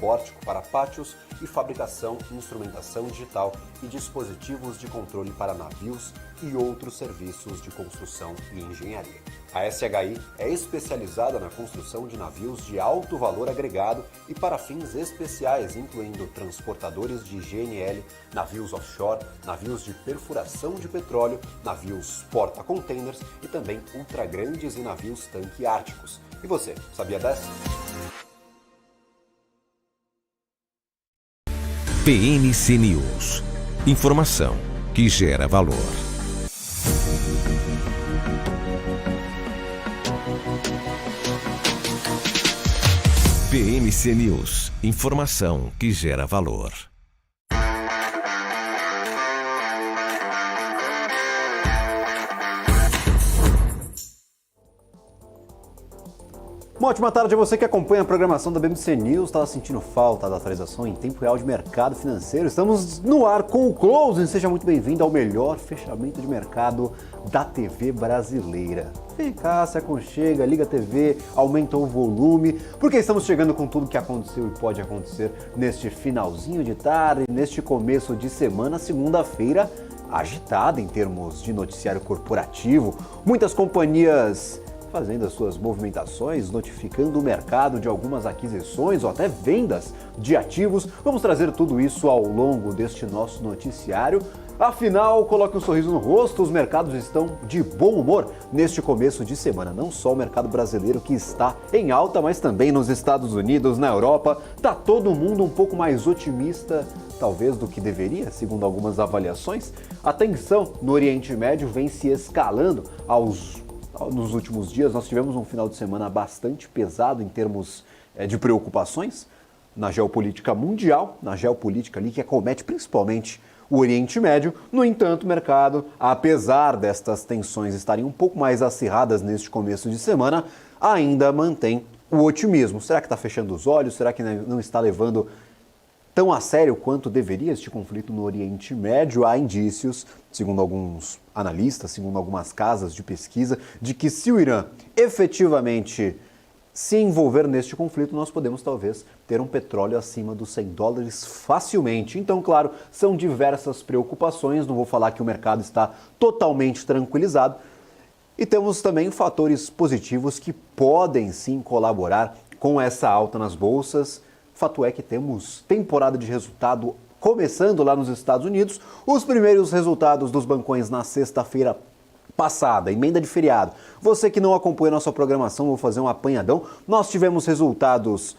pórtico para pátios e fabricação, instrumentação digital e dispositivos de controle para navios e outros serviços de construção e engenharia. A SHI é especializada na construção de navios de alto valor agregado e para fins especiais, incluindo transportadores de GNL, navios offshore, navios de perfuração de petróleo, navios porta-containers e também ultragrandes e navios tanque árticos. E você, sabia dessa? PNC News. Informação que gera valor. PNC News. Informação que gera valor. Uma ótima tarde a você que acompanha a programação da BMC News. Estava sentindo falta da atualização em tempo real de mercado financeiro. Estamos no ar com o Closing. Seja muito bem-vindo ao melhor fechamento de mercado da TV brasileira. Vem cá, se aconchega, liga a TV, aumenta o volume, porque estamos chegando com tudo que aconteceu e pode acontecer neste finalzinho de tarde, neste começo de semana, segunda-feira, agitada em termos de noticiário corporativo. Muitas companhias fazendo as suas movimentações, notificando o mercado de algumas aquisições ou até vendas de ativos. Vamos trazer tudo isso ao longo deste nosso noticiário. Afinal, coloque um sorriso no rosto, os mercados estão de bom humor neste começo de semana. Não só o mercado brasileiro que está em alta, mas também nos Estados Unidos, na Europa. Está todo mundo um pouco mais otimista, talvez, do que deveria, segundo algumas avaliações. A tensão no Oriente Médio vem se escalando nos últimos dias. Nós tivemos um final de semana bastante pesado em termos de preocupações na geopolítica mundial, na geopolítica ali que acomete principalmente o Oriente Médio. No entanto, o mercado, apesar destas tensões estarem um pouco mais acirradas neste começo de semana, ainda mantém o otimismo. Será que está fechando os olhos? Será que não está levando tão a sério quanto deveria este conflito no Oriente Médio? Há indícios, segundo alguns analistas, segundo algumas casas de pesquisa, de que se o Irã efetivamente se envolver neste conflito, nós podemos talvez ter um petróleo acima dos $100 facilmente. Então, claro, são diversas preocupações, não vou falar que o mercado está totalmente tranquilizado. E temos também fatores positivos que podem sim colaborar com essa alta nas bolsas. Fato é que temos temporada de resultado começando lá nos Estados Unidos. Os primeiros resultados dos bancões na sexta-feira passada, emenda de feriado. Você que não acompanha a nossa programação, vou fazer um apanhadão. Nós tivemos resultados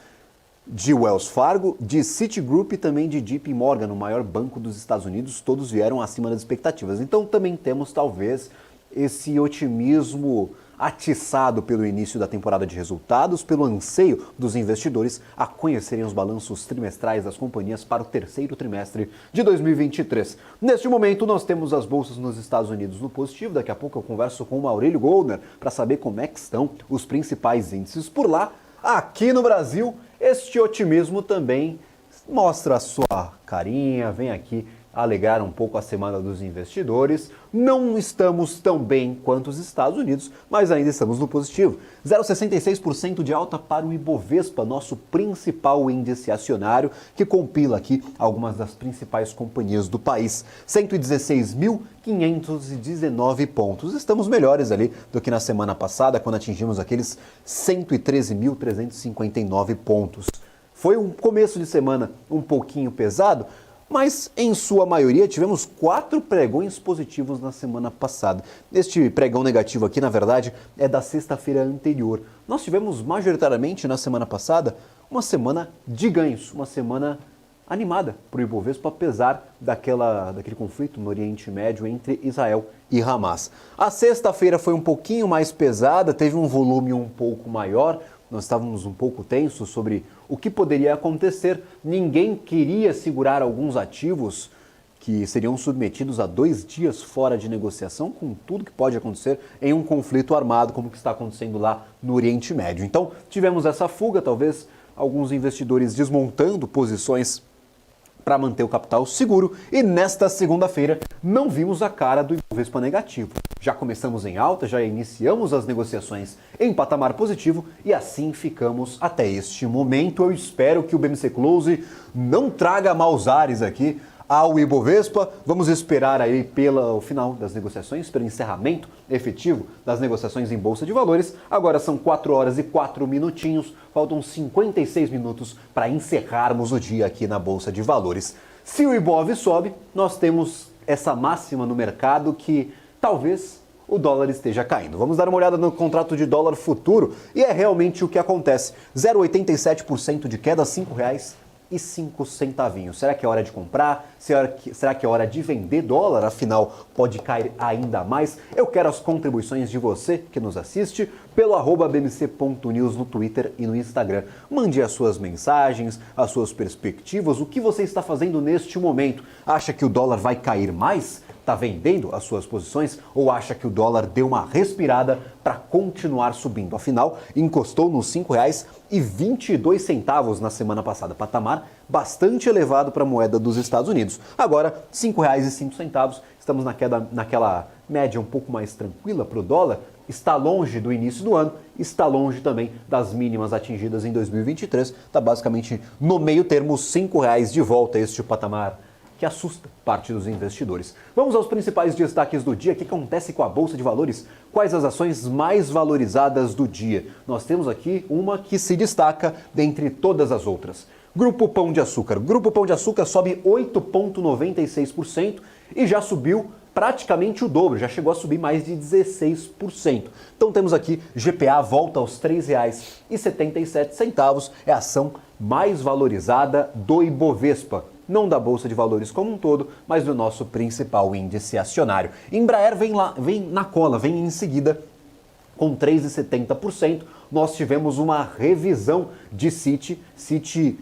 de Wells Fargo, de Citigroup e também de JP Morgan, o maior banco dos Estados Unidos. Todos vieram acima das expectativas. Então também temos talvez esse otimismo atiçado pelo início da temporada de resultados, pelo anseio dos investidores a conhecerem os balanços trimestrais das companhias para o terceiro trimestre de 2023. Neste momento, nós temos as bolsas nos Estados Unidos no positivo. Daqui a pouco eu converso com o Maurílio Goldner para saber como é que estão os principais índices por lá. Aqui no Brasil, este otimismo também mostra a sua carinha, vem aqui alegrar um pouco a semana dos investidores. Não estamos tão bem quanto os Estados Unidos, mas ainda estamos no positivo. 0,66% de alta para o Ibovespa, nosso principal índice acionário, que compila aqui algumas das principais companhias do país. 116.519 pontos. Estamos melhores ali do que na semana passada, quando atingimos aqueles 113.359 pontos. Foi um começo de semana um pouquinho pesado, mas em sua maioria tivemos 4 pregões positivos na semana passada. Este pregão negativo aqui, na verdade, é da sexta-feira anterior. Nós tivemos majoritariamente na semana passada uma semana de ganhos, uma semana animada para o Ibovespa, apesar daquele conflito no Oriente Médio entre Israel e Hamas. A sexta-feira foi um pouquinho mais pesada, teve um volume um pouco maior. Nós estávamos um pouco tensos sobre o que poderia acontecer. Ninguém queria segurar alguns ativos que seriam submetidos a 2 dias fora de negociação, com tudo que pode acontecer em um conflito armado, como que está acontecendo lá no Oriente Médio. Então, tivemos essa fuga, talvez alguns investidores desmontando posições para manter o capital seguro e nesta segunda-feira não vimos a cara do Ibovespa negativo. Já começamos em alta, já iniciamos as negociações em patamar positivo e assim ficamos até este momento. Eu espero que o BMC Close não traga maus ares aqui ao Ibovespa. Vamos esperar aí pelo final das negociações, pelo encerramento efetivo das negociações em Bolsa de Valores. Agora são 4 horas e 4 minutinhos, faltam 56 minutos para encerrarmos o dia aqui na Bolsa de Valores. Se o Ibov sobe, nós temos essa máxima no mercado que talvez o dólar esteja caindo. Vamos dar uma olhada no contrato de dólar futuro e é realmente o que acontece. 0,87% de queda, R$ 5,05. Será que é hora de comprar? Será que é hora de vender dólar? Afinal, pode cair ainda mais? Eu quero as contribuições de você que nos assiste pelo @bmc.news no Twitter e no Instagram. Mande as suas mensagens, as suas perspectivas, o que você está fazendo neste momento. Acha que o dólar vai cair mais? Está vendendo as suas posições ou acha que o dólar deu uma respirada para continuar subindo? Afinal, encostou nos R$ 5,22 na semana passada, patamar bastante elevado para a moeda dos Estados Unidos. Agora, R$ 5,05, estamos naquela média um pouco mais tranquila para o dólar, está longe do início do ano, está longe também das mínimas atingidas em 2023, está basicamente no meio termo, R$ 5,00 de volta a este patamar que assusta parte dos investidores. Vamos aos principais destaques do dia. O que acontece com a Bolsa de Valores? Quais as ações mais valorizadas do dia? Nós temos aqui uma que se destaca dentre todas as outras. Grupo Pão de Açúcar. Grupo Pão de Açúcar sobe 8,96% e já subiu praticamente o dobro, já chegou a subir mais de 16%. Então temos aqui GPA volta aos R$ 3,77, é a ação mais valorizada do Ibovespa. Não da Bolsa de Valores como um todo, mas do nosso principal índice acionário. Embraer vem na cola, vem em seguida com 3,70%. Nós tivemos uma revisão de Citi. Citi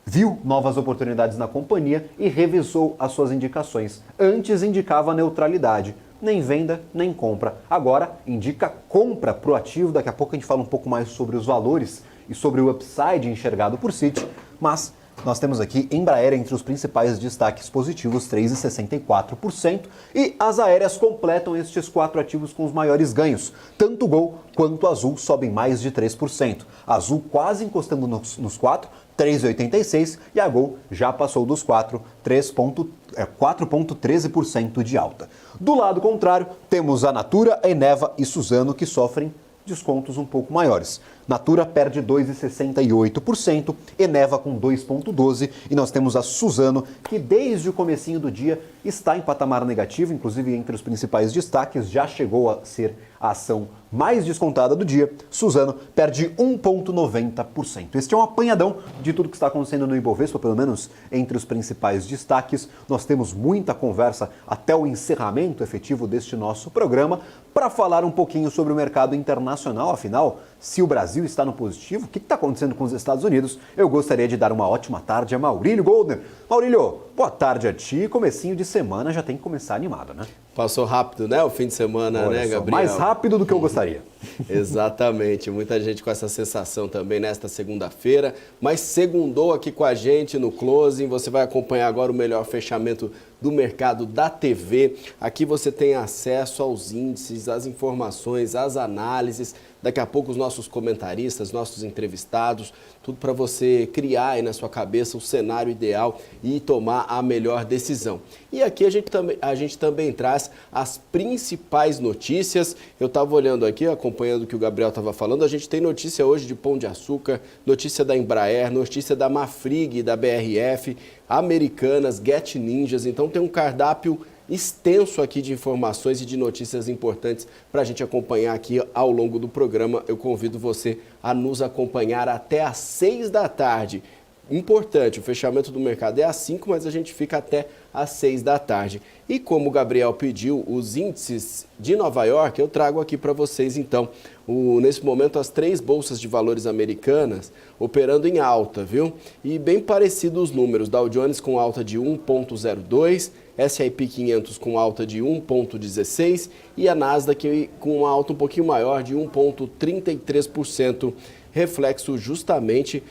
viu novas oportunidades na companhia e revisou as suas indicações. Antes indicava neutralidade, nem venda, nem compra. Agora indica compra para o ativo. Daqui a pouco a gente fala um pouco mais sobre os valores e sobre o upside enxergado por Citi, mas nós temos aqui Embraer entre os principais destaques positivos, 3,64%, e as aéreas completam estes 4 ativos com os maiores ganhos. Tanto Gol quanto Azul sobem mais de 3%. Azul quase encostando nos 4, 3,86%, e a Gol já passou dos 4,13% de alta. Do lado contrário, temos a Natura, Eneva e Suzano que sofrem descontos um pouco maiores. Natura perde 2,68%, Eneva com 2,12% e nós temos a Suzano que desde o comecinho do dia está em patamar negativo, inclusive entre os principais destaques já chegou a ser a ação mais descontada do dia. Suzano perde 1,90%. Este é um apanhadão de tudo que está acontecendo no Ibovespa, pelo menos entre os principais destaques. Nós temos muita conversa até o encerramento efetivo deste nosso programa para falar um pouquinho sobre o mercado internacional. Afinal, se o Brasil está no positivo, o que está acontecendo com os Estados Unidos? Eu gostaria de dar uma ótima tarde a Maurílio Goldner. Maurílio, boa tarde a ti. Comecinho de semana já tem que começar animado, né? Passou rápido, né? O fim de semana, Olha né, só, Gabriel? mais rápido do que eu gostaria. Exatamente. Muita gente com essa sensação também nesta segunda-feira. Mas segundou aqui com a gente no Closing. Você vai acompanhar agora o melhor fechamento do mercado da TV. Aqui você tem acesso aos índices, às informações, às análises. Daqui a pouco os nossos comentaristas, nossos entrevistados, tudo para você criar aí na sua cabeça o cenário ideal e tomar a melhor decisão. E aqui a gente também traz as principais notícias. Eu estava olhando aqui, acompanhando o que o Gabriel estava falando, a gente tem notícia hoje de Pão de Açúcar, notícia da Embraer, notícia da Mafrig, da BRF, Americanas, Get Ninjas, então tem um cardápio extenso aqui de informações e de notícias importantes para a gente acompanhar aqui ao longo do programa. Eu convido você a nos acompanhar até às 6 da tarde. Importante, o fechamento do mercado é às 5, mas a gente fica até às 6 da tarde. E como o Gabriel pediu, os índices de Nova York, eu trago aqui para vocês então. Nesse momento, as 3 bolsas de valores americanas operando em alta, viu? E bem parecidos os números, Dow Jones com alta de 1,02%, S&P 500 com alta de 1,16% e a Nasdaq com uma alta um pouquinho maior de 1,33% reflexo justamente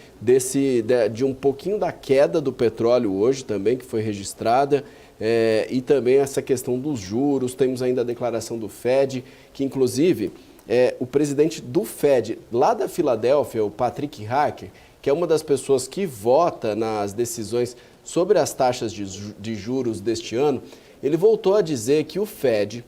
de um pouquinho da queda do petróleo hoje também, que foi registrada, e também essa questão dos juros. Temos ainda a declaração do Fed, que inclusive o presidente do Fed, lá da Filadélfia, o Patrick Harker, que é uma das pessoas que vota nas decisões sobre as taxas de juros deste ano, ele voltou a dizer que o Fed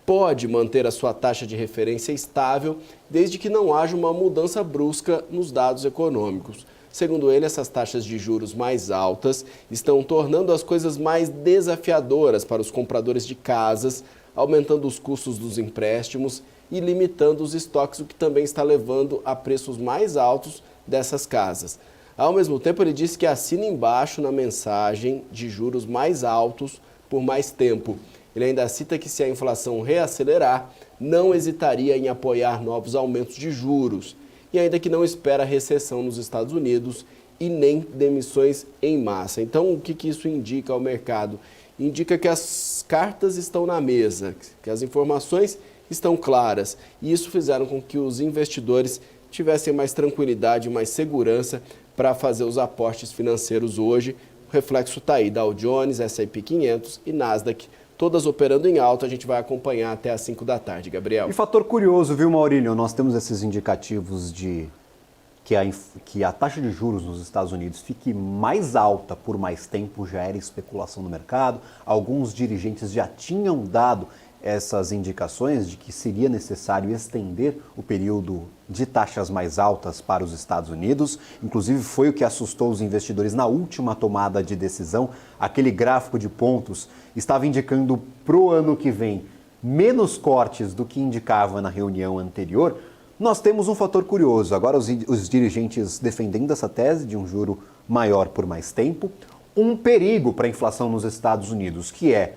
pode manter a sua taxa de referência estável desde que não haja uma mudança brusca nos dados econômicos. Segundo ele, essas taxas de juros mais altas estão tornando as coisas mais desafiadoras para os compradores de casas, aumentando os custos dos empréstimos e limitando os estoques, o que também está levando a preços mais altos dessas casas. Ao mesmo tempo, ele disse que assina embaixo na mensagem de juros mais altos por mais tempo. Ele ainda cita que se a inflação reacelerar, não hesitaria em apoiar novos aumentos de juros. E ainda que não espera recessão nos Estados Unidos e nem demissões em massa. Então, o que isso indica ao mercado? Indica que as cartas estão na mesa, que as informações estão claras. E isso fizeram com que os investidores tivessem mais tranquilidade, mais segurança para fazer os aportes financeiros hoje. O reflexo está aí, Dow Jones, S&P 500 e Nasdaq, todas operando em alta. A gente vai acompanhar até às 5 da tarde, Gabriel. E fator curioso, viu, Maurílio? Nós temos esses indicativos de que a taxa de juros nos Estados Unidos fique mais alta por mais tempo, já era especulação no mercado. Alguns dirigentes já tinham dado essas indicações de que seria necessário estender o período de taxas mais altas para os Estados Unidos. Inclusive, foi o que assustou os investidores na última tomada de decisão. Aquele gráfico de pontos estava indicando para o ano que vem menos cortes do que indicava na reunião anterior. Nós temos um fator curioso. Agora, os dirigentes defendendo essa tese de um juro maior por mais tempo, um perigo para a inflação nos Estados Unidos, que é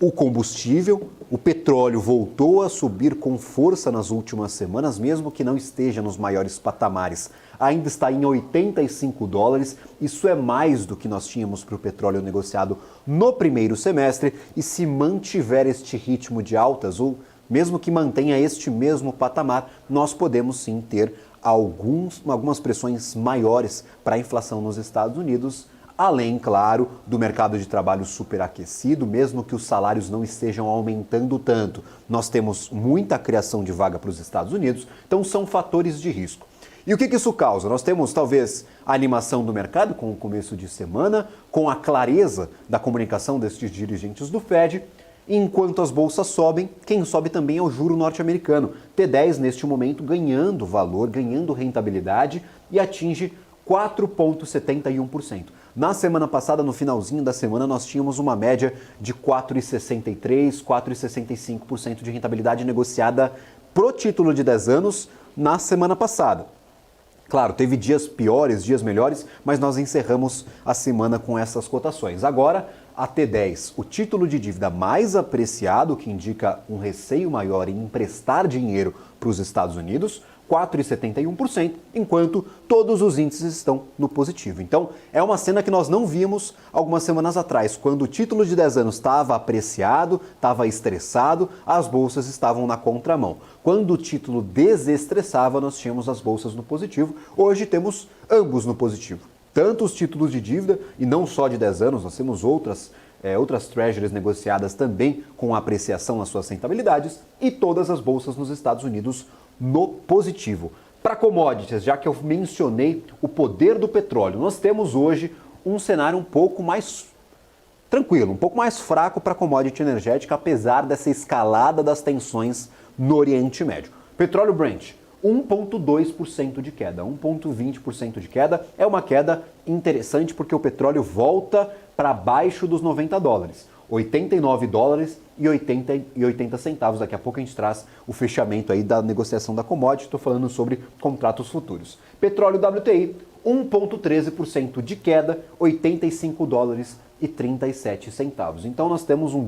o combustível. O petróleo voltou a subir com força nas últimas semanas, mesmo que não esteja nos maiores patamares. Ainda está em $85. Isso é mais do que nós tínhamos para o petróleo negociado no primeiro semestre. E se mantiver este ritmo de altas, ou mesmo que mantenha este mesmo patamar, nós podemos sim ter algumas pressões maiores para a inflação nos Estados Unidos, além, claro, do mercado de trabalho superaquecido, mesmo que os salários não estejam aumentando tanto. Nós temos muita criação de vaga para os Estados Unidos, então são fatores de risco. E o que isso causa? Nós temos, talvez, a animação do mercado com o começo de semana, com a clareza da comunicação destes dirigentes do Fed. Enquanto as bolsas sobem, quem sobe também é o juro norte-americano. T10, neste momento, ganhando valor, ganhando rentabilidade e atinge 4,71%. Na semana passada, no finalzinho da semana, nós tínhamos uma média de 4,63%, 4,65% de rentabilidade negociada pro título de 10 anos na semana passada. Claro, teve dias piores, dias melhores, mas nós encerramos a semana com essas cotações. Agora, a T10, o título de dívida mais apreciado, que indica um receio maior em emprestar dinheiro para os Estados Unidos, 4,71%, enquanto todos os índices estão no positivo. Então, é uma cena que nós não vimos algumas semanas atrás. Quando o título de 10 anos estava apreciado, estava estressado, as bolsas estavam na contramão. Quando o título desestressava, nós tínhamos as bolsas no positivo. Hoje temos ambos no positivo. Tanto os títulos de dívida, e não só de 10 anos, nós temos outras treasuries negociadas também com apreciação nas suas rentabilidades, e todas as bolsas nos Estados Unidos no positivo. Para commodities, já que eu mencionei o poder do petróleo, nós temos hoje um cenário um pouco mais tranquilo, um pouco mais fraco para a commodity energética, apesar dessa escalada das tensões no Oriente Médio. Petróleo Brent, 1,2% de queda, 1,20% de queda. É uma queda interessante porque o petróleo volta para baixo dos $90. $89,80. Daqui a pouco a gente traz o fechamento aí da negociação da commodity. Estou falando sobre contratos futuros. Petróleo WTI, 1,13% de queda, $85,37. Então nós temos um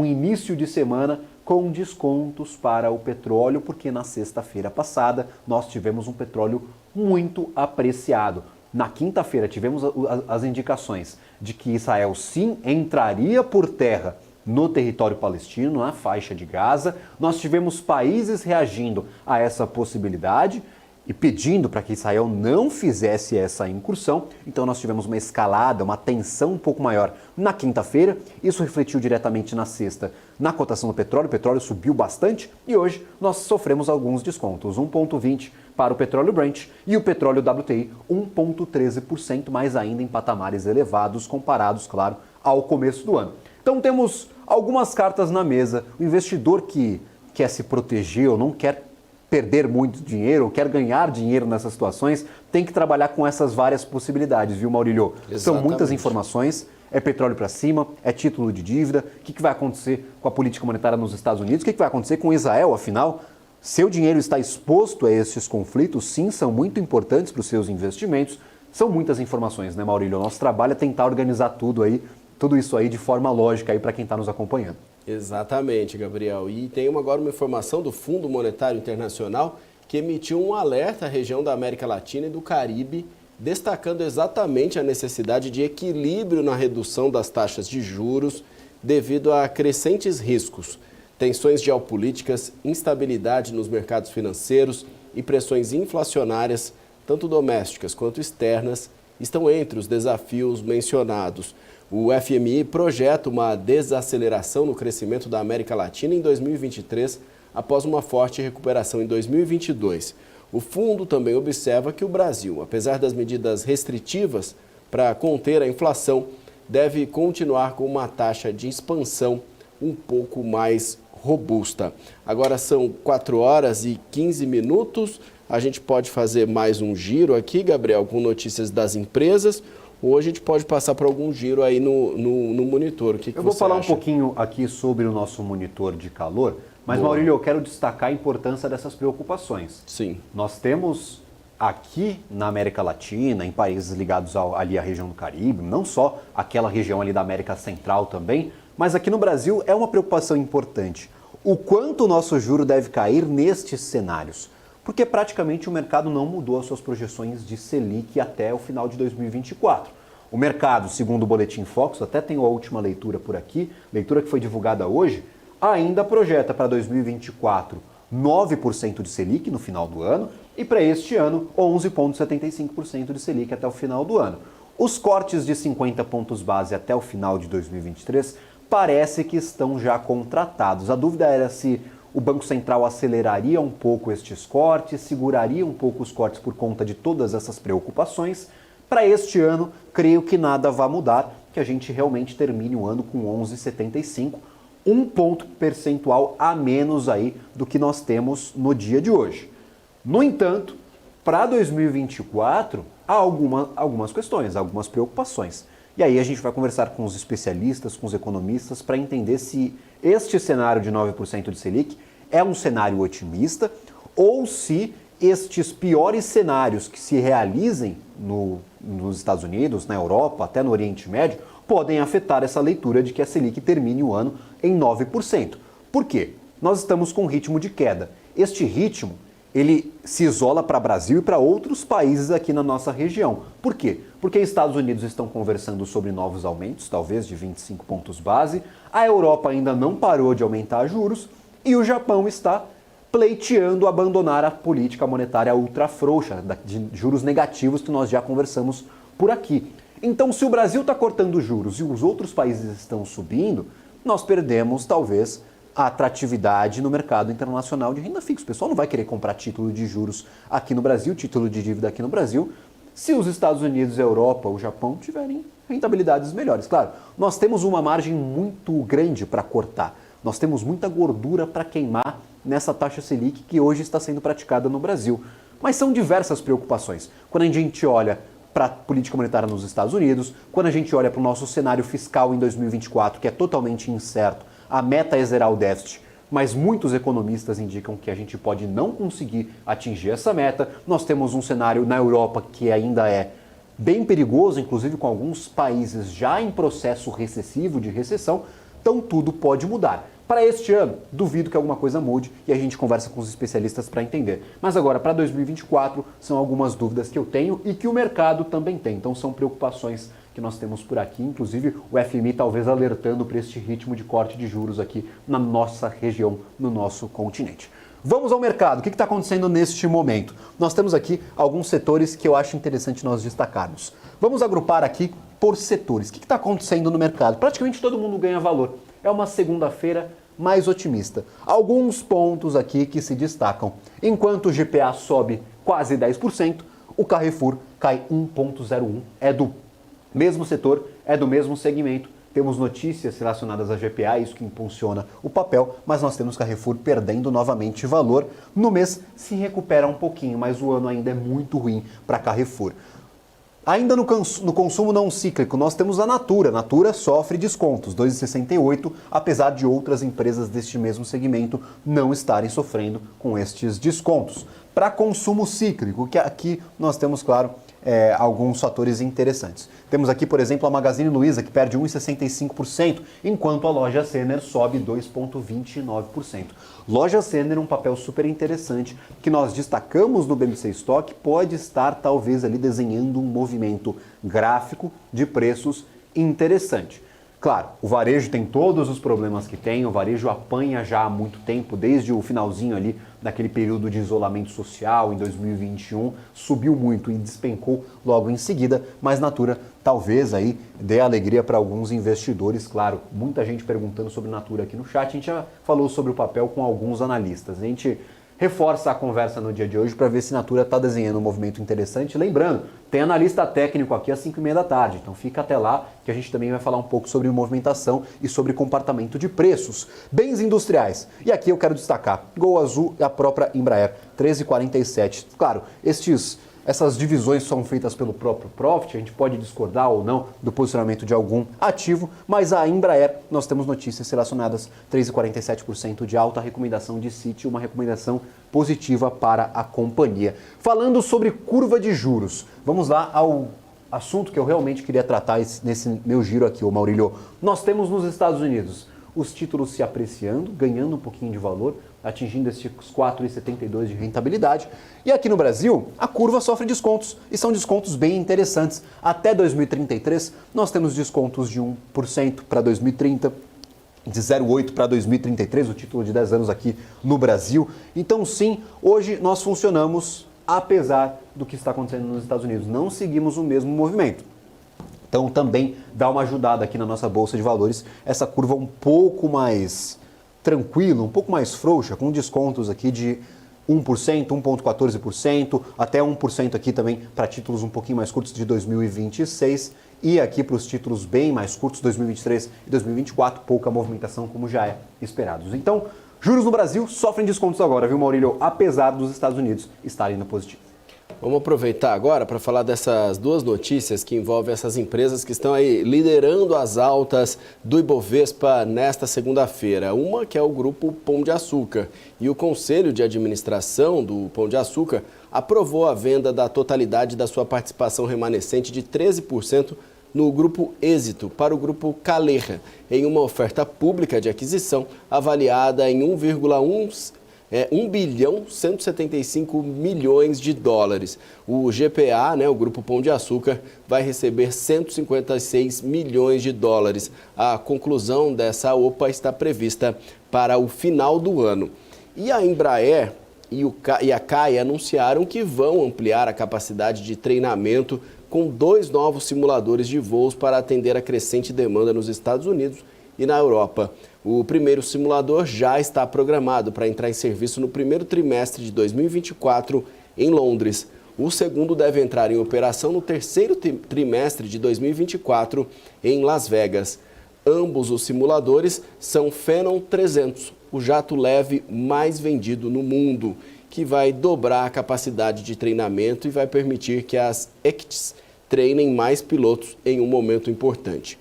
início de semana com descontos para o petróleo, porque na sexta-feira passada nós tivemos um petróleo muito apreciado. Na quinta-feira tivemos as indicações de que Israel sim entraria por terra no território palestino, na faixa de Gaza. Nós tivemos países reagindo a essa possibilidade e pedindo para que Israel não fizesse essa incursão. Então nós tivemos uma escalada, uma tensão um pouco maior na quinta-feira. Isso refletiu diretamente na sexta na cotação do petróleo. O petróleo subiu bastante e hoje nós sofremos alguns descontos. 1,20 para o petróleo Brent e o petróleo WTI 1,13%, mais ainda em patamares elevados comparados, claro, ao começo do ano. Então temos algumas cartas na mesa. O investidor que quer se proteger ou não quer perder muito dinheiro ou quer ganhar dinheiro nessas situações, tem que trabalhar com essas várias possibilidades, viu, Maurílio? Exatamente. São muitas informações, é petróleo para cima, é título de dívida, o que vai acontecer com a política monetária nos Estados Unidos, o que vai acontecer com Israel, afinal, seu dinheiro está exposto a esses conflitos, sim, são muito importantes para os seus investimentos, são muitas informações, né, Maurílio? O nosso trabalho é tentar organizar tudo isso aí de forma lógica aí para quem está nos acompanhando. Exatamente, Gabriel. E tem agora uma informação do Fundo Monetário Internacional que emitiu um alerta à região da América Latina e do Caribe, destacando exatamente a necessidade de equilíbrio na redução das taxas de juros devido a crescentes riscos, tensões geopolíticas, instabilidade nos mercados financeiros e pressões inflacionárias, tanto domésticas quanto externas, estão entre os desafios mencionados. O FMI projeta uma desaceleração no crescimento da América Latina em 2023, após uma forte recuperação em 2022. O fundo também observa que o Brasil, apesar das medidas restritivas para conter a inflação, deve continuar com uma taxa de expansão um pouco mais robusta. Agora são 4h15. A gente pode fazer mais um giro aqui, Gabriel, com notícias das empresas. Ou a gente pode passar para algum giro aí no monitor. O que eu vou falar acha? Um pouquinho aqui sobre o nosso monitor de calor, mas, Boa. Maurílio, eu quero destacar a importância dessas preocupações. Sim. Nós temos aqui na América Latina, em países ligados ali à região do Caribe, não só aquela região ali da América Central também, mas aqui no Brasil é uma preocupação importante. O quanto o nosso juro deve cair nestes cenários? Porque praticamente o mercado não mudou as suas projeções de Selic até o final de 2024. O mercado, segundo o Boletim Focus, até tenho a última leitura por aqui, leitura que foi divulgada hoje, ainda projeta para 2024 9% de Selic no final do ano e para este ano 11,75% de Selic até o final do ano. Os cortes de 50 pontos base até o final de 2023 parece que estão já contratados. A dúvida era se o Banco Central aceleraria um pouco estes cortes, seguraria um pouco os cortes por conta de todas essas preocupações. Para este ano, creio que nada vai mudar, que a gente realmente termine o ano com 11,75, um ponto percentual a menos aí do que nós temos no dia de hoje. No entanto, para 2024, há algumas questões, algumas preocupações. E aí a gente vai conversar com os especialistas, com os economistas, para entender se este cenário de 9% de Selic é um cenário otimista ou se estes piores cenários que se realizem nos Estados Unidos, na Europa, até no Oriente Médio, podem afetar essa leitura de que a Selic termine o ano em 9%. Por quê? Nós estamos com um ritmo de queda. Este ritmo, ele se isola para o Brasil e para outros países aqui na nossa região. Por quê? Porque os Estados Unidos estão conversando sobre novos aumentos, talvez de 25 pontos base, a Europa ainda não parou de aumentar juros e o Japão está pleiteando abandonar a política monetária ultra frouxa, de juros negativos que nós já conversamos por aqui. Então, se o Brasil está cortando juros e os outros países estão subindo, nós perdemos talvez a atratividade no mercado internacional de renda fixa. O pessoal não vai querer comprar título de juros aqui no Brasil, título de dívida aqui no Brasil, se os Estados Unidos, a Europa, o Japão tiverem rentabilidades melhores. Claro, nós temos uma margem muito grande para cortar, nós temos muita gordura para queimar nessa taxa Selic que hoje está sendo praticada no Brasil. Mas são diversas preocupações. Quando a gente olha para a política monetária nos Estados Unidos, quando a gente olha para o nosso cenário fiscal em 2024, que é totalmente incerto, a meta é zerar o déficit, mas muitos economistas indicam que a gente pode não conseguir atingir essa meta. Nós temos um cenário na Europa que ainda é bem perigoso, inclusive com alguns países já em processo recessivo de recessão, então tudo pode mudar. Para este ano, duvido que alguma coisa mude e a gente conversa com os especialistas para entender. Mas agora, para 2024, são algumas dúvidas que eu tenho e que o mercado também tem. Então são preocupações que nós temos por aqui, inclusive o FMI talvez alertando para este ritmo de corte de juros aqui na nossa região, no nosso continente. Vamos ao mercado. O que está acontecendo neste momento? Nós temos aqui alguns setores que eu acho interessante nós destacarmos. Vamos agrupar aqui por setores. O que está acontecendo no mercado? Praticamente todo mundo ganha valor. É uma segunda-feira mais otimista. Alguns pontos aqui que se destacam. Enquanto o GPA sobe quase 10%, o Carrefour cai 1,01%. É do mesmo setor, é do mesmo segmento. Temos notícias relacionadas a GPA, isso que impulsiona o papel, mas nós temos Carrefour perdendo novamente valor. No mês se recupera um pouquinho, mas o ano ainda é muito ruim para Carrefour. Ainda no consumo não cíclico, nós temos a Natura. Natura sofre descontos, 2,68, apesar de outras empresas deste mesmo segmento não estarem sofrendo com estes descontos. Para consumo cíclico, que aqui nós temos, claro, alguns fatores interessantes. Temos aqui, por exemplo, a Magazine Luiza, que perde 1,65%, enquanto a Loja Renner sobe 2,29%. Loja Renner, um papel super interessante que nós destacamos no BMC Stock, pode estar talvez ali desenhando um movimento gráfico de preços interessante. Claro, o varejo tem todos os problemas que tem, o varejo apanha já há muito tempo, desde o finalzinho ali daquele período de isolamento social em 2021, subiu muito e despencou logo em seguida, mas Natura talvez aí dê alegria para alguns investidores, claro, muita gente perguntando sobre Natura aqui no chat, a gente já falou sobre o papel com alguns analistas, a gente reforça a conversa no dia de hoje para ver se Natura está desenhando um movimento interessante. Lembrando, tem analista técnico aqui às 5h30 da tarde, então fica até lá que a gente também vai falar um pouco sobre movimentação e sobre comportamento de preços. Bens industriais, e aqui eu quero destacar Gol Azul e a própria Embraer, 13,47. Claro, essas divisões são feitas pelo próprio Profit, a gente pode discordar ou não do posicionamento de algum ativo, mas a Embraer, nós temos notícias relacionadas, 3,47% de alta, recomendação de Citi, uma recomendação positiva para a companhia. Falando sobre curva de juros, vamos lá ao assunto que eu realmente queria tratar nesse meu giro aqui, ô Maurílio. Nós temos nos Estados Unidos os títulos se apreciando, ganhando um pouquinho de valor, atingindo esses 4,72 de rentabilidade. E aqui no Brasil, a curva sofre descontos, e são descontos bem interessantes. Até 2033, nós temos descontos de 1% para 2030, de 0,8% para 2033, o título de 10 anos aqui no Brasil. Então sim, hoje nós funcionamos apesar do que está acontecendo nos Estados Unidos. Não seguimos o mesmo movimento. Então também dá uma ajudada aqui na nossa Bolsa de Valores, essa curva um pouco mais tranquila, um pouco mais frouxa, com descontos aqui de 1%, 1,14%, até 1% aqui também para títulos um pouquinho mais curtos de 2026 e aqui para os títulos bem mais curtos, 2023 e 2024, pouca movimentação como já é esperado. Então, juros no Brasil sofrem descontos agora, viu, Maurílio? Apesar dos Estados Unidos estarem no positivo. Vamos aproveitar agora para falar dessas duas notícias que envolvem essas empresas que estão aí liderando as altas do Ibovespa nesta segunda-feira. Uma que é o Grupo Pão de Açúcar. E o Conselho de Administração do Pão de Açúcar aprovou a venda da totalidade da sua participação remanescente de 13% no Grupo Êxito para o Grupo Calera, em uma oferta pública de aquisição avaliada em 1 bilhão 175 milhões de dólares. O GPA, o Grupo Pão de Açúcar, vai receber 156 milhões de dólares. A conclusão dessa OPA está prevista para o final do ano. E a Embraer e a CAI anunciaram que vão ampliar a capacidade de treinamento com 2 novos simuladores de voos para atender a crescente demanda nos Estados Unidos e na Europa. O primeiro simulador já está programado para entrar em serviço no primeiro trimestre de 2024 em Londres. O segundo deve entrar em operação no terceiro trimestre de 2024 em Las Vegas. Ambos os simuladores são Phenom 300, o jato leve mais vendido no mundo, que vai dobrar a capacidade de treinamento e vai permitir que as ECTs treinem mais pilotos em um momento importante.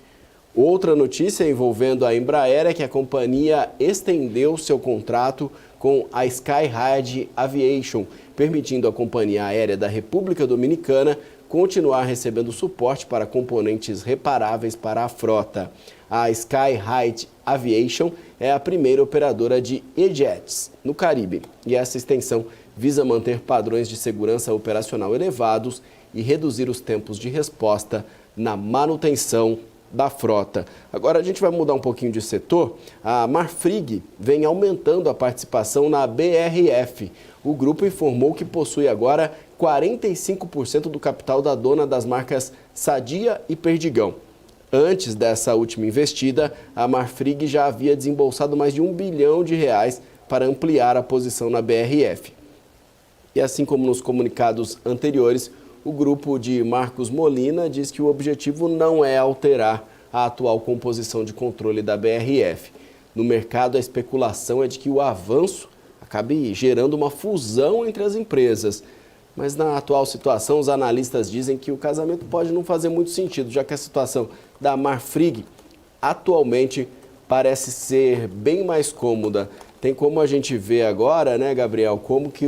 Outra notícia envolvendo a Embraer é que a companhia estendeu seu contrato com a Skyhide Aviation, permitindo à Companhia Aérea da República Dominicana continuar recebendo suporte para componentes reparáveis para a frota. A Skyhide Aviation é a primeira operadora de E-Jets no Caribe e essa extensão visa manter padrões de segurança operacional elevados e reduzir os tempos de resposta na manutenção da frota. Agora a gente vai mudar um pouquinho de setor. A Marfrig vem aumentando a participação na BRF. O grupo informou que possui agora 45% do capital da dona das marcas Sadia e Perdigão. Antes dessa última investida, a Marfrig já havia desembolsado mais de R$ 1 bilhão para ampliar a posição na BRF. E assim como nos comunicados anteriores, o grupo de Marcos Molina diz que o objetivo não é alterar a atual composição de controle da BRF. No mercado, a especulação é de que o avanço acabe gerando uma fusão entre as empresas. Mas na atual situação, os analistas dizem que o casamento pode não fazer muito sentido, já que a situação da Marfrig atualmente parece ser bem mais cômoda. Tem como a gente ver agora, né, Gabriel, como que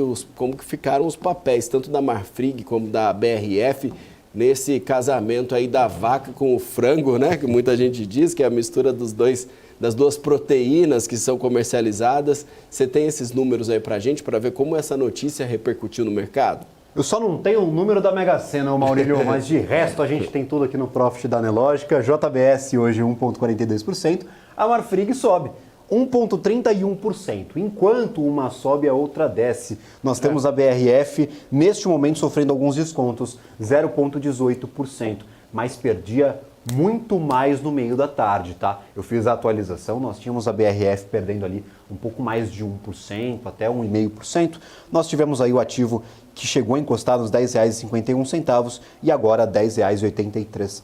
ficaram os papéis, tanto da Marfrig como da BRF, nesse casamento aí da vaca com o frango, né, que muita gente diz que é a mistura das duas proteínas que são comercializadas. Você tem esses números aí pra gente, para ver como essa notícia repercutiu no mercado? Eu só não tenho o número da Mega Sena, Maurílio, mas de resto a gente tem tudo aqui no Profit da Nelógica. JBS hoje 1,42%, a Marfrig sobe 1,31%. Enquanto uma sobe, a outra desce. Nós temos a BRF, neste momento, sofrendo alguns descontos, 0,18%, mas perdia muito mais no meio da tarde, tá? Eu fiz a atualização, nós tínhamos a BRF perdendo ali um pouco mais de 1%, até 1,5%. Nós tivemos aí o ativo que chegou a encostar nos R$ 10,51 e agora R$ 10,83.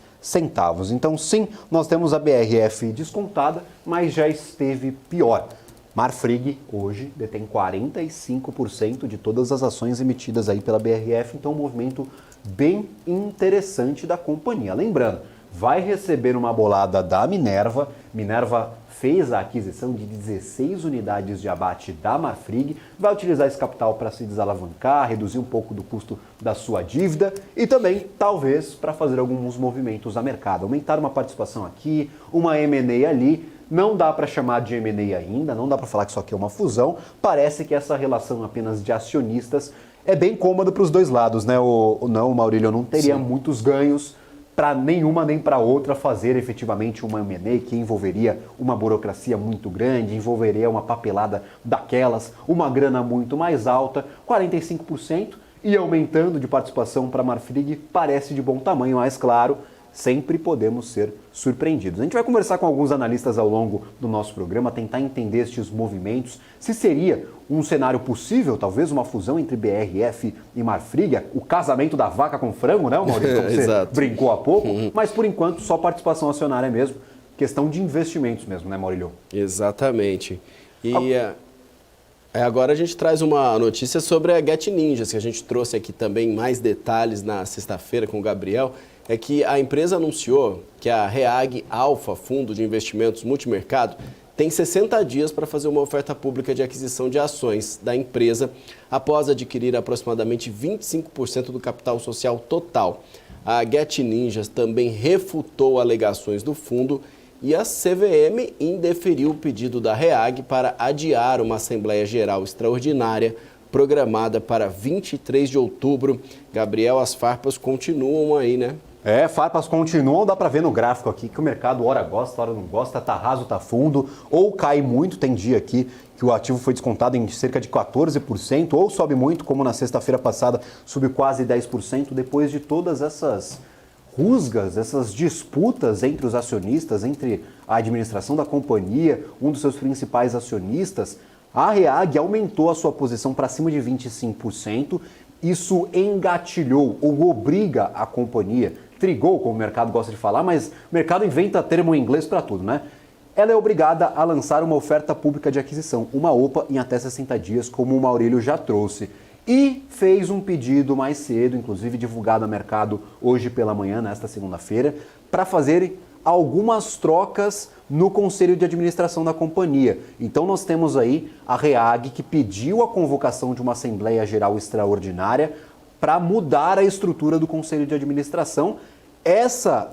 Então, sim, nós temos a BRF descontada, mas já esteve pior. Marfrig hoje detém 45% de todas as ações emitidas aí pela BRF, então um movimento bem interessante da companhia. Lembrando, vai receber uma bolada da Minerva. Minerva fez a aquisição de 16 unidades de abate da Marfrig, vai utilizar esse capital para se desalavancar, reduzir um pouco do custo da sua dívida e também, talvez, para fazer alguns movimentos a mercado. Aumentar uma participação aqui, uma M&A ali. Não dá para chamar de M&A ainda, não dá para falar que isso aqui é uma fusão. Parece que essa relação apenas de acionistas é bem cômoda para os dois lados, né? Não, Maurílio, eu não teria muitos ganhos para nenhuma nem para outra fazer efetivamente uma M&A que envolveria uma burocracia muito grande, envolveria uma papelada daquelas, uma grana muito mais alta, 45% e aumentando de participação para a Marfrig parece de bom tamanho, mas claro, sempre podemos ser surpreendidos. A gente vai conversar com alguns analistas ao longo do nosso programa, tentar entender estes movimentos, se seria um cenário possível, talvez uma fusão entre BRF e Marfrig, o casamento da vaca com frango, né, Maurício? Como você brincou há pouco, mas por enquanto só participação acionária mesmo, questão de investimentos mesmo, né, Maurílio? Exatamente. E agora a gente traz uma notícia sobre a Get Ninjas, que a gente trouxe aqui também mais detalhes na sexta-feira com o Gabriel. É que a empresa anunciou que a Reag Alpha, fundo de investimentos multimercado, tem 60 dias para fazer uma oferta pública de aquisição de ações da empresa após adquirir aproximadamente 25% do capital social total. A Get Ninjas também refutou alegações do fundo e a CVM indeferiu o pedido da Reag para adiar uma Assembleia Geral Extraordinária programada para 23 de outubro. Gabriel, as farpas continuam aí, né? Farpas continuam, dá para ver no gráfico aqui que o mercado hora gosta, hora não gosta, tá raso, tá fundo, ou cai muito, tem dia aqui que o ativo foi descontado em cerca de 14%, ou sobe muito, como na sexta-feira passada, subiu quase 10%, depois de todas essas rusgas, essas disputas entre os acionistas, entre a administração da companhia, um dos seus principais acionistas, a Reag aumentou a sua posição para cima de 25%, isso engatilhou ou obriga a companhia, trigou, como o mercado gosta de falar, mas o mercado inventa termo em inglês para tudo, né? Ela é obrigada a lançar uma oferta pública de aquisição, uma OPA em até 60 dias, como o Maurílio já trouxe. E fez um pedido mais cedo, inclusive divulgado ao mercado hoje pela manhã, nesta segunda-feira, para fazer algumas trocas no conselho de administração da companhia. Então nós temos aí a Reag que pediu a convocação de uma Assembleia Geral Extraordinária para mudar a estrutura do conselho de administração. Essa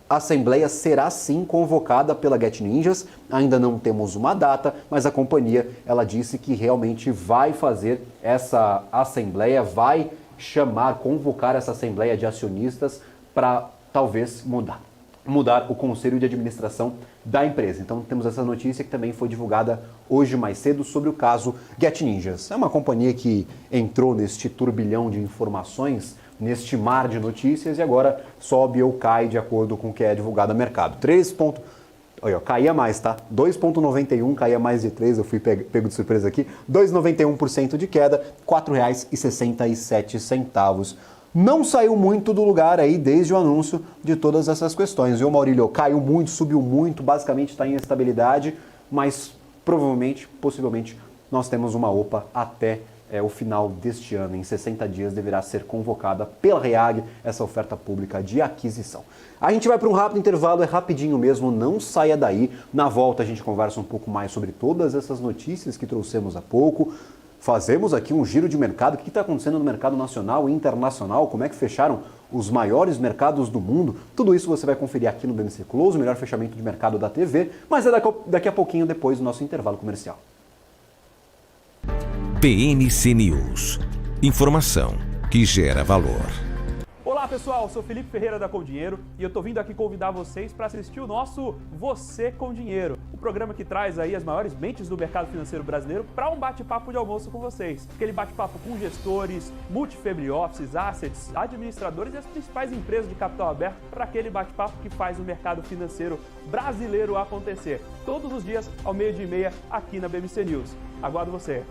Assembleia será sim convocada pela Get Ninjas, ainda não temos uma data, mas a companhia ela disse que realmente vai fazer essa Assembleia, vai convocar essa Assembleia de acionistas para talvez mudar. mudar o conselho de administração da empresa. Então temos essa notícia que também foi divulgada hoje mais cedo sobre o caso Get Ninjas. É uma companhia que entrou neste turbilhão de informações, neste mar de notícias e agora sobe ou cai de acordo com o que é divulgado no mercado. Olha, caía mais, tá? 2,91, caía mais de 3, eu fui pego de surpresa aqui. 2,91% de queda, R$ 4,67. Não saiu muito do lugar aí desde o anúncio de todas essas questões, viu, Maurílio? Caiu muito, subiu muito, basicamente está em estabilidade, mas provavelmente, possivelmente, nós temos uma OPA até o final deste ano. Em 60 dias deverá ser convocada pela REAG essa oferta pública de aquisição. A gente vai para um rápido intervalo, é rapidinho mesmo, não saia daí. Na volta a gente conversa um pouco mais sobre todas essas notícias que trouxemos há pouco. Fazemos aqui um giro de mercado, o que está acontecendo no mercado nacional e internacional, como é que fecharam os maiores mercados do mundo. Tudo isso você vai conferir aqui no BMC Close, o melhor fechamento de mercado da TV, mas é daqui a pouquinho depois do nosso intervalo comercial. BMC News. Informação que gera valor. Olá pessoal, eu sou Felipe Ferreira da Com Dinheiro e eu tô vindo aqui convidar vocês para assistir o nosso Você com Dinheiro, o programa que traz aí as maiores mentes do mercado financeiro brasileiro para um bate-papo de almoço com vocês. Aquele bate-papo com gestores, multifamily offices, assets, administradores e as principais empresas de capital aberto para aquele bate-papo que faz o mercado financeiro brasileiro acontecer. Todos os dias ao 12:30 aqui na BMC News. Aguardo você.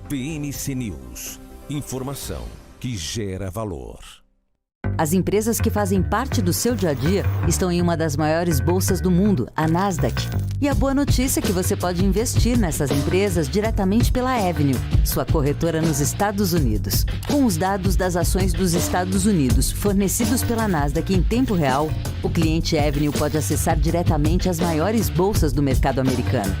BMC News. Informação que gera valor. As empresas que fazem parte do seu dia a dia estão em uma das maiores bolsas do mundo, a Nasdaq. E a boa notícia é que você pode investir nessas empresas diretamente pela Avenue, sua corretora nos Estados Unidos. Com os dados das ações dos Estados Unidos fornecidos pela Nasdaq em tempo real, o cliente Avenue pode acessar diretamente as maiores bolsas do mercado americano.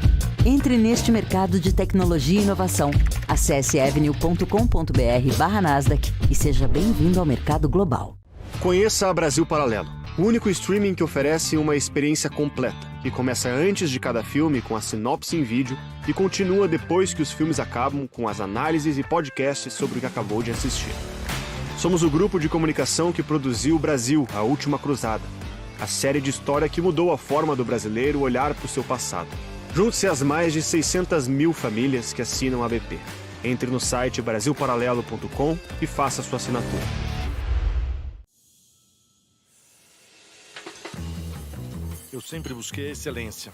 Entre neste mercado de tecnologia e inovação. Acesse avenue.com.br/Nasdaq e seja bem-vindo ao mercado global. Conheça a Brasil Paralelo, o único streaming que oferece uma experiência completa, que começa antes de cada filme com a sinopse em vídeo e continua depois que os filmes acabam com as análises e podcasts sobre o que acabou de assistir. Somos o grupo de comunicação que produziu Brasil, a Última Cruzada, a série de história que mudou a forma do brasileiro olhar para o seu passado. Junte-se às mais de 600 mil famílias que assinam a BP. Entre no site brasilparalelo.com e faça sua assinatura. Eu sempre busquei a excelência.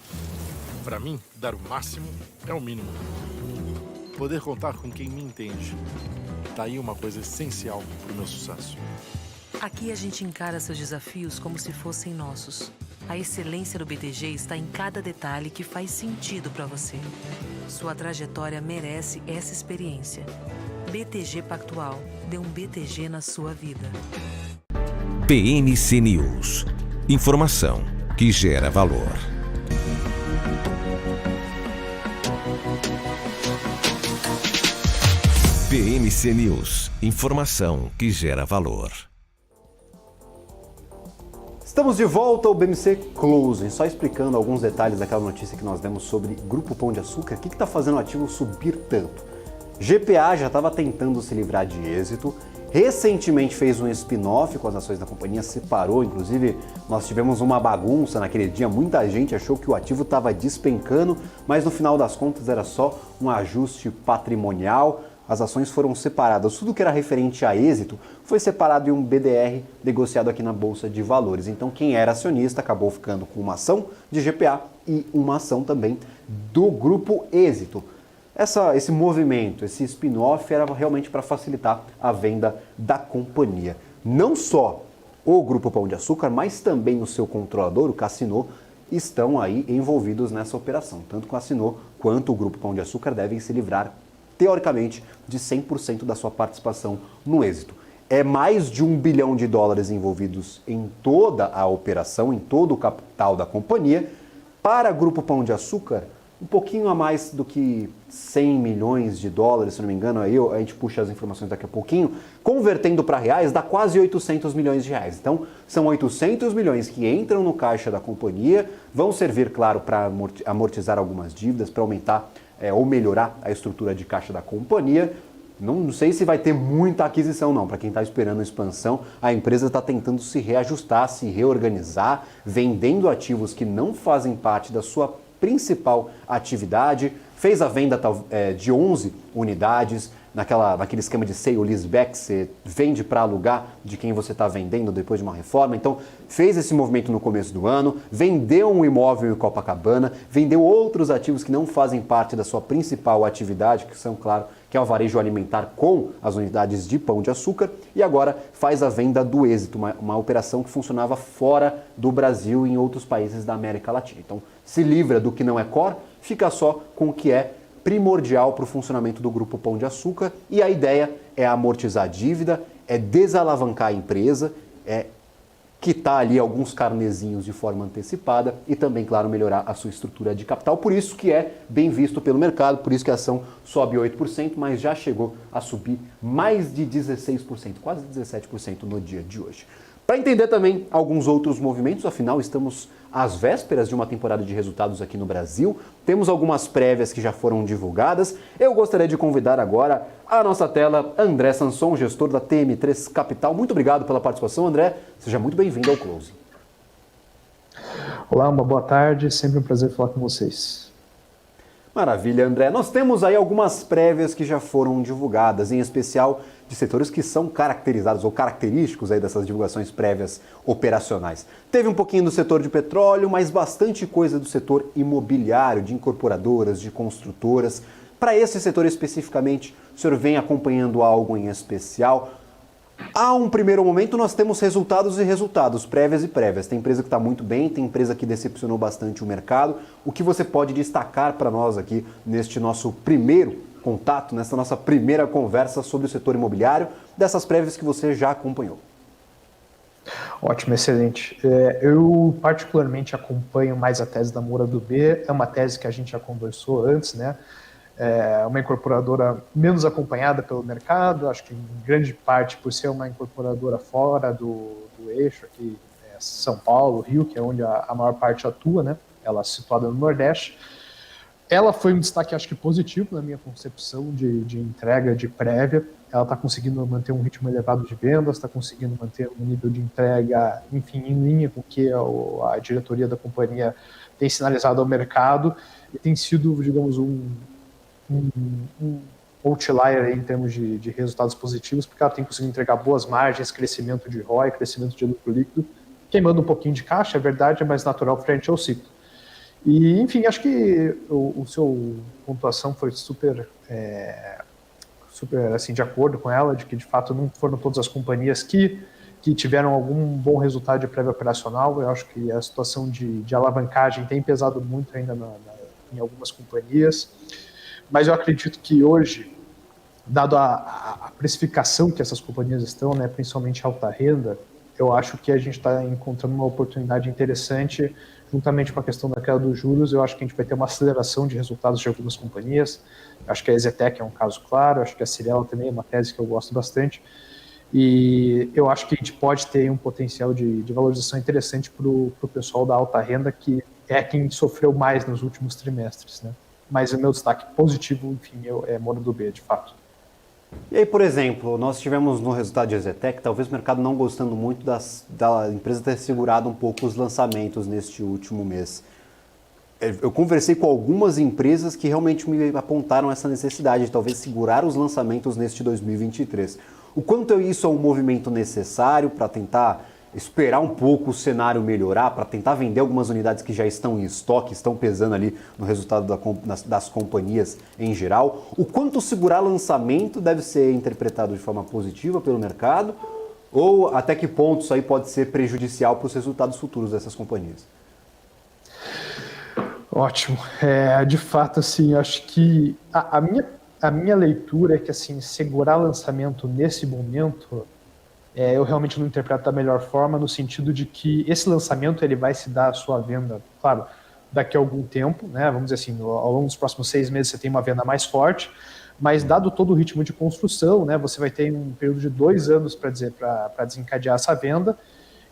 Para mim, dar o máximo é o mínimo. Poder contar com quem me entende. Tá aí uma coisa essencial para o meu sucesso. Aqui a gente encara seus desafios como se fossem nossos. A excelência do BTG está em cada detalhe que faz sentido para você. Sua trajetória merece essa experiência. BTG Pactual. Dê um BTG na sua vida. BMC News. Informação que gera valor. BMC News. Informação que gera valor. Estamos de volta ao BMC Closing, só explicando alguns detalhes daquela notícia que nós demos sobre Grupo Pão de Açúcar. O que está fazendo o ativo subir tanto? GPA já estava tentando se livrar de Êxito, recentemente fez um spin-off com as ações da companhia, separou, inclusive nós tivemos uma bagunça naquele dia, muita gente achou que o ativo estava despencando, mas no final das contas era só um ajuste patrimonial. As ações foram separadas, tudo que era referente a Êxito foi separado em um BDR negociado aqui na Bolsa de Valores. Então quem era acionista acabou ficando com uma ação de GPA e uma ação também do Grupo Êxito. Esse movimento, esse spin-off era realmente para facilitar a venda da companhia. Não só o Grupo Pão de Açúcar, mas também o seu controlador, o Casino, estão aí envolvidos nessa operação. Tanto o Casino quanto o Grupo Pão de Açúcar devem se livrar teoricamente, de 100% da sua participação no Êxito. É mais de $1 bilhão envolvidos em toda a operação, em todo o capital da companhia. Para o Grupo Pão de Açúcar, um pouquinho a mais do que $100 milhões, se não me engano, aí a gente puxa as informações daqui a pouquinho, convertendo para reais, dá quase $800 milhões. Então, são 800 milhões que entram no caixa da companhia, vão servir, claro, para amortizar algumas dívidas, para aumentar ou melhorar a estrutura de caixa da companhia. Não sei se vai ter muita aquisição não, para quem está esperando expansão, a empresa está tentando se reajustar, se reorganizar, vendendo ativos que não fazem parte da sua principal atividade, fez a venda de 11 unidades, naquele esquema de sale leaseback, você vende para alugar de quem você está vendendo depois de uma reforma. Então, fez esse movimento no começo do ano, vendeu um imóvel em Copacabana, vendeu outros ativos que não fazem parte da sua principal atividade, que são, claro, que é o varejo alimentar com as unidades de Pão de Açúcar, e agora faz a venda do Êxito, uma operação que funcionava fora do Brasil e em outros países da América Latina. Então, se livra do que não é core, fica só com o que é primordial para o funcionamento do Grupo Pão de Açúcar, e a ideia é amortizar a dívida, é desalavancar a empresa, é quitar ali alguns carnezinhos de forma antecipada e também, claro, melhorar a sua estrutura de capital. Por isso que é bem visto pelo mercado, por isso que a ação sobe 8%, mas já chegou a subir mais de 16%, quase 17% no dia de hoje. Para entender também alguns outros movimentos, afinal estamos às vésperas de uma temporada de resultados aqui no Brasil, temos algumas prévias que já foram divulgadas. Eu gostaria de convidar agora à nossa tela André Sanson, gestor da TM3 Capital. Muito obrigado pela participação, André. Seja muito bem-vindo ao Close. Olá, uma boa tarde. Sempre um prazer falar com vocês. Maravilha, André. Nós temos aí algumas prévias que já foram divulgadas, em especial de setores que são caracterizados ou característicos aí dessas divulgações prévias operacionais. Teve um pouquinho do setor de petróleo, mas bastante coisa do setor imobiliário, de incorporadoras, de construtoras. Para esse setor especificamente, o senhor vem acompanhando algo em especial? Há um primeiro momento, nós temos resultados e resultados, prévias e prévias. Tem empresa que está muito bem, tem empresa que decepcionou bastante o mercado. O que você pode destacar para nós aqui neste nosso primeiro contato, nessa nossa primeira conversa sobre o setor imobiliário, dessas prévias que você já acompanhou? Ótimo, excelente. Eu particularmente acompanho mais a tese da Moura do B, é uma tese que a gente já conversou antes, né? É uma incorporadora menos acompanhada pelo mercado, acho que em grande parte por ser uma incorporadora fora do eixo, aqui São Paulo, Rio, que é onde a maior parte atua, né? Ela é situada no Nordeste. Ela foi um destaque, acho que positivo na minha concepção de entrega de prévia. Ela está conseguindo manter um ritmo elevado de vendas, está conseguindo manter um nível de entrega, enfim, em linha com o que a diretoria da companhia tem sinalizado ao mercado, e tem sido, digamos, um outlier aí em termos de resultados positivos, porque ela tem conseguido entregar boas margens, crescimento de ROI, crescimento de lucro líquido, queimando um pouquinho de caixa, é verdade, é mais natural frente ao ciclo. E, enfim, acho que o seu pontuação foi super assim, de acordo com ela, de que de fato não foram todas as companhias que tiveram algum bom resultado de prévia operacional. Eu acho que a situação de alavancagem tem pesado muito ainda em algumas companhias, mas eu acredito que hoje, dado a precificação que essas companhias estão, né, principalmente alta renda, eu acho que a gente está encontrando uma oportunidade interessante, juntamente com a questão da queda dos juros. Eu acho que a gente vai ter uma aceleração de resultados de algumas companhias. Acho que a EZTEC é um caso claro, acho que a Cyrela também é uma tese que eu gosto bastante, e eu acho que a gente pode ter um potencial de valorização interessante para o pessoal da alta renda, que é quem sofreu mais nos últimos trimestres, né? Mas o meu destaque positivo, enfim, é Moura do B, de fato. E aí, por exemplo, nós tivemos no resultado de EZTEC, talvez o mercado não gostando muito da empresa ter segurado um pouco os lançamentos neste último mês. Eu conversei com algumas empresas que realmente me apontaram essa necessidade de talvez segurar os lançamentos neste 2023. O quanto isso é um movimento necessário para tentar esperar um pouco o cenário melhorar, para tentar vender algumas unidades que já estão em estoque, estão pesando ali no resultado das companhias em geral. O quanto segurar lançamento deve ser interpretado de forma positiva pelo mercado, ou até que ponto isso aí pode ser prejudicial para os resultados futuros dessas companhias? Ótimo. De fato, assim, acho que a minha leitura é que, assim, segurar lançamento nesse momento, eu realmente não interpreto da melhor forma, no sentido de que esse lançamento ele vai se dar a sua venda, claro, daqui a algum tempo, né? Vamos dizer assim, ao longo dos próximos 6 meses você tem uma venda mais forte, mas dado todo o ritmo de construção, né, você vai ter um período de 2 anos para desencadear essa venda,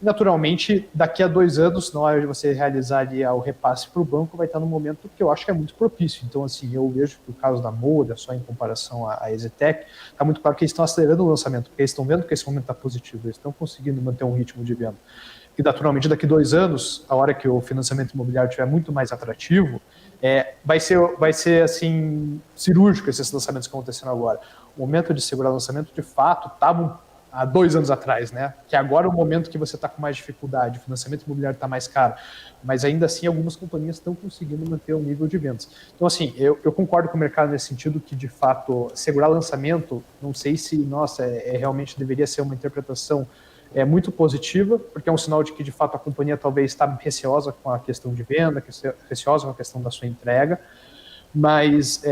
Naturalmente, daqui a 2 anos, na hora de você realizar ali o repasse para o banco, vai estar no momento que eu acho que é muito propício. Então, assim, eu vejo que o caso da Moura, só em comparação à EZTEC, está muito claro que eles estão acelerando o lançamento, porque eles estão vendo que esse momento está positivo, eles estão conseguindo manter um ritmo de venda. E, naturalmente, daqui a 2 anos, a hora que o financiamento imobiliário estiver muito mais atrativo, vai ser assim, cirúrgico esses lançamentos que estão acontecendo agora. O momento de segurar o lançamento, de fato, estava há 2 anos atrás, né? Que agora é o momento que você está com mais dificuldade, o financiamento imobiliário está mais caro, mas ainda assim algumas companhias estão conseguindo manter um nível de vendas. Então, assim, eu concordo com o mercado nesse sentido que, de fato, segurar lançamento, não sei se, nossa, realmente deveria ser uma interpretação muito positiva, porque é um sinal de que, de fato, a companhia talvez está receosa com a questão de venda, receosa com a questão da sua entrega, mas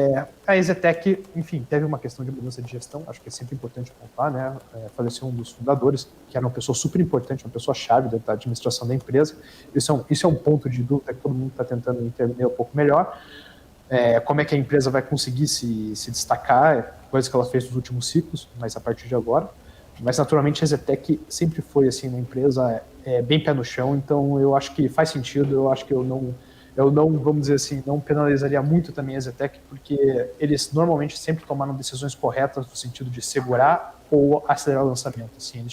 a EZTEC, enfim, teve uma questão de mudança de gestão, acho que é sempre importante contar, né? Faleceu um dos fundadores, que era uma pessoa super importante, uma pessoa-chave da administração da empresa. Isso é um ponto de dúvida que todo mundo está tentando entender um pouco melhor. Como é que a empresa vai conseguir se destacar, coisa que ela fez nos últimos ciclos, mas a partir de agora. Mas, naturalmente, a EZTEC sempre foi assim, uma empresa bem pé no chão, então eu acho que faz sentido, eu acho que eu não, vamos dizer assim, não penalizaria muito também a EZTEC, porque eles normalmente sempre tomaram decisões corretas no sentido de segurar ou acelerar o lançamento. Assim,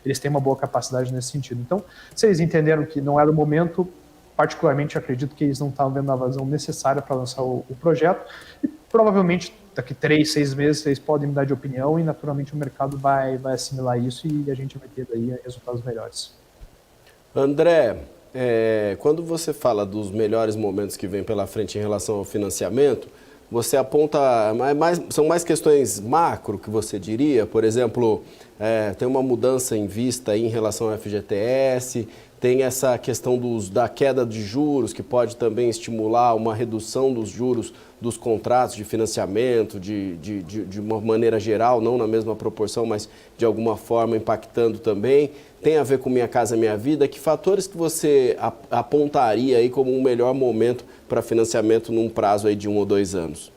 eles têm uma boa capacidade nesse sentido. Então, se eles entenderam que não era o momento, particularmente acredito que eles não estavam vendo a vazão necessária para lançar o projeto, e provavelmente daqui 3, 6 meses eles podem mudar de opinião e naturalmente o mercado vai assimilar isso e a gente vai ter daí resultados melhores. André, quando você fala dos melhores momentos que vem pela frente em relação ao financiamento, você aponta, são mais questões macro que você diria? Por exemplo, tem uma mudança em vista em relação ao FGTS, tem essa questão da queda de juros, que pode também estimular uma redução dos juros dos contratos de financiamento, de uma maneira geral, não na mesma proporção, mas de alguma forma impactando também. Tem a ver com Minha Casa Minha Vida. Que fatores que você apontaria aí como um melhor momento para financiamento num prazo aí de 1 ou 2 anos?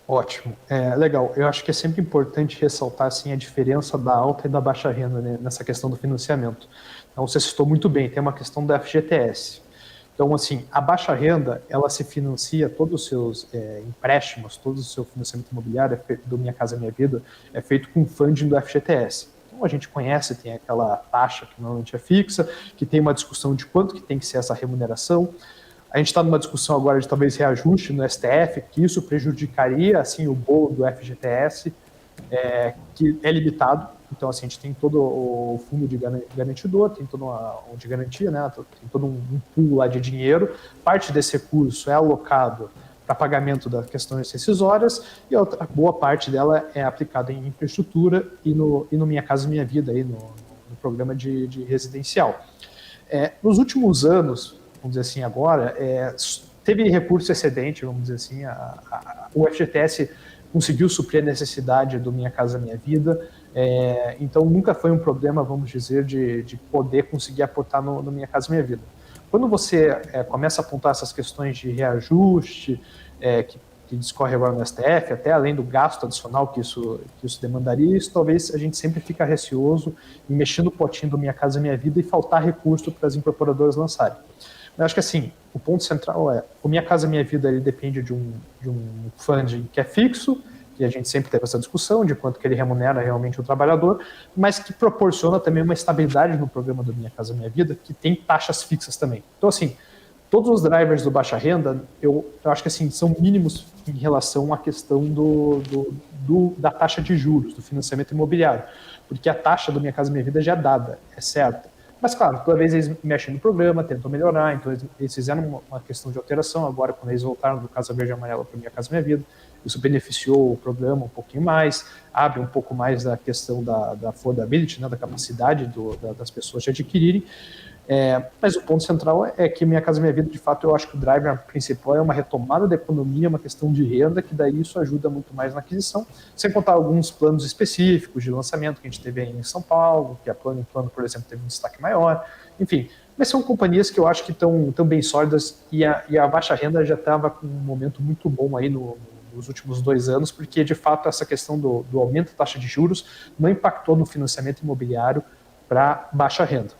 Ótimo, legal. Eu acho que é sempre importante ressaltar assim, a diferença da alta e da baixa renda, né, nessa questão do financiamento. Então, você citou muito bem, tem uma questão do FGTS. Então, assim, a baixa renda, ela se financia, todos os seus empréstimos, todo o seu financiamento imobiliário do Minha Casa Minha Vida é feito com funding do FGTS. Então, a gente conhece, tem aquela taxa que normalmente é fixa, que tem uma discussão de quanto que tem que ser essa remuneração. A gente está numa discussão agora de talvez reajuste no STF, que isso prejudicaria, assim, o bolo do FGTS, que é limitado. Então, assim, a gente tem todo o fundo de garantidor, tem todo de garantia, né? Tem todo um pool lá de dinheiro. Parte desse recurso é alocado para pagamento das questões rescisórias e a outra boa parte dela é aplicada em infraestrutura e no Minha Casa Minha Vida, aí no programa de residencial. Nos últimos anos, vamos dizer assim, agora, teve recurso excedente, vamos dizer assim, o FGTS conseguiu suprir a necessidade do Minha Casa Minha Vida, então nunca foi um problema, vamos dizer, de poder conseguir aportar no Minha Casa Minha Vida. Quando você começa a apontar essas questões de reajuste, que discorre agora no STF, até além do gasto adicional que isso demandaria, isso talvez a gente sempre fica receoso em mexer no potinho do Minha Casa Minha Vida e faltar recurso para as incorporadoras lançarem. Eu acho que assim, o ponto central o Minha Casa Minha Vida ele depende de um funding que é fixo, que a gente sempre teve essa discussão de quanto que ele remunera realmente o trabalhador, mas que proporciona também uma estabilidade no programa do Minha Casa Minha Vida, que tem taxas fixas também. Então, assim, todos os drivers do baixa renda, eu acho que assim, são mínimos em relação à questão da taxa de juros, do financiamento imobiliário, porque a taxa do Minha Casa Minha Vida já é dada, é certa. Mas, claro, toda vez eles mexem no programa, tentam melhorar, então eles fizeram uma questão de alteração agora, quando eles voltaram do Casa Verde e Amarela para Minha Casa Minha Vida. Isso beneficiou o programa um pouquinho mais, abre um pouco mais da questão da affordability, né, da capacidade das pessoas de adquirirem. Mas o ponto central é que Minha Casa Minha Vida, de fato, eu acho que o driver principal é uma retomada da economia, uma questão de renda, que daí isso ajuda muito mais na aquisição, sem contar alguns planos específicos de lançamento que a gente teve aí em São Paulo, que a Plano em Plano, por exemplo, teve um destaque maior, enfim. Mas são companhias que eu acho que estão bem sólidas e a baixa renda já estava com um momento muito bom aí nos últimos 2 anos, porque, de fato, essa questão do aumento da taxa de juros não impactou no financiamento imobiliário para baixa renda.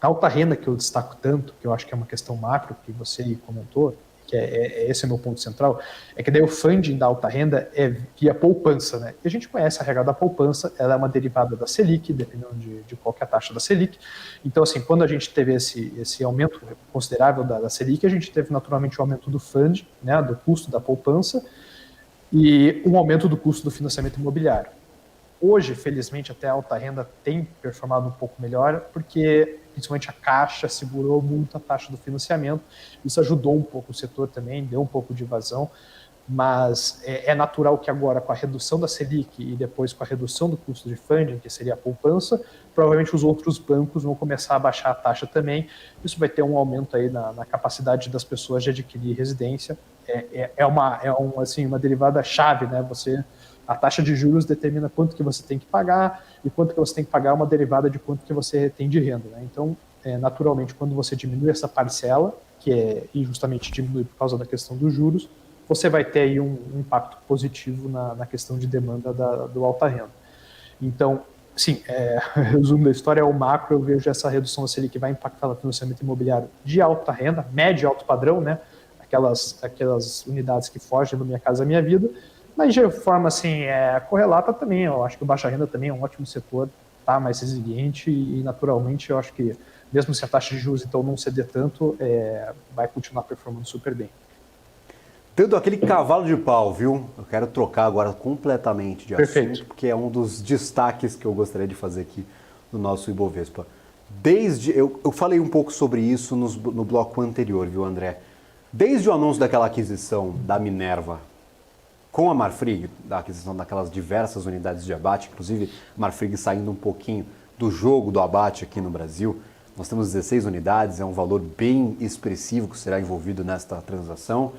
A alta renda que eu destaco tanto, que eu acho que é uma questão macro, que você comentou, que esse é o meu ponto central, é que daí o funding da alta renda é via poupança, né? E a gente conhece a regra da poupança, ela é uma derivada da Selic, dependendo de qual que é a taxa da Selic. Então, assim, quando a gente teve esse aumento considerável da Selic, a gente teve naturalmente o aumento do funding, né, do custo da poupança, e um aumento do custo do financiamento imobiliário. Hoje, felizmente, até a alta renda tem performado um pouco melhor, porque principalmente a Caixa segurou muito a taxa do financiamento. Isso ajudou um pouco o setor também, deu um pouco de vazão, mas é natural que agora, com a redução da Selic e depois com a redução do custo de funding, que seria a poupança, provavelmente os outros bancos vão começar a baixar a taxa também. Isso vai ter um aumento aí na capacidade das pessoas de adquirir residência. Uma derivada chave, né? A taxa de juros determina quanto que você tem que pagar, e quanto que você tem que pagar é uma derivada de quanto que você tem de renda, né? Então, naturalmente, quando você diminui essa parcela, e justamente diminui por causa da questão dos juros, você vai ter aí um impacto positivo na questão de demanda do alta renda. Então, sim, resumo da história é o macro. Eu vejo essa redução da Selic que vai impactar no financiamento imobiliário de alta renda, médio e alto padrão, né? Aquelas unidades que fogem do Minha Casa Minha Vida. Mas de forma assim, correlata também, eu acho que o baixa renda também é um ótimo setor, tá mais resiliente, e naturalmente eu acho que mesmo se a taxa de juros então não ceder tanto, vai continuar performando super bem. Tendo aquele cavalo de pau, viu? Eu quero trocar agora completamente de Perfeito. assunto, porque é um dos destaques que eu gostaria de fazer aqui no nosso Ibovespa. Eu falei um pouco sobre isso no bloco anterior, viu, André? Desde o anúncio daquela aquisição da Minerva com a Marfrig, da aquisição daquelas diversas unidades de abate, inclusive a Marfrig saindo um pouquinho do jogo do abate aqui no Brasil, nós temos 16 unidades, é um valor bem expressivo que será envolvido nesta transação.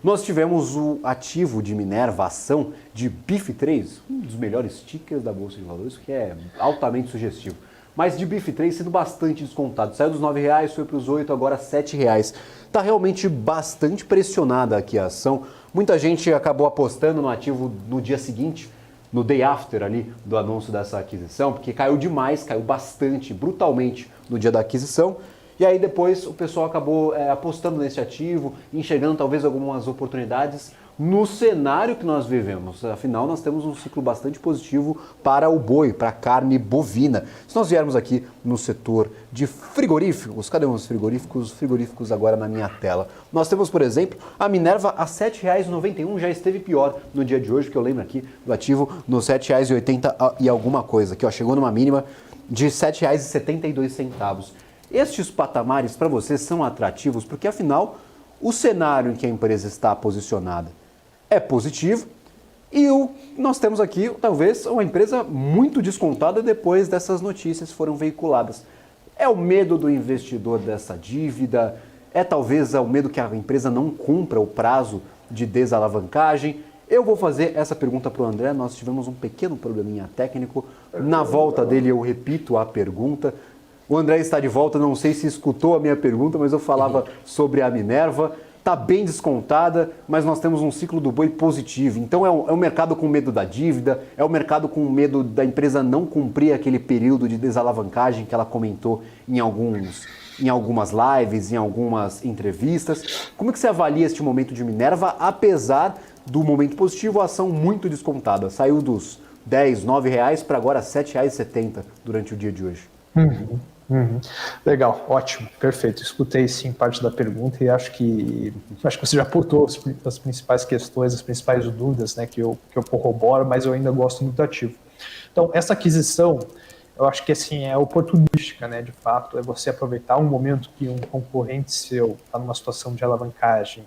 Nós tivemos o ativo de Minerva, a ação de BIF3, um dos melhores tickers da Bolsa de Valores, que é altamente sugestivo. Mas de BIF3 sendo bastante descontado. Saiu dos R$9, foi para os 8, agora R$7. Está realmente bastante pressionada aqui a ação. Muita gente acabou apostando no ativo no dia seguinte, no day after ali do anúncio dessa aquisição, porque caiu demais, caiu bastante, brutalmente no dia da aquisição. E aí depois o pessoal acabou apostando nesse ativo, enxergando talvez algumas oportunidades no cenário que nós vivemos. Afinal, nós temos um ciclo bastante positivo para o boi, para a carne bovina. Se nós viermos aqui no setor de frigoríficos, cadê os frigoríficos? Frigoríficos agora na minha tela. Nós temos, por exemplo, a Minerva a R$ 7,91, já esteve pior no dia de hoje, que eu lembro aqui do ativo no R$ 7,80 e alguma coisa, que chegou numa mínima de R$ 7,72. Estes patamares para vocês são atrativos porque, afinal, o cenário em que a empresa está posicionada é positivo e nós temos aqui, talvez, uma empresa muito descontada depois dessas notícias foram veiculadas. É o medo do investidor dessa dívida? É talvez o medo que a empresa não cumpra o prazo de desalavancagem? Eu vou fazer essa pergunta para o André, nós tivemos um pequeno probleminha técnico. Na volta dele eu repito a pergunta. O André está de volta, não sei se escutou a minha pergunta, mas eu falava sobre a Minerva. Está bem descontada, mas nós temos um ciclo do boi positivo. Então é um mercado com medo da dívida, é um mercado com medo da empresa não cumprir aquele período de desalavancagem que ela comentou em algumas lives, em algumas entrevistas. Como é que você avalia este momento de Minerva, apesar do momento positivo, a ação muito descontada? Saiu dos R$10, R$9 para agora R$ 7,70 durante o dia de hoje. Legal, ótimo, perfeito. Escutei sim parte da pergunta e acho que você já apontou as principais questões, as principais dúvidas, né, que eu corroboro, mas eu ainda gosto muito do ativo. Então, essa aquisição, eu acho que assim, é oportunística, né, de fato, é você aproveitar um momento que um concorrente seu está numa situação de alavancagem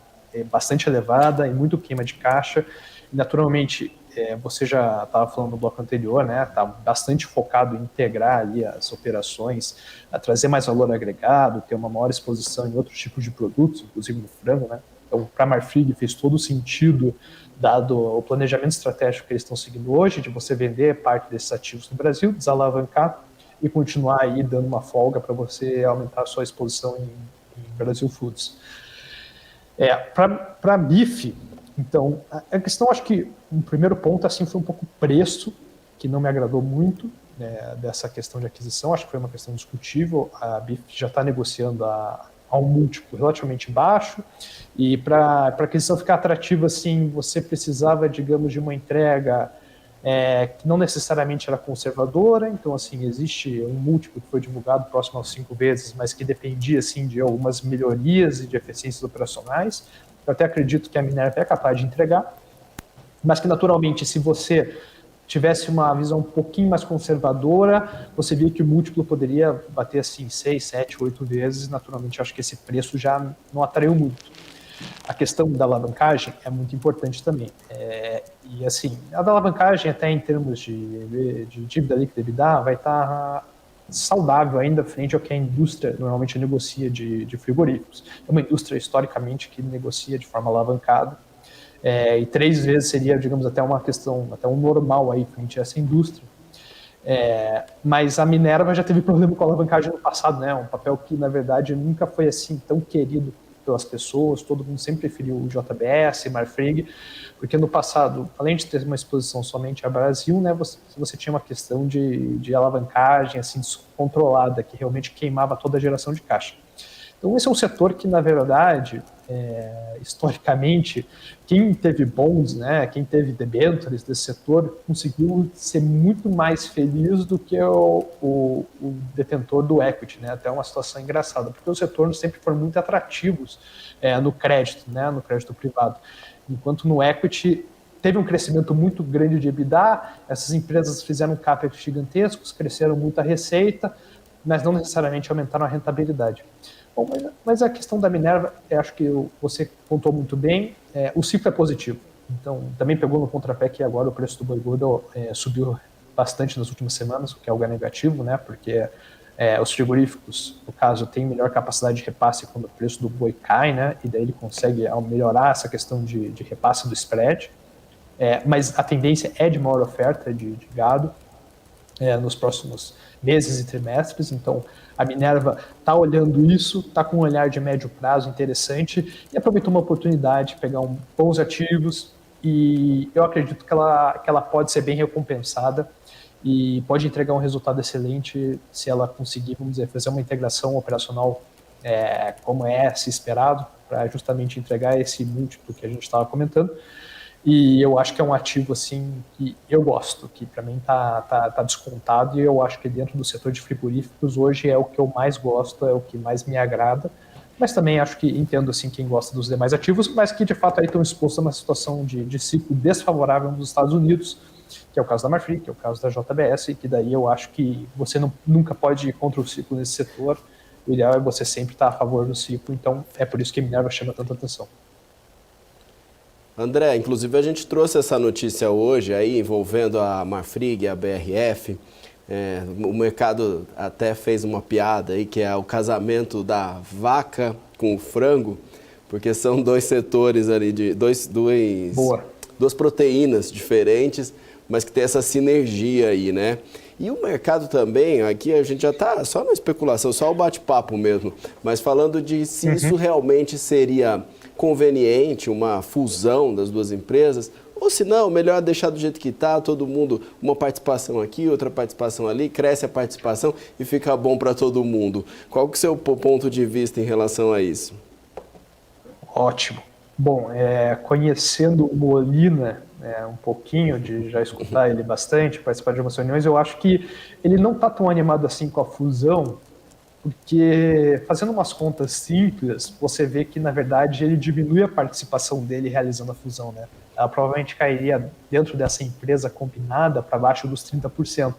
bastante elevada e muito queima de caixa, e naturalmente você já estava falando no bloco anterior, né? Está bastante focado em integrar ali as operações, a trazer mais valor agregado, ter uma maior exposição em outros tipos de produtos, inclusive no frango, né? Então, para a Marfrig fez todo sentido, dado o planejamento estratégico que eles estão seguindo hoje, de você vender parte desses ativos no Brasil, desalavancar e continuar aí dando uma folga para você aumentar a sua exposição em Brasil Foods. Para a BIF, então, a questão, acho que um primeiro ponto assim foi um pouco o preço, que não me agradou muito, dessa questão de aquisição. Acho que foi uma questão discutível. A BIF já está negociando a um múltiplo relativamente baixo, e para a aquisição ficar atrativa, assim, você precisava, digamos, de uma entrega que não necessariamente era conservadora. Então, assim, existe um múltiplo que foi divulgado próximo aos 5 vezes, mas que dependia, assim, de algumas melhorias e de eficiências operacionais. Eu até acredito que a Minerva é capaz de entregar, mas que, naturalmente, se você tivesse uma visão um pouquinho mais conservadora, você via que o múltiplo poderia bater assim 6, 7, 8 vezes. Naturalmente, acho que esse preço já não atraiu muito. A questão da alavancagem é muito importante também. E assim, a da alavancagem, até em termos de dívida líquida e EBITDA, vai estar saudável ainda frente ao que a indústria normalmente negocia de frigoríficos. É uma indústria, historicamente, que negocia de forma alavancada. E 3 vezes seria, digamos, até uma questão, até um normal aí frente a essa indústria. Mas a Minerva já teve problema com a alavancagem no passado, né? Um papel que, na verdade, nunca foi assim tão querido pelas pessoas. Todo mundo sempre preferiu o JBS, Marfrig, porque no passado, além de ter uma exposição somente ao Brasil, né, você tinha uma questão de alavancagem assim, descontrolada, que realmente queimava toda a geração de caixa. Então, esse é um setor que, na verdade, historicamente, quem teve bonds, né, quem teve debêntures desse setor, conseguiu ser muito mais feliz do que o detentor do equity, né, até uma situação engraçada, porque os retornos sempre foram muito atrativos no crédito, né, no crédito privado, enquanto no equity teve um crescimento muito grande de EBITDA, essas empresas fizeram CAPEX gigantescos, cresceram muito a receita, mas não necessariamente aumentaram a rentabilidade. Bom, mas a questão da Minerva, acho que você contou muito bem, o ciclo é positivo. Então, também pegou no contrapé que agora o preço do boi gordo subiu bastante nas últimas semanas, o que é algo negativo, né? Porque os frigoríficos, no caso, têm melhor capacidade de repasse quando o preço do boi cai, né? E daí ele consegue melhorar essa questão de repasse do spread. Mas a tendência é de maior oferta de gado nos próximos meses e trimestres. Então, a Minerva está olhando isso, está com um olhar de médio prazo interessante e aproveitou uma oportunidade de pegar bons ativos, e eu acredito que ela pode ser bem recompensada e pode entregar um resultado excelente se ela conseguir, vamos dizer, fazer uma integração operacional como se esperado, para justamente entregar esse múltiplo que a gente estava comentando. E eu acho que é um ativo assim que eu gosto, que para mim tá descontado, e eu acho que dentro do setor de frigoríficos hoje é o que eu mais gosto, é o que mais me agrada. Mas também acho que entendo assim quem gosta dos demais ativos, mas que de fato aí estão expostos a uma situação de ciclo desfavorável nos Estados Unidos, que é o caso da Marfrig, que é o caso da JBS, e que daí eu acho que você nunca pode ir contra o ciclo nesse setor. O ideal é você sempre estar a favor do ciclo, então é por isso que a Minerva chama tanta atenção. André, inclusive a gente trouxe essa notícia hoje aí envolvendo a Marfrig e a BRF. O mercado até fez uma piada aí, que é o casamento da vaca com o frango, porque são 2 setores ali, duas proteínas diferentes, mas que tem essa sinergia aí, né? E o mercado também, aqui a gente já está só na especulação, só o bate-papo mesmo, mas falando de se isso realmente seria conveniente, uma fusão das duas empresas, ou se não, melhor deixar do jeito que está, todo mundo, uma participação aqui, outra participação ali, cresce a participação e fica bom para todo mundo. Qual que é o seu ponto de vista em relação a isso? Ótimo. Bom, conhecendo o Molina um pouquinho, de já escutar ele bastante, participar de algumas reuniões, eu acho que ele não está tão animado assim com a fusão, porque fazendo umas contas simples, você vê que, na verdade, ele diminui a participação dele realizando a fusão, né? Ela provavelmente cairia dentro dessa empresa combinada para baixo dos 30%.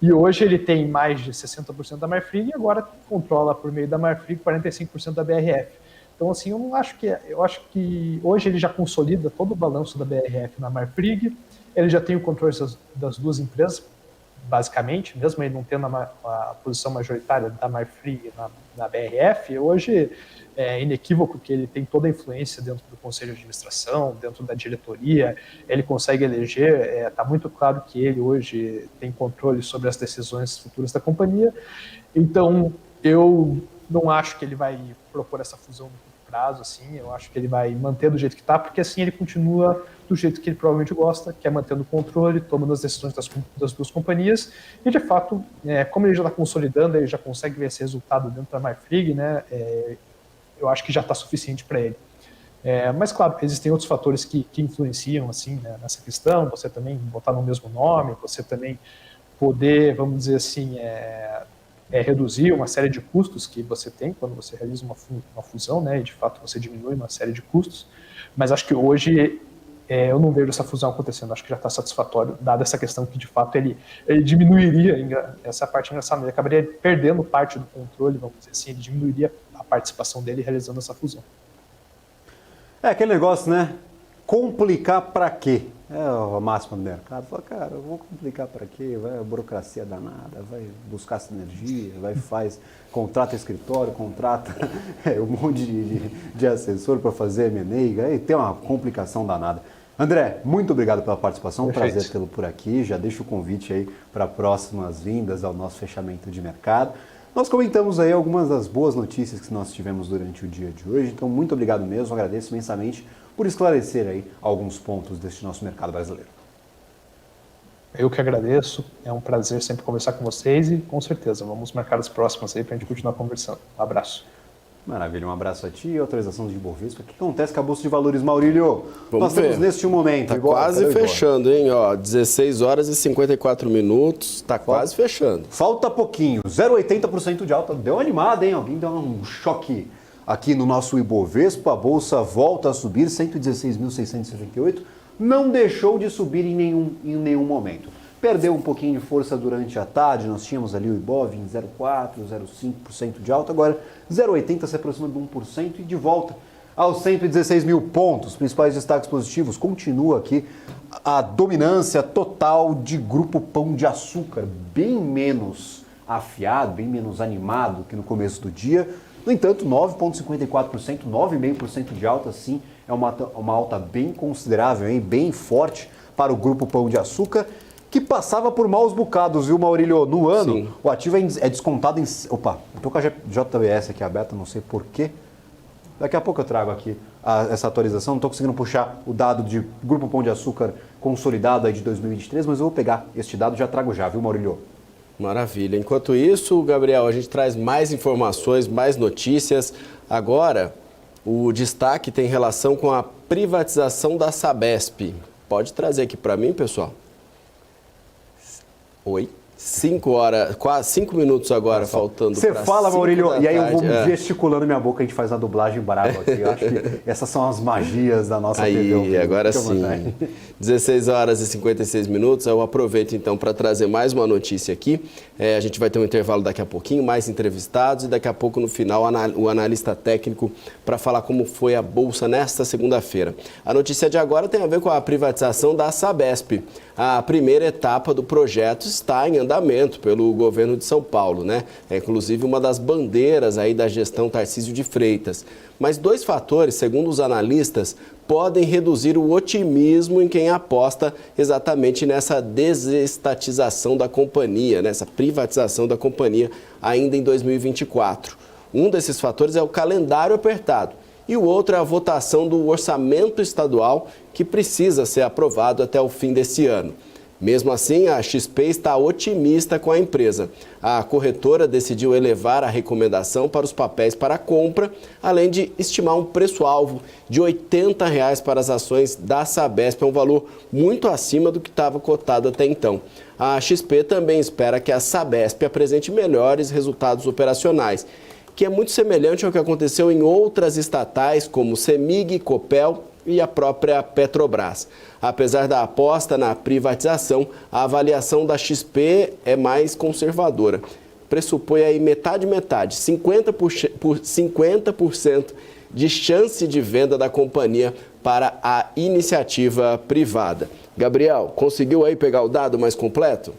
E hoje ele tem mais de 60% da Marfrig e agora controla, por meio da Marfrig, 45% da BRF. Então, assim, eu acho que hoje ele já consolida todo o balanço da BRF na Marfrig, ele já tem o controle das duas empresas, basicamente, mesmo ele não tendo a posição majoritária da Marfrig na BRF, hoje é inequívoco que ele tem toda a influência dentro do conselho de administração, dentro da diretoria, ele consegue eleger, está muito claro que ele hoje tem controle sobre as decisões futuras da companhia. Então, eu não acho que ele vai propor essa fusão no curto prazo, assim, eu acho que ele vai manter do jeito que está, porque assim ele continua do jeito que ele provavelmente gosta, que é mantendo o controle, tomando as decisões das duas companhias, e de fato, como ele já está consolidando, ele já consegue ver esse resultado dentro da Marfrig, né, eu acho que já está suficiente para ele. Mas claro, existem outros fatores que influenciam assim, né, nessa questão, você também botar no mesmo nome, você também poder, vamos dizer assim, reduzir uma série de custos que você tem quando você realiza uma fusão, né, e de fato você diminui uma série de custos, mas acho que hoje eu não vejo essa fusão acontecendo, acho que já está satisfatório, dada essa questão que de fato ele diminuiria, essa parte engraçada, ele acabaria perdendo parte do controle, vamos dizer assim, ele diminuiria a participação dele realizando essa fusão. Aquele negócio, né? Complicar para quê? É a máxima do mercado. Fala, cara, eu vou complicar para quê? Vai a burocracia danada, vai buscar sinergia, contrata escritório, contrata um monte de assessor para fazer M&A, aí tem uma complicação danada. André, muito obrigado pela participação, prazer tê-lo por aqui. Já deixo o convite aí para próximas vindas ao nosso fechamento de mercado. Nós comentamos aí algumas das boas notícias que nós tivemos durante o dia de hoje, então muito obrigado mesmo, agradeço imensamente por esclarecer aí alguns pontos deste nosso mercado brasileiro. Eu que agradeço, é um prazer sempre conversar com vocês e com certeza vamos marcar as próximas aí para a gente continuar conversando. Um abraço. Maravilha, um abraço a ti e autorização de Ibovespa. O que acontece com a Bolsa de Valores, Maurílio? Vamos ver. Temos neste momento. Está quase fechando, hein? 16 horas e 54 minutos, está quase fechando. Falta pouquinho, 0,80% de alta. Deu uma animada, hein? Alguém deu um choque aqui no nosso Ibovespa. A Bolsa volta a subir, 116.668. Não deixou de subir em nenhum momento. Perdeu um pouquinho de força durante a tarde, nós tínhamos ali o Ibov em 0,4%, 0,5% de alta, agora 0,80% se aproxima de 1% e de volta aos 116 mil pontos. Principais destaques positivos, continua aqui a dominância total de Grupo Pão de Açúcar, bem menos afiado, bem menos animado que no começo do dia. No entanto, 9,54%, 9,5% de alta, sim, é uma alta bem considerável, hein? Bem forte para o Grupo Pão de Açúcar, que passava por maus bocados, viu, Maurílio? No ano, sim, o ativo é descontado em... Opa, eu tô com a JBS aqui aberta, não sei porquê. Daqui a pouco eu trago aqui essa atualização, não estou conseguindo puxar o dado de Grupo Pão de Açúcar consolidado aí de 2023, mas eu vou pegar este dado e já trago já, viu, Maurílio? Maravilha. Enquanto isso, Gabriel, a gente traz mais informações, mais notícias. Agora, o destaque tem relação com a privatização da Sabesp. Pode trazer aqui para mim, pessoal? Oi? 5 horas, quase 5 minutos agora, faltando. Você fala, Maurílio, e aí eu vou gesticulando minha boca, a gente faz a dublagem brava aqui. Eu acho que essas são as magias da nossa TV. Aí, agora sim. 16 horas e 56 minutos. Eu aproveito então para trazer mais uma notícia aqui. A gente vai ter um intervalo daqui a pouquinho, mais entrevistados e daqui a pouco no final o analista técnico para falar como foi a Bolsa nesta segunda-feira. A notícia de agora tem a ver com a privatização da Sabesp. A primeira etapa do projeto está em andamento pelo governo de São Paulo, né? É inclusive uma das bandeiras aí da gestão Tarcísio de Freitas. Mas 2 fatores, segundo os analistas, podem reduzir o otimismo em quem aposta exatamente nessa desestatização da companhia, nessa privatização da companhia ainda em 2024. Um desses fatores é o calendário apertado e o outro é a votação do orçamento estadual, que precisa ser aprovado até o fim desse ano. Mesmo assim, a XP está otimista com a empresa. A corretora decidiu elevar a recomendação para os papéis para compra, além de estimar um preço-alvo de R$ 80 para as ações da Sabesp, é um valor muito acima do que estava cotado até então. A XP também espera que a Sabesp apresente melhores resultados operacionais, que é muito semelhante ao que aconteceu em outras estatais, como Semig, Copel e a própria Petrobras. Apesar da aposta na privatização, a avaliação da XP é mais conservadora. Pressupõe aí metade, 50% de chance de venda da companhia para a iniciativa privada. Gabriel, conseguiu aí pegar o dado mais completo?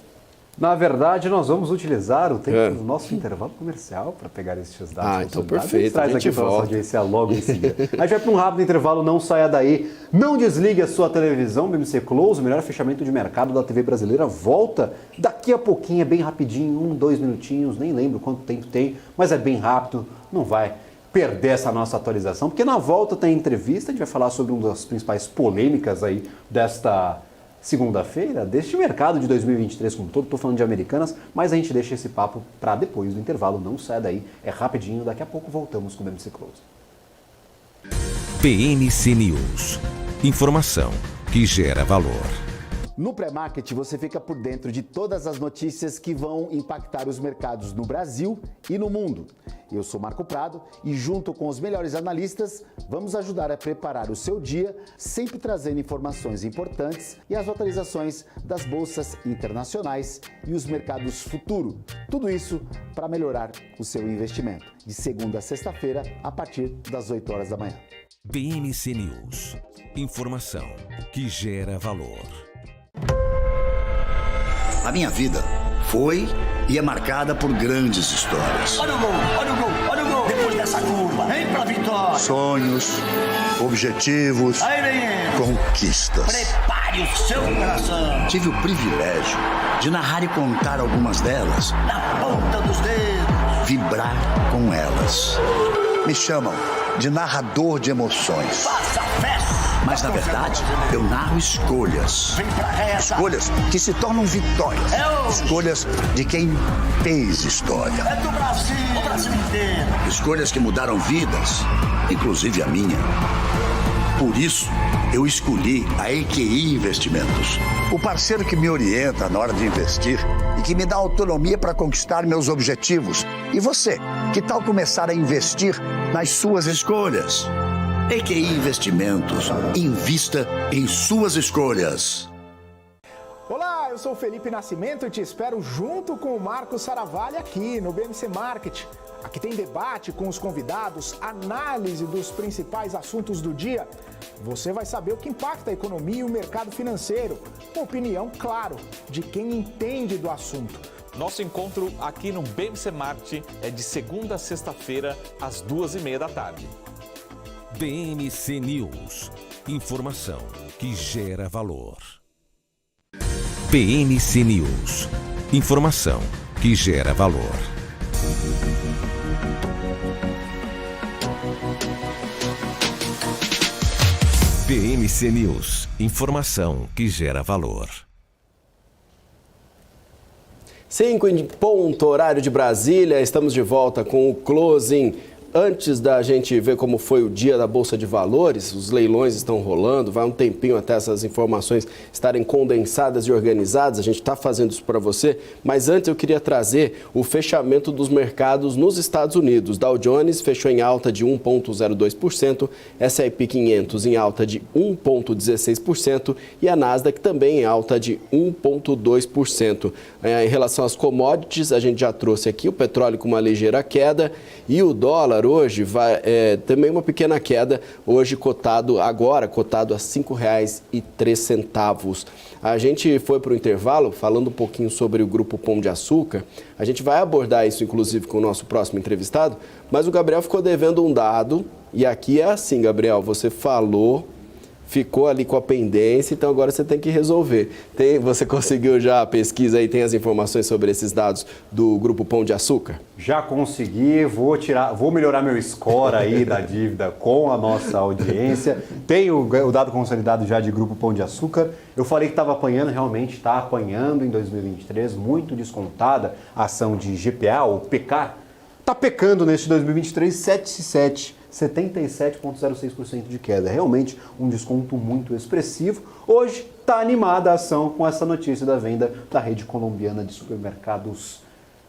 Na verdade, nós vamos utilizar o tempo do nosso intervalo comercial para pegar estes dados. Então perfeito, traz aqui para a nossa audiência logo em seguida. A gente vai para um rápido intervalo, não saia daí. Não desligue a sua televisão, BMC Close, o melhor fechamento de mercado da TV brasileira, volta daqui a pouquinho, é bem rapidinho, 1, 2 minutinhos, nem lembro quanto tempo tem, mas é bem rápido, não vai perder essa nossa atualização, porque na volta tem entrevista, a gente vai falar sobre uma das principais polêmicas aí desta segunda-feira, deste mercado de 2023 como todo. Estou falando de Americanas, mas a gente deixa esse papo para depois do intervalo. Não sai daí, é rapidinho, daqui a pouco voltamos com o BMC Close. BMC News. Informação que gera valor. No pré-market você fica por dentro de todas as notícias que vão impactar os mercados no Brasil e no mundo. Eu sou Marco Prado e junto com os melhores analistas vamos ajudar a preparar o seu dia, sempre trazendo informações importantes e as atualizações das bolsas internacionais e os mercados futuro. Tudo isso para melhorar o seu investimento. De segunda a sexta-feira, a partir das 8 horas da manhã. BMC News. Informação que gera valor. A minha vida foi e é marcada por grandes histórias. Olha o gol, olha o gol, olha o gol. Depois dessa curva, vem pra vitória. Sonhos, objetivos, conquistas. Prepare o seu coração. Tive o privilégio de narrar e contar algumas delas. Na ponta dos dedos. Vibrar com elas. Me chamam de narrador de emoções. Faça festa. Mas, na verdade, eu narro escolhas. Escolhas que se tornam vitórias. Escolhas de quem fez história. É do Brasil, o Brasil inteiro. Escolhas que mudaram vidas, inclusive a minha. Por isso, eu escolhi a EQI Investimentos. O parceiro que me orienta na hora de investir e que me dá autonomia para conquistar meus objetivos. E você, que tal começar a investir nas suas escolhas? EQI Investimentos. Invista em suas escolhas. Olá, eu sou o Felipe Nascimento e te espero junto com o Marco Saravalli aqui no BMC Market. Aqui tem debate com os convidados, análise dos principais assuntos do dia. Você vai saber o que impacta a economia e o mercado financeiro. Com opinião, claro, de quem entende do assunto. Nosso encontro aqui no BMC Market é de segunda a sexta-feira, às 2h30 da tarde. BMC News. Informação que gera valor. BMC News. Informação que gera valor. BMC News. Informação que gera valor. 5 em ponto, horário de Brasília. Estamos de volta com o Closing. Antes da gente ver como foi o dia da Bolsa de Valores, os leilões estão rolando, vai um tempinho até essas informações estarem condensadas e organizadas, a gente está fazendo isso para você, mas antes eu queria trazer o fechamento dos mercados nos Estados Unidos. Dow Jones fechou em alta de 1,02%, S&P 500 em alta de 1,16% e a Nasdaq também em alta de 1,2%. Em relação às commodities, a gente já trouxe aqui o petróleo com uma ligeira queda e o dólar hoje vai também uma pequena queda, hoje cotado a R$ 5,03. A gente foi para o intervalo falando um pouquinho sobre o Grupo Pão de Açúcar. A gente vai abordar isso, inclusive, com o nosso próximo entrevistado, mas o Gabriel ficou devendo um dado, e aqui é assim, Gabriel, você falou, ficou ali com a pendência, então agora você tem que resolver. Você conseguiu já a pesquisa e tem as informações sobre esses dados do Grupo Pão de Açúcar? Já consegui, vou melhorar meu score aí da dívida com a nossa audiência. Tenho o dado consolidado já de Grupo Pão de Açúcar. Eu falei que estava apanhando, realmente está apanhando em 2023, muito descontada a ação de GPA ou PECAR. Está pecando neste 2023, 77,06% de queda. Realmente um desconto muito expressivo. Hoje está animada a ação com essa notícia da venda da rede colombiana de supermercados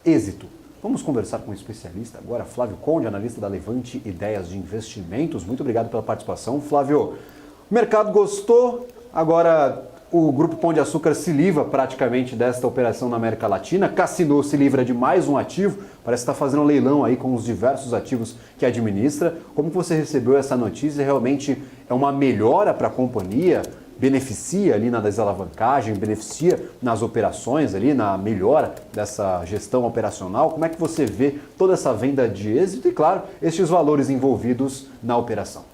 Êxito. Vamos conversar com um especialista agora, Flávio Conde, analista da Levante Ideias de Investimentos. Muito obrigado pela participação, Flávio. O mercado gostou, agora o Grupo Pão de Açúcar se livra praticamente desta operação na América Latina. Cassino se livra de mais um ativo, parece que está fazendo um leilão aí com os diversos ativos que administra. Como que você recebeu essa notícia? Realmente é uma melhora para a companhia? Beneficia ali na desalavancagem, beneficia nas operações ali, na melhora dessa gestão operacional? Como é que você vê toda essa venda de Êxito e, claro, estes valores envolvidos na operação?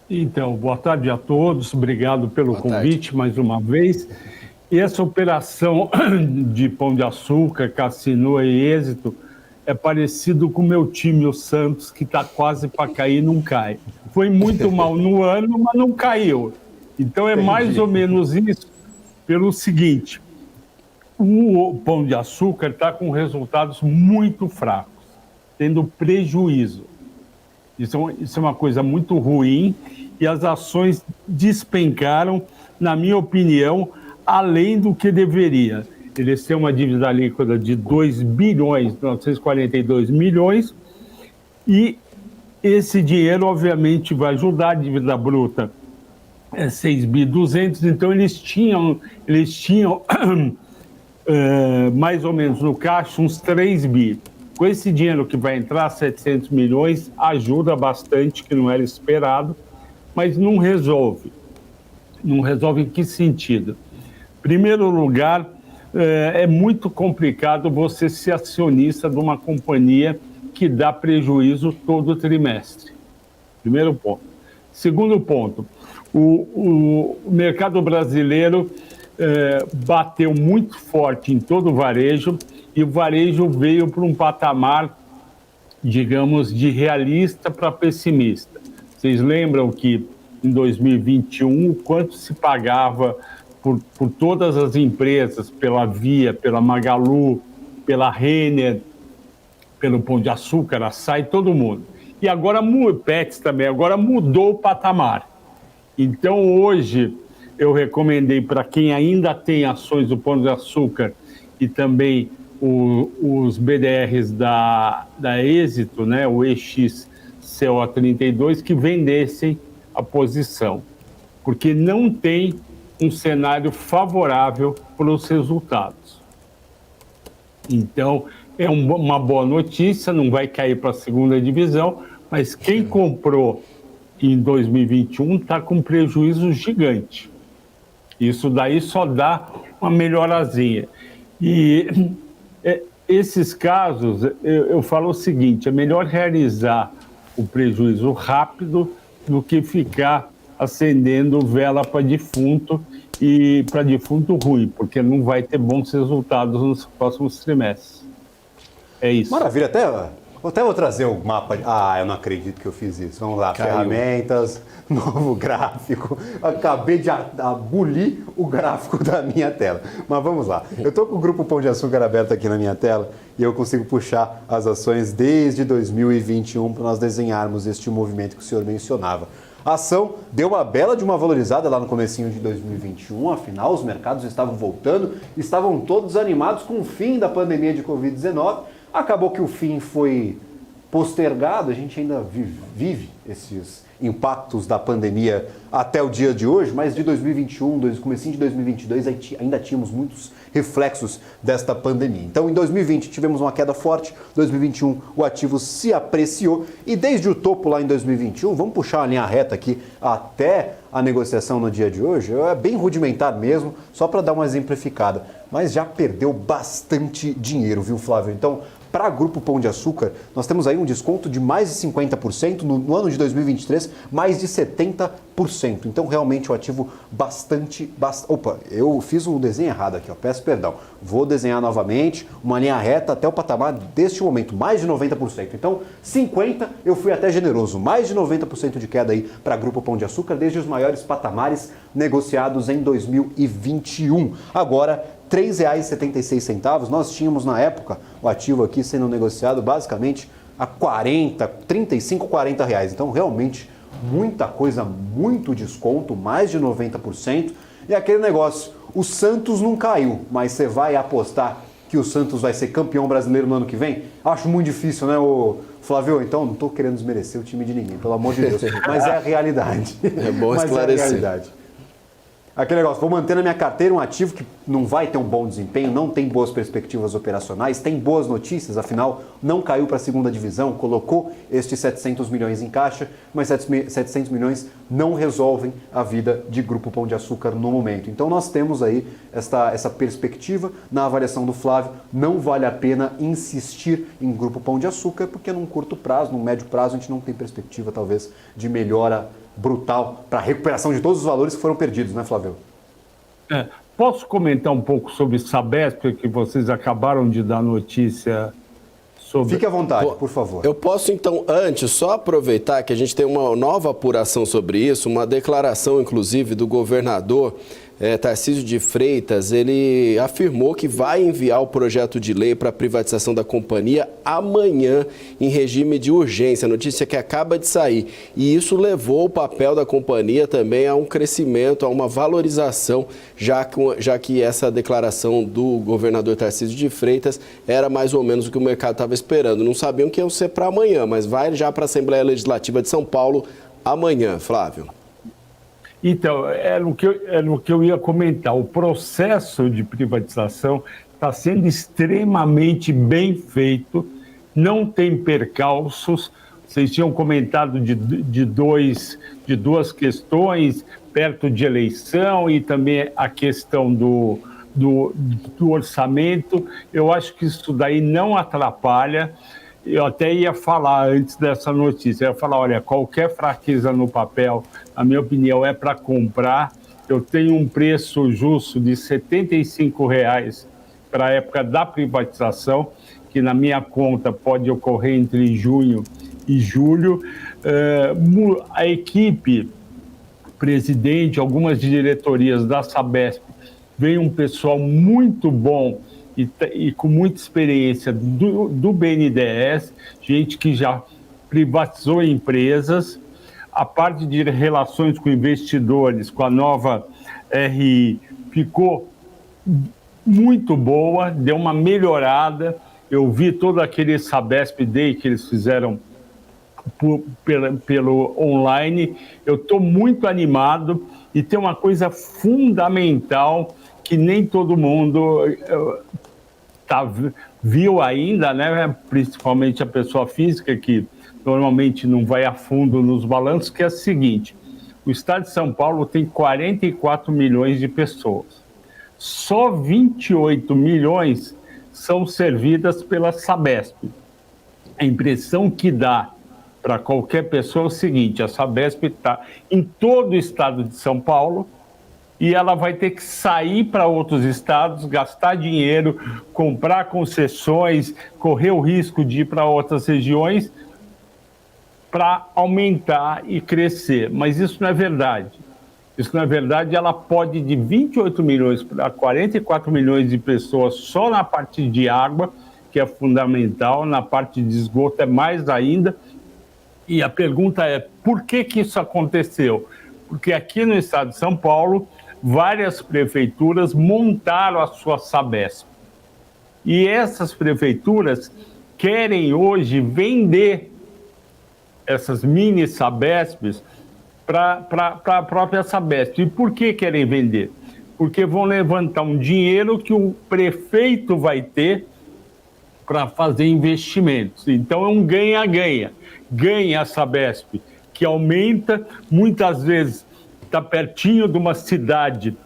Então, boa tarde a todos, obrigado pelo convite mais uma vez. E essa operação de Pão de Açúcar, Cassino e Êxito é parecido com o meu time, o Santos, que está quase para cair e não cai. Foi muito mal no ano, mas não caiu. Então é mais ou menos isso, pelo seguinte: o Pão de Açúcar está com resultados muito fracos, tendo prejuízo. Isso é uma coisa muito ruim e as ações despencaram, na minha opinião, além do que deveria. Eles têm uma dívida líquida de 2.942 bilhões e esse dinheiro, obviamente, vai ajudar. A dívida bruta é 6.200, então eles tinham mais ou menos no caixa uns 3 bi. Com esse dinheiro que vai entrar, 700 milhões, ajuda bastante, que não era esperado, mas não resolve. Não resolve em que sentido? Em primeiro lugar, é muito complicado você ser acionista de uma companhia que dá prejuízo todo trimestre. Primeiro ponto. Segundo ponto, o mercado brasileiro bateu muito forte em todo o varejo, e o varejo veio para um patamar, digamos, de realista para pessimista. Vocês lembram que em 2021 o quanto se pagava por todas as empresas, pela Via, pela Magalu, pela Renner, pelo Pão de Açúcar, Açaí, todo mundo. E agora, Pets também, agora mudou o patamar. Então, hoje, eu recomendei para quem ainda tem ações do Pão de Açúcar e também os BDRs da Êxito, né, o EXCO32, que vendessem a posição, porque não tem um cenário favorável para os resultados. Então, é uma boa notícia, não vai cair para a segunda divisão, mas quem comprou em 2021 está com prejuízo gigante. Isso daí só dá uma melhorazinha. E esses casos, eu falo o seguinte: é melhor realizar o prejuízo rápido do que ficar acendendo vela para defunto e para defunto ruim, porque não vai ter bons resultados nos próximos trimestres. É isso. Maravilha, até vou trazer o mapa. Eu não acredito que eu fiz isso. Vamos lá, ferramentas, novo gráfico. Acabei de abolir o gráfico da minha tela. Mas vamos lá. Eu estou com o Grupo Pão de Açúcar aberto aqui na minha tela e eu consigo puxar as ações desde 2021 para nós desenharmos este movimento que o senhor mencionava. A ação deu uma bela de uma valorizada lá no comecinho de 2021, afinal os mercados estavam voltando, estavam todos animados com o fim da pandemia de Covid-19. Acabou que o fim foi postergado, a gente ainda vive esses impactos da pandemia até o dia de hoje, mas de 2021, comecinho de 2022, ainda tínhamos muitos reflexos desta pandemia. Então, em 2020 tivemos uma queda forte, 2021 o ativo se apreciou e desde o topo lá em 2021, vamos puxar uma linha reta aqui até a negociação no dia de hoje, é bem rudimentar mesmo, só para dar uma exemplificada, mas já perdeu bastante dinheiro, viu, Flávio? Então, para Grupo Pão de Açúcar, nós temos aí um desconto de mais de 50%, no ano de 2023, mais de 70%. Então, realmente, o ativo Opa, eu fiz um desenho errado aqui, ó, peço perdão. Vou desenhar novamente uma linha reta até o patamar deste momento, mais de 90%. Então, 50% eu fui até generoso, mais de 90% de queda aí para Grupo Pão de Açúcar, desde os maiores patamares negociados em 2021. Agora, R$ 3,76, nós tínhamos na época o ativo aqui sendo negociado basicamente a 35, 40 reais. Então, realmente, muita coisa, muito desconto, mais de 90%. E aquele negócio, o Santos não caiu, mas você vai apostar que o Santos vai ser campeão brasileiro no ano que vem? Acho muito difícil, né, Flávio? Então, não estou querendo desmerecer o time de ninguém, pelo amor de Deus. Mas é a realidade. É bom esclarecer. Mas é a realidade. Aquele negócio, vou manter na minha carteira um ativo que não vai ter um bom desempenho, não tem boas perspectivas operacionais, tem boas notícias, afinal, não caiu para a segunda divisão, colocou estes 700 milhões em caixa, mas 700 milhões não resolvem a vida de Grupo Pão de Açúcar no momento. Então nós temos aí essa perspectiva na avaliação do Flávio, não vale a pena insistir em Grupo Pão de Açúcar, porque num curto prazo, num médio prazo, a gente não tem perspectiva talvez de melhora brutal para a recuperação de todos os valores que foram perdidos, né, Flávio? Posso comentar um pouco sobre Sabesp, que vocês acabaram de dar notícia sobre... Fique à vontade, por favor. Eu posso, então, antes, só aproveitar que a gente tem uma nova apuração sobre isso, uma declaração, inclusive, do governador Tarcísio de Freitas. Ele afirmou que vai enviar o projeto de lei para a privatização da companhia amanhã, em regime de urgência, notícia que acaba de sair. E isso levou o papel da companhia também a um crescimento, a uma valorização, já que essa declaração do governador Tarcísio de Freitas era mais ou menos o que o mercado estava esperando. Não sabiam que ia ser para amanhã, mas vai já para a Assembleia Legislativa de São Paulo amanhã, Flávio. Então, é no que eu ia comentar. O processo de privatização está sendo extremamente bem feito, não tem percalços. Vocês tinham comentado de duas questões, perto de eleição e também a questão do orçamento. Eu acho que isso daí não atrapalha. Eu até ia falar antes dessa notícia, eu ia falar, olha, qualquer fraqueza no papel, na minha opinião, é para comprar. Eu tenho um preço justo de R$ 75,00 para a época da privatização, que na minha conta pode ocorrer entre junho e julho. A equipe, presidente, algumas diretorias da Sabesp, vem um pessoal muito bom e com muita experiência do BNDES, gente que já privatizou empresas. A parte de relações com investidores, com a nova RI, ficou muito boa, deu uma melhorada. Eu vi todo aquele Sabesp Day que eles fizeram pelo online. Eu estou muito animado e tem uma coisa fundamental que nem todo mundo viu ainda, né? Principalmente a pessoa física, que normalmente não vai a fundo nos balanços, que é o seguinte: o estado de São Paulo tem 44 milhões de pessoas. Só 28 milhões são servidas pela Sabesp. A impressão que dá para qualquer pessoa é o seguinte: a Sabesp está em todo o estado de São Paulo, e ela vai ter que sair para outros estados, gastar dinheiro, comprar concessões, correr o risco de ir para outras regiões para aumentar e crescer. Mas isso não é verdade. Isso, na verdade, ela pode de 28 milhões para 44 milhões de pessoas só na parte de água, que é fundamental, na parte de esgoto é mais ainda. E a pergunta é, por que isso aconteceu? Porque aqui no estado de São Paulo, várias prefeituras montaram a sua Sabesp. E essas prefeituras querem hoje vender essas mini Sabesps para a própria Sabesp. E por que querem vender? Porque vão levantar um dinheiro que o prefeito vai ter para fazer investimentos. Então é um ganha-ganha. Ganha a Sabesp, que aumenta, muitas vezes está pertinho de uma cidade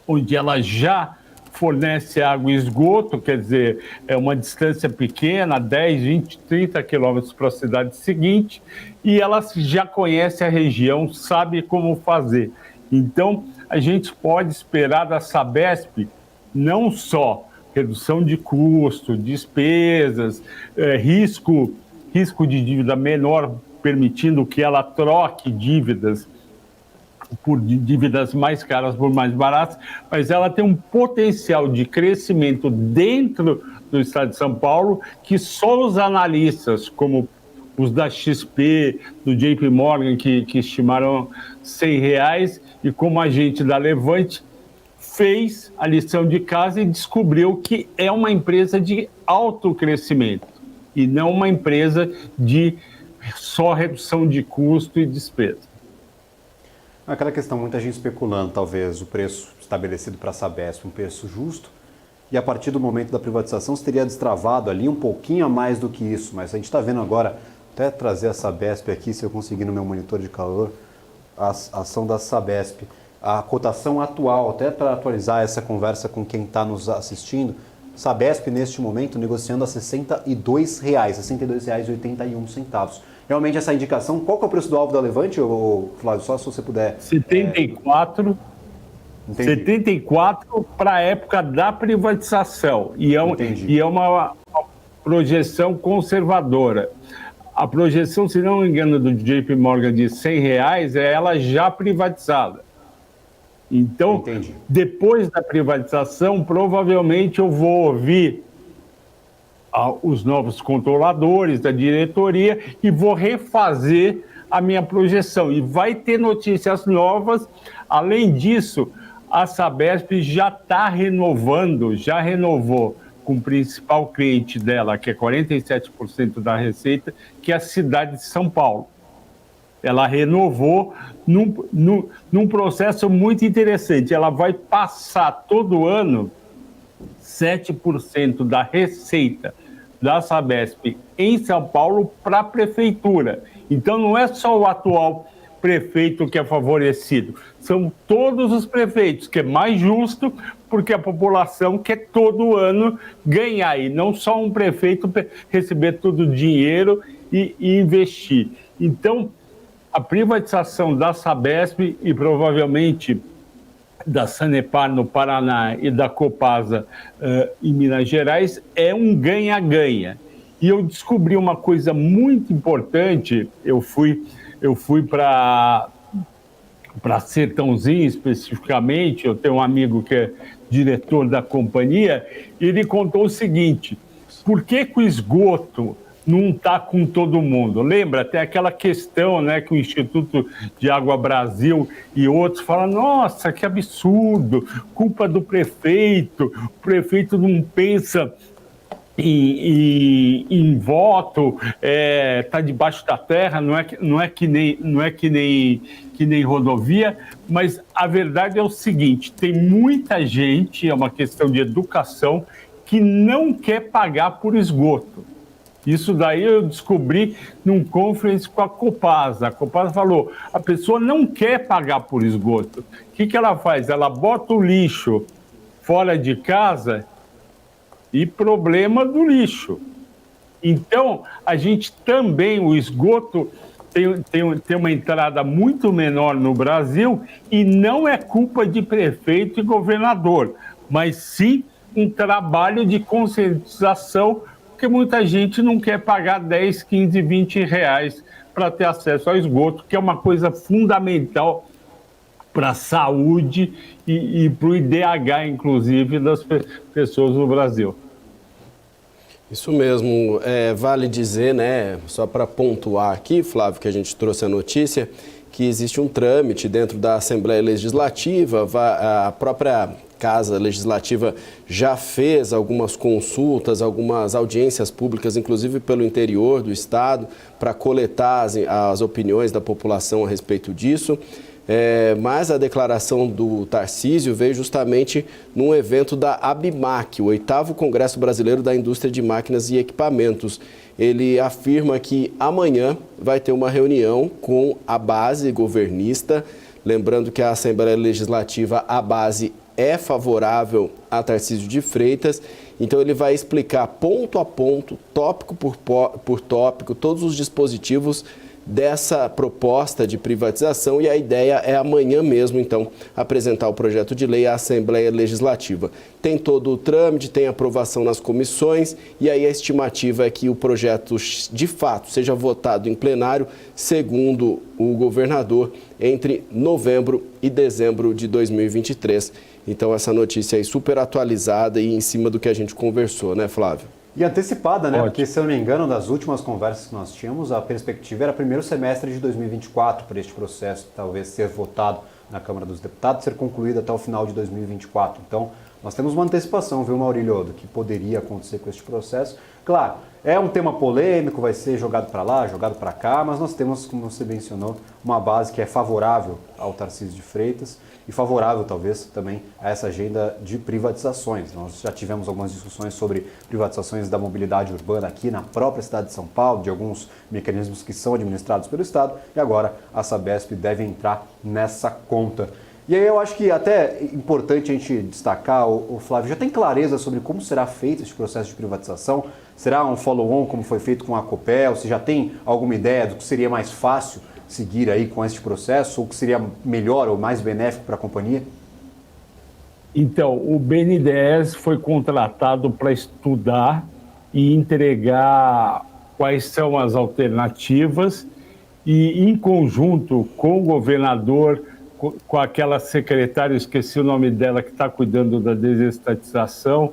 onde ela já fornece água e esgoto, quer dizer, é uma distância pequena, 10, 20, 30 quilômetros para a cidade seguinte, e ela já conhece a região, sabe como fazer. Então, a gente pode esperar da Sabesp não só redução de custo, despesas, risco de dívida menor, permitindo que ela troque dívidas por dívidas mais caras por mais baratas, mas ela tem um potencial de crescimento dentro do estado de São Paulo que só os analistas, como os da XP, do JP Morgan, que estimaram R$100, e como a gente da Levante, fez a lição de casa e descobriu que é uma empresa de alto crescimento e não uma empresa de só redução de custo e despesa. Aquela questão, muita gente especulando, talvez, o preço estabelecido para a Sabesp, um preço justo, e a partir do momento da privatização se teria destravado ali um pouquinho a mais do que isso, mas a gente está vendo agora, até trazer a Sabesp aqui, se eu conseguir no meu monitor de calor, a ação da Sabesp, a cotação atual, até para atualizar essa conversa com quem está nos assistindo, Sabesp neste momento negociando a R$ 62,00, R$ 62,81. Realmente essa indicação, qual que é o preço do alvo da Levante, Flávio, só se você puder... 74 para a época da privatização. E é uma projeção conservadora. A projeção, se não me engano, do JP Morgan de R$100 é ela já privatizada. Então, depois da privatização, provavelmente eu vou ouvir os novos controladores da diretoria e vou refazer a minha projeção. E vai ter notícias novas. Além disso, a Sabesp já está renovando, já renovou com o principal cliente dela, que é 47% da receita, que é a cidade de São Paulo. Ela renovou num processo muito interessante. Ela vai passar todo ano 7% da receita da Sabesp em São Paulo para a prefeitura. Então, não é só o atual prefeito que é favorecido, são todos os prefeitos, que é mais justo, porque a população quer todo ano ganhar, e não só um prefeito receber todo o dinheiro e investir. Então, a privatização da Sabesp e provavelmente da Sanepar no Paraná e da Copasa em Minas Gerais é um ganha-ganha. E eu descobri uma coisa muito importante. Eu fui para Sertãozinho especificamente. Eu tenho um amigo que é diretor da companhia, e ele contou o seguinte: por que o esgoto não está com todo mundo? Lembra, tem aquela questão, né, que o Instituto de Água Brasil e outros falam: nossa, que absurdo, culpa do prefeito, o prefeito não pensa em voto, está debaixo da terra, não é que nem rodovia. Mas a verdade é o seguinte: tem muita gente, é uma questão de educação, que não quer pagar por esgoto. Isso daí eu descobri num conference com a Copasa. A Copasa falou: a pessoa não quer pagar por esgoto. O que ela faz? Ela bota o lixo fora de casa e problema do lixo. Então, a gente também, o esgoto tem uma entrada muito menor no Brasil, e não é culpa de prefeito e governador, mas sim um trabalho de conscientização, porque muita gente não quer pagar 10, 15, 20 reais para ter acesso ao esgoto, que é uma coisa fundamental para a saúde e para o IDH, inclusive, das pessoas no Brasil. Isso mesmo. Vale dizer, né, só para pontuar aqui, Flávio, que a gente trouxe a notícia, que existe um trâmite dentro da Assembleia Legislativa. A própria Casa Legislativa já fez algumas consultas, algumas audiências públicas, inclusive pelo interior do Estado, para coletar as opiniões da população a respeito disso. Mas a declaração do Tarcísio veio justamente num evento da ABMAC, o 8º Congresso Brasileiro da Indústria de Máquinas e Equipamentos. Ele afirma que amanhã vai ter uma reunião com a base governista. Lembrando que a Assembleia Legislativa, a base é favorável a Tarcísio de Freitas. Então ele vai explicar ponto a ponto, tópico por tópico, todos os dispositivos dessa proposta de privatização, e a ideia é amanhã mesmo, então, apresentar o projeto de lei à Assembleia Legislativa. Tem todo o trâmite, tem aprovação nas comissões, e aí a estimativa é que o projeto, de fato, seja votado em plenário, segundo o governador, entre novembro e dezembro de 2023. Então, essa notícia aí super atualizada e em cima do que a gente conversou, né, Flávio? E antecipada, né? Porque, se eu não me engano, das últimas conversas que nós tínhamos, a perspectiva era primeiro semestre de 2024 para este processo, talvez ser votado na Câmara dos Deputados, ser concluído até o final de 2024. Então, nós temos uma antecipação, viu, Maurílio, do que poderia acontecer com este processo. Claro, é um tema polêmico, vai ser jogado para lá, jogado para cá, mas nós temos, como você mencionou, uma base que é favorável ao Tarcísio de Freitas e favorável, talvez, também a essa agenda de privatizações. Nós já tivemos algumas discussões sobre privatizações da mobilidade urbana aqui na própria cidade de São Paulo, de alguns mecanismos que são administrados pelo Estado, e agora a Sabesp deve entrar nessa conta. E aí eu acho que até é importante a gente destacar, o Flávio, já tem clareza sobre como será feito esse processo de privatização? Será um follow-on como foi feito com a Copel? Você já tem alguma ideia do que seria mais fácil seguir aí com este processo, ou que seria melhor ou mais benéfico para a companhia? Então, o BNDES foi contratado para estudar e entregar quais são as alternativas e, em conjunto com o governador, com aquela secretária, esqueci o nome dela, que está cuidando da desestatização,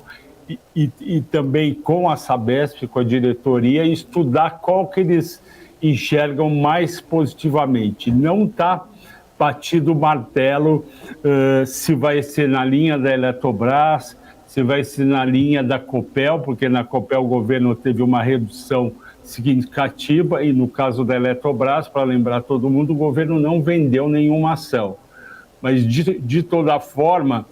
e também com a Sabesp, com a diretoria, estudar qual que eles enxergam mais positivamente. Não está batido o martelo se vai ser na linha da Eletrobras, se vai ser na linha da Copel, porque na Copel o governo teve uma redução significativa, e no caso da Eletrobras, para lembrar todo mundo, o governo não vendeu nenhuma ação. Mas, de toda forma,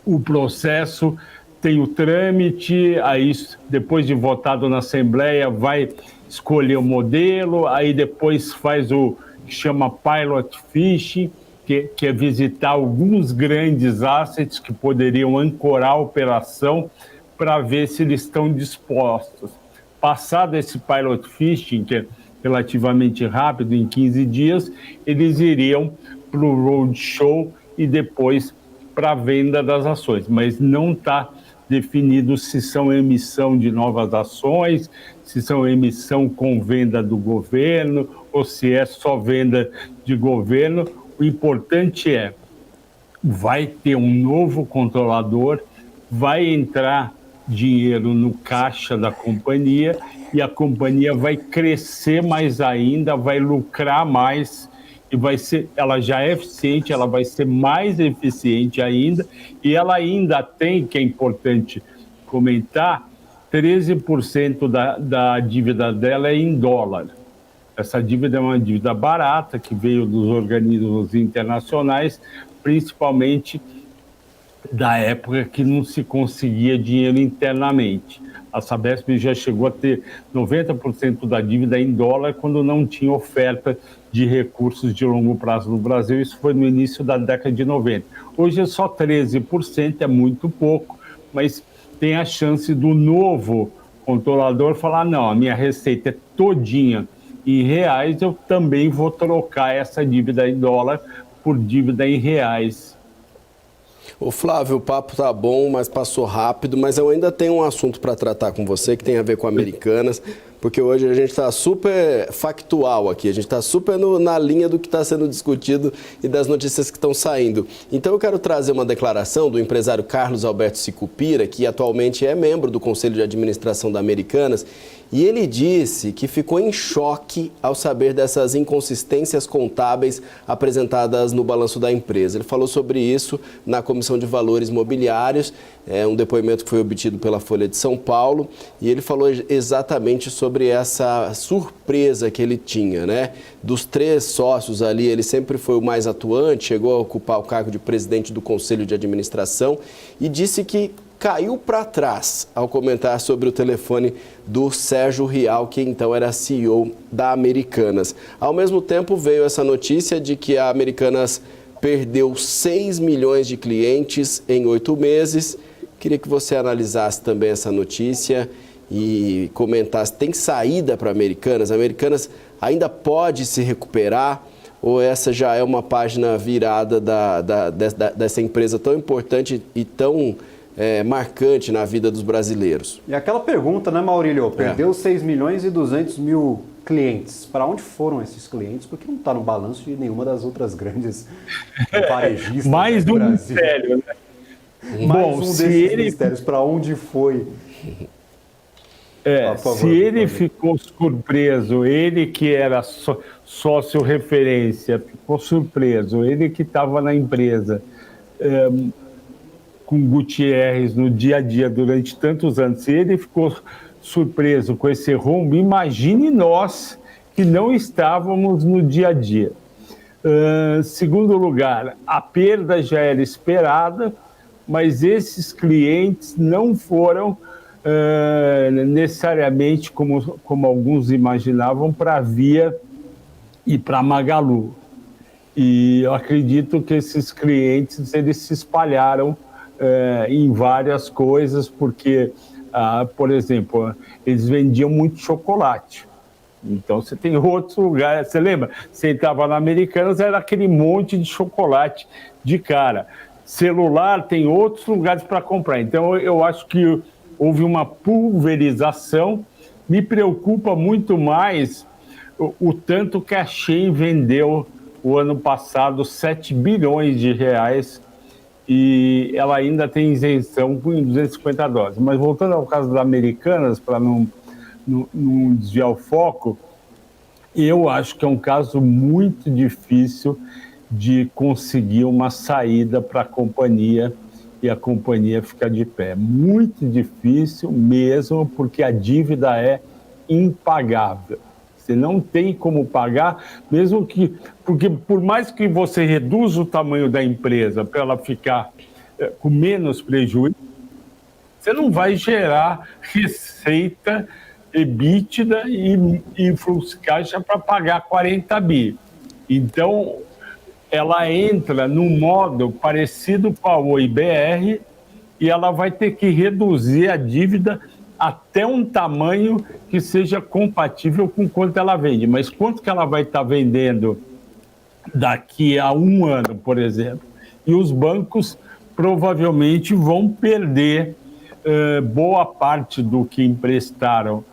o processo tem o trâmite, aí depois de votado na Assembleia vai escolher o modelo, aí depois faz o que chama Pilot Fishing, que é visitar alguns grandes assets que poderiam ancorar a operação para ver se eles estão dispostos. Passado esse Pilot Fishing, que é relativamente rápido, em 15 dias, eles iriam para o roadshow e depois para a venda das ações, mas não está definido se são emissão de novas ações, se são emissão com venda do governo ou se é só venda de governo. O importante é, vai ter um novo controlador, vai entrar dinheiro no caixa da companhia e a companhia vai crescer mais ainda, vai lucrar mais e vai ser, ela já é eficiente, ela vai ser mais eficiente ainda, e ela ainda tem, que é importante comentar, 13% da dívida dela é em dólar. Essa dívida é uma dívida barata, que veio dos organismos internacionais, principalmente da época que não se conseguia dinheiro internamente. A Sabesp já chegou a ter 90% da dívida em dólar quando não tinha oferta de recursos de longo prazo no Brasil. Isso foi no início da década de 90. Hoje é só 13%, é muito pouco, mas tem a chance do novo controlador falar, não, a minha receita é todinha em reais, eu também vou trocar essa dívida em dólar por dívida em reais. Ô Flávio, o papo tá bom, mas passou rápido, mas eu ainda tenho um assunto para tratar com você que tem a ver com Americanas, porque hoje a gente está super factual aqui, a gente está super na linha do que está sendo discutido e das notícias que estão saindo. Então eu quero trazer uma declaração do empresário Carlos Alberto Sicupira, que atualmente é membro do Conselho de Administração da Americanas, e ele disse que ficou em choque ao saber dessas inconsistências contábeis apresentadas no balanço da empresa. Ele falou sobre isso na Comissão de Valores Mobiliários, um depoimento que foi obtido pela Folha de São Paulo, e ele falou exatamente sobre essa surpresa que ele tinha, né? Dos 3 sócios ali, ele sempre foi o mais atuante, chegou a ocupar o cargo de presidente do Conselho de Administração e disse que caiu para trás ao comentar sobre o telefone do Sérgio Rial, que então era CEO da Americanas. Ao mesmo tempo, veio essa notícia de que a Americanas perdeu 6 milhões de clientes em 8 meses. Queria que você analisasse também essa notícia e comentasse, tem saída para a Americanas? A Americanas ainda pode se recuperar ou essa já é uma página virada dessa empresa tão importante e tão marcante na vida dos brasileiros? E aquela pergunta, né, Maurílio? Perdeu 6 milhões e 200 mil clientes. Para onde foram esses clientes? Porque não está no balanço de nenhuma das outras grandes varejistas mais do um Brasil. mistério, né? Mais um desses mistérios. Para onde foi? Se ele ficou surpreso, ele que era sócio referência, ficou surpreso, ele que estava na empresa com Gutierrez no dia a dia durante tantos anos, se ele ficou surpreso com esse rombo, imagine nós que não estávamos no dia a dia. Segundo lugar, a perda já era esperada, mas esses clientes não foram necessariamente, como alguns imaginavam, para a Via e para a Magalu. E eu acredito que esses clientes eles se espalharam em várias coisas, porque, por exemplo, eles vendiam muito chocolate. Então, você tem outros lugares, você lembra? Você entrava na Americanas, era aquele monte de chocolate de cara. Celular, tem outros lugares para comprar. Então, eu acho que houve uma pulverização. Me preocupa muito mais o tanto que a Shein vendeu o ano passado, 7 bilhões de reais, e ela ainda tem isenção com 250 doses. Mas voltando ao caso das Americanas, para não desviar o foco, eu acho que é um caso muito difícil de conseguir uma saída para a companhia e a companhia ficar de pé. Muito difícil mesmo, porque a dívida é impagável. Você não tem como pagar, mesmo que... Porque por mais que você reduza o tamanho da empresa para ela ficar com menos prejuízo, você não vai gerar receita, EBITDA e fluxo de caixa para pagar 40 bi. Então, ela entra num modo parecido com a OIBR e ela vai ter que reduzir a dívida até um tamanho que seja compatível com quanto ela vende. Mas quanto que ela vai estar vendendo daqui a um ano, por exemplo? E os bancos provavelmente vão perder boa parte do que emprestaram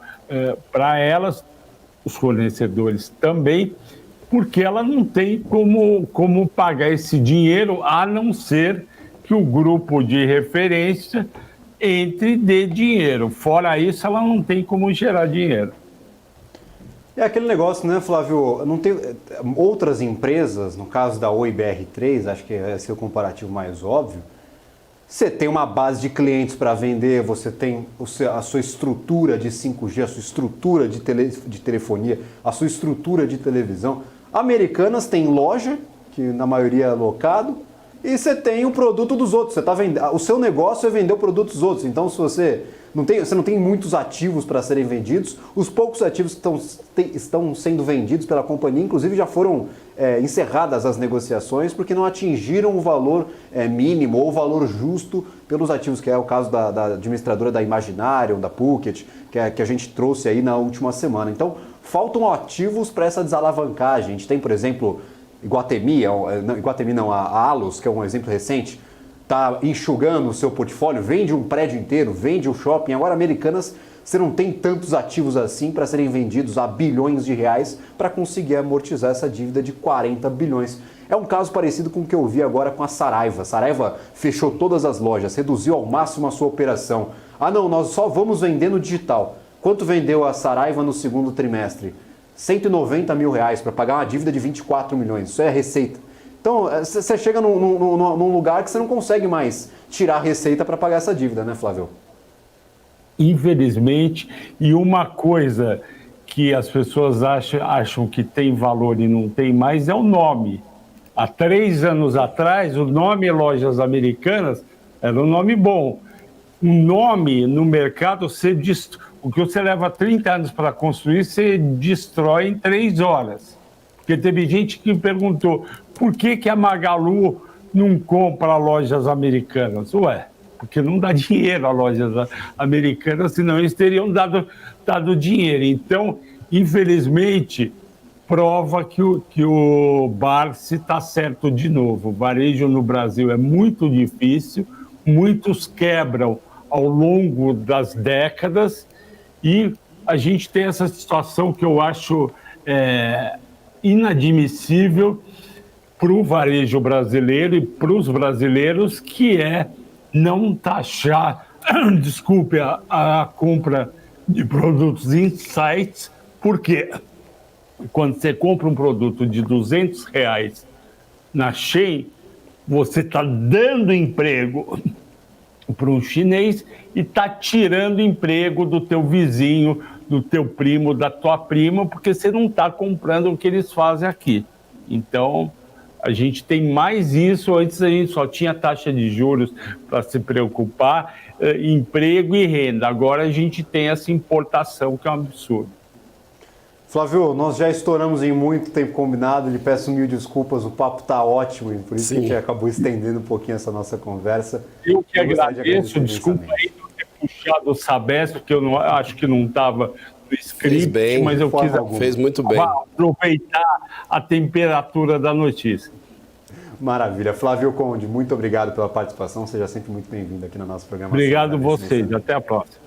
para elas, os fornecedores também, porque ela não tem como pagar esse dinheiro, a não ser que o grupo de referência entre de dinheiro. Fora isso, ela não tem como gerar dinheiro. É aquele negócio, né, Flávio? Não tem outras empresas, no caso da OIBR3, acho que esse é o comparativo mais óbvio. Você tem uma base de clientes para vender, você tem a sua estrutura de 5G, a sua estrutura de telefonia, a sua estrutura de televisão. Americanas tem loja, que na maioria é locado, e você tem o produto dos outros. Você tá o seu negócio é vender o produto dos outros. Então, se você não tem muitos ativos para serem vendidos, os poucos ativos que estão sendo vendidos pela companhia, inclusive já foram encerradas as negociações porque não atingiram o valor mínimo ou o valor justo pelos ativos, que é o caso da administradora da Imaginarium, da Phuket, que a gente trouxe aí na última semana. Então, faltam ativos para essa desalavancagem. A gente tem, por exemplo, Iguatemi não, a Allos, que é um exemplo recente, está enxugando o seu portfólio, vende um prédio inteiro, vende o shopping. Agora, Americanas, você não tem tantos ativos assim para serem vendidos a bilhões de reais para conseguir amortizar essa dívida de 40 bilhões. É um caso parecido com o que eu vi agora com a Saraiva. Saraiva fechou todas as lojas, reduziu ao máximo a sua operação. Ah não, nós só vamos vender no digital. Quanto vendeu a Saraiva no segundo trimestre? 190 mil reais para pagar uma dívida de 24 milhões. Isso é receita. Então, você chega num lugar que você não consegue mais tirar receita para pagar essa dívida, né, Flávio? Infelizmente, e uma coisa que as pessoas acham que tem valor e não tem mais é o nome. Há 3 anos atrás, o nome Lojas Americanas era um nome bom. Um nome no mercado, o que você leva 30 anos para construir, você destrói em 3 horas. Porque teve gente que perguntou por que a Magalu não compra Lojas Americanas? Ué, porque não dá dinheiro a Lojas Americanas, senão eles teriam dado dinheiro. Então, infelizmente, prova que o Barsi está certo de novo. O varejo no Brasil é muito difícil, muitos quebram ao longo das décadas e a gente tem essa situação que eu acho inadmissível para o varejo brasileiro e para os brasileiros, que é não taxar, a compra de produtos em sites, porque quando você compra um produto de R$200 na Shein, você está dando emprego para um chinês e está tirando emprego do teu vizinho, do teu primo, da tua prima, porque você não está comprando o que eles fazem aqui. Então, a gente tem mais isso. Antes a gente só tinha taxa de juros para se preocupar, emprego e renda. Agora a gente tem essa importação, que é um absurdo. Flávio, nós já estouramos em muito tempo combinado, lhe peço mil desculpas, o papo está ótimo, e por isso que a gente acabou estendendo um pouquinho essa nossa conversa. Eu que agradeço, desculpa aí não ter puxado o Sabesp, porque eu acho que não estava no script, mas eu quis fez muito bem. Aproveitar a temperatura da notícia. Maravilha. Flávio Conde, muito obrigado pela participação. Seja sempre muito bem-vindo aqui na nossa programação. Obrigado vocês. Até a próxima.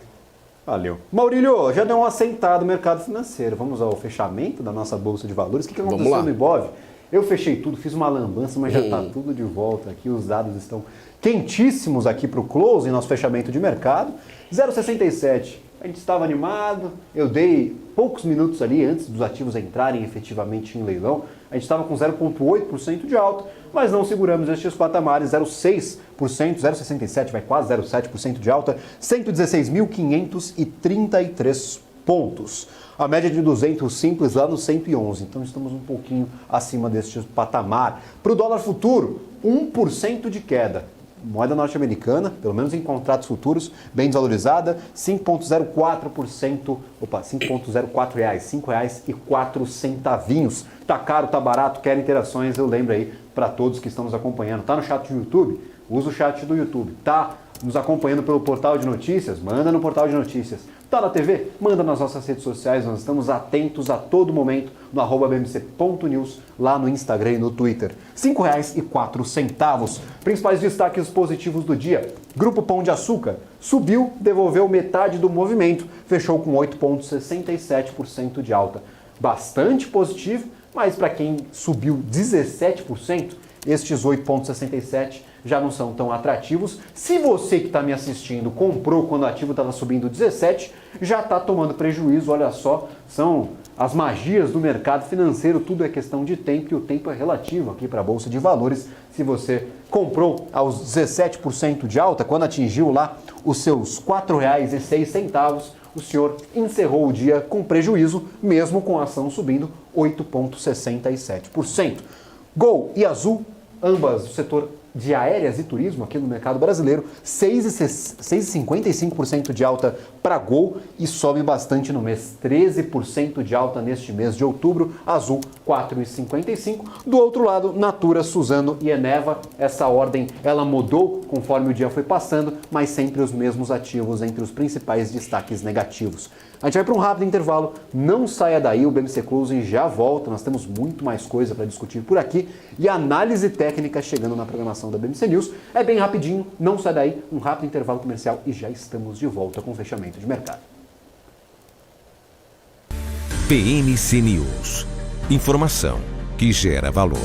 Valeu. Maurílio, já deu uma assentada no mercado financeiro. Vamos ao fechamento da nossa Bolsa de Valores. O que aconteceu no Ibov? Eu fechei tudo, fiz uma lambança, mas já está tudo de volta aqui. Os dados estão quentíssimos aqui para o close, em nosso fechamento de mercado. 0,67. A gente estava animado, eu dei poucos minutos ali antes dos ativos entrarem efetivamente em leilão. A gente estava com 0,8% de alta, mas não seguramos estes patamares, 0,6%, 0,67%, vai quase 0,7% de alta, 116.533 pontos. A média de 200 simples lá no 111, então estamos um pouquinho acima deste patamar. Para o dólar futuro, 1% de queda. Moeda norte-americana, pelo menos em contratos futuros, bem desvalorizada, 5,04%, R$5,04, R$5,04. Tá caro, tá barato, quer interações, eu lembro aí para todos que estão nos acompanhando. Tá no chat do YouTube? Usa o chat do YouTube. Tá nos acompanhando pelo portal de notícias? Manda no portal de notícias. Tá na TV? Manda nas nossas redes sociais, nós estamos atentos a todo momento no @bmc.news, lá no Instagram e no Twitter. R$5,04. Principais destaques positivos do dia. Grupo Pão de Açúcar subiu, devolveu metade do movimento, fechou com 8,67% de alta. Bastante positivo, mas para quem subiu 17%, estes 8,67% já não são tão atrativos. Se você que está me assistindo comprou quando o ativo estava subindo 17%, já está tomando prejuízo. Olha só, são as magias do mercado financeiro, tudo é questão de tempo e o tempo é relativo aqui para a Bolsa de Valores. Se você comprou aos 17% de alta, quando atingiu lá os seus R$4,06, o senhor encerrou o dia com prejuízo, mesmo com a ação subindo 8,67%. Gol e Azul, ambas do setor de aéreas e turismo aqui no mercado brasileiro, 6,55% de alta para Gol e sobe bastante no mês, 13% de alta neste mês de outubro, Azul 4,55%. Do outro lado, Natura, Suzano e Eneva, essa ordem ela mudou conforme o dia foi passando, mas sempre os mesmos ativos entre os principais destaques negativos. A gente vai para um rápido intervalo, não saia daí, o BMC Closing já volta, nós temos muito mais coisa para discutir por aqui e análise técnica chegando na programação da BMC News. É bem rapidinho, não sai daí, um rápido intervalo comercial e já estamos de volta com o fechamento de mercado. BMC News. Informação que gera valor.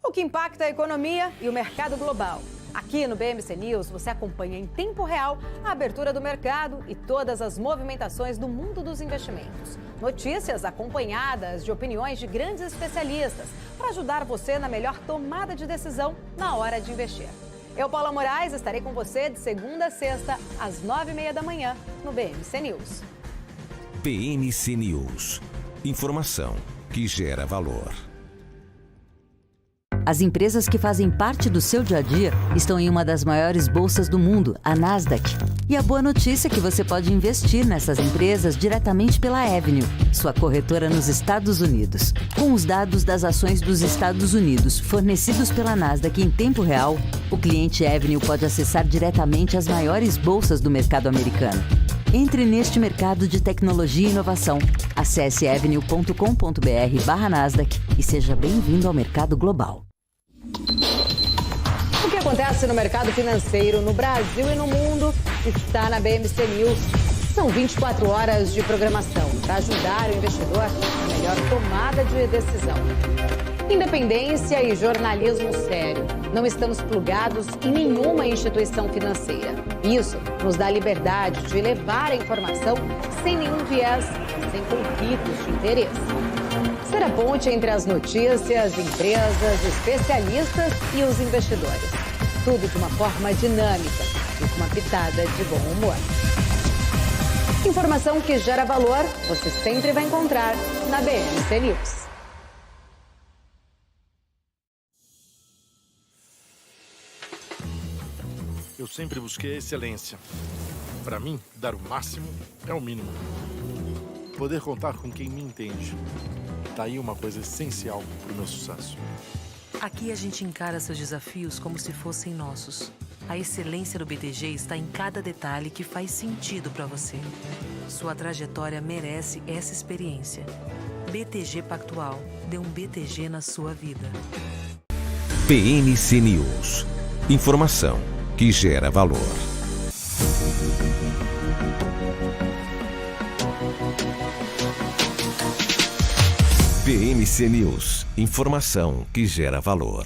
O que impacta a economia e o mercado global. Aqui no BMC News você acompanha em tempo real a abertura do mercado e todas as movimentações do mundo dos investimentos. Notícias acompanhadas de opiniões de grandes especialistas para ajudar você na melhor tomada de decisão na hora de investir. Eu, Paula Moraes, estarei com você de segunda a sexta, às 9h30 da manhã, no BMC News. BMC News. Informação que gera valor. As empresas que fazem parte do seu dia a dia estão em uma das maiores bolsas do mundo, a Nasdaq. E a boa notícia é que você pode investir nessas empresas diretamente pela Avenue, sua corretora nos Estados Unidos. Com os dados das ações dos Estados Unidos fornecidos pela Nasdaq em tempo real, o cliente Avenue pode acessar diretamente as maiores bolsas do mercado americano. Entre neste mercado de tecnologia e inovação. Acesse avenue.com.br/Nasdaq e seja bem-vindo ao mercado global. O que acontece no mercado financeiro no Brasil e no mundo está na BMC News. São 24 horas de programação para ajudar o investidor na melhor tomada de decisão. Independência e jornalismo sério. Não estamos plugados em nenhuma instituição financeira. Isso nos dá liberdade de levar a informação sem nenhum viés, sem conflitos de interesse. Ser a ponte entre as notícias, empresas, especialistas e os investidores. Tudo de uma forma dinâmica e com uma pitada de bom humor. Informação que gera valor, você sempre vai encontrar na BMC News. Eu sempre busquei a excelência. Para mim, dar o máximo é o mínimo. Poder contar com quem me entende. Tá aí uma coisa essencial para o meu sucesso. Aqui a gente encara seus desafios como se fossem nossos. A excelência do BTG está em cada detalhe que faz sentido para você. Sua trajetória merece essa experiência. BTG Pactual. Dê um BTG na sua vida. PNC News. Informação que gera valor. PNC News. Informação que gera valor.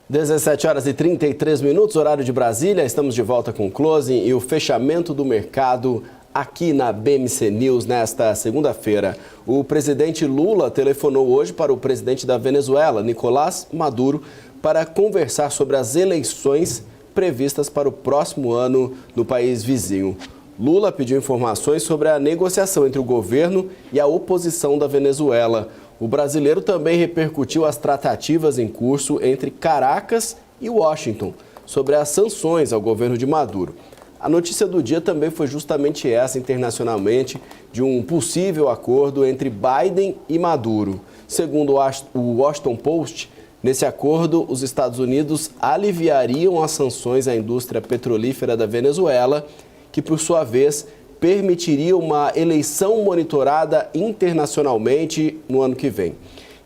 17 horas e 33 minutos, horário de Brasília. Estamos de volta com o closing e o fechamento do mercado aqui na BMC News nesta segunda-feira. O presidente Lula telefonou hoje para o presidente da Venezuela, Nicolás Maduro, para conversar sobre as eleições previstas para o próximo ano no país vizinho. Lula pediu informações sobre a negociação entre o governo e a oposição da Venezuela. O brasileiro também repercutiu as tratativas em curso entre Caracas e Washington sobre as sanções ao governo de Maduro. A notícia do dia também foi justamente essa internacionalmente, de um possível acordo entre Biden e Maduro. Segundo o Washington Post, nesse acordo, os Estados Unidos aliviariam as sanções à indústria petrolífera da Venezuela, que, por sua vez, permitiria uma eleição monitorada internacionalmente no ano que vem.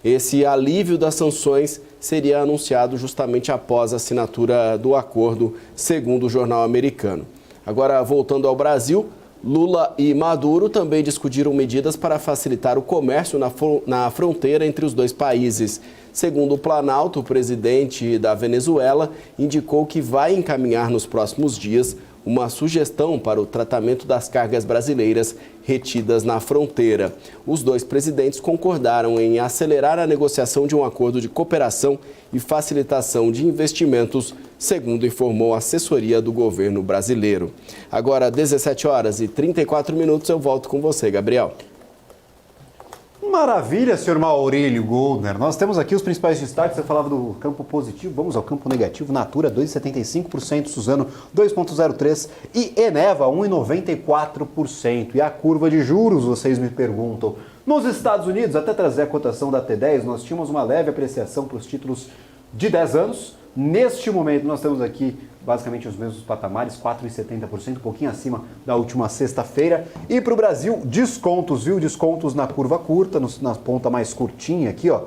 Esse alívio das sanções seria anunciado justamente após a assinatura do acordo, segundo o jornal americano. Agora, voltando ao Brasil, Lula e Maduro também discutiram medidas para facilitar o comércio na fronteira entre os dois países. Segundo o Planalto, o presidente da Venezuela indicou que vai encaminhar nos próximos dias uma sugestão para o tratamento das cargas brasileiras retidas na fronteira. Os dois presidentes concordaram em acelerar a negociação de um acordo de cooperação e facilitação de investimentos, segundo informou a assessoria do governo brasileiro. Agora, 17 horas e 34 minutos, eu volto com você, Gabriel. Maravilha, senhor Maurílio Goldner. Nós temos aqui os principais destaques. Você falava do campo positivo, vamos ao campo negativo. Natura 2,75%, Suzano 2,03% e Eneva 1,94%. E a curva de juros, vocês me perguntam. Nos Estados Unidos, até trazer a cotação da T10, nós tínhamos uma leve apreciação para os títulos de 10 anos. Neste momento, nós temos aqui basicamente os mesmos patamares, 4,70%, um pouquinho acima da última sexta-feira. E para o Brasil, descontos, viu? Descontos na curva curta, na ponta mais curtinha aqui, ó,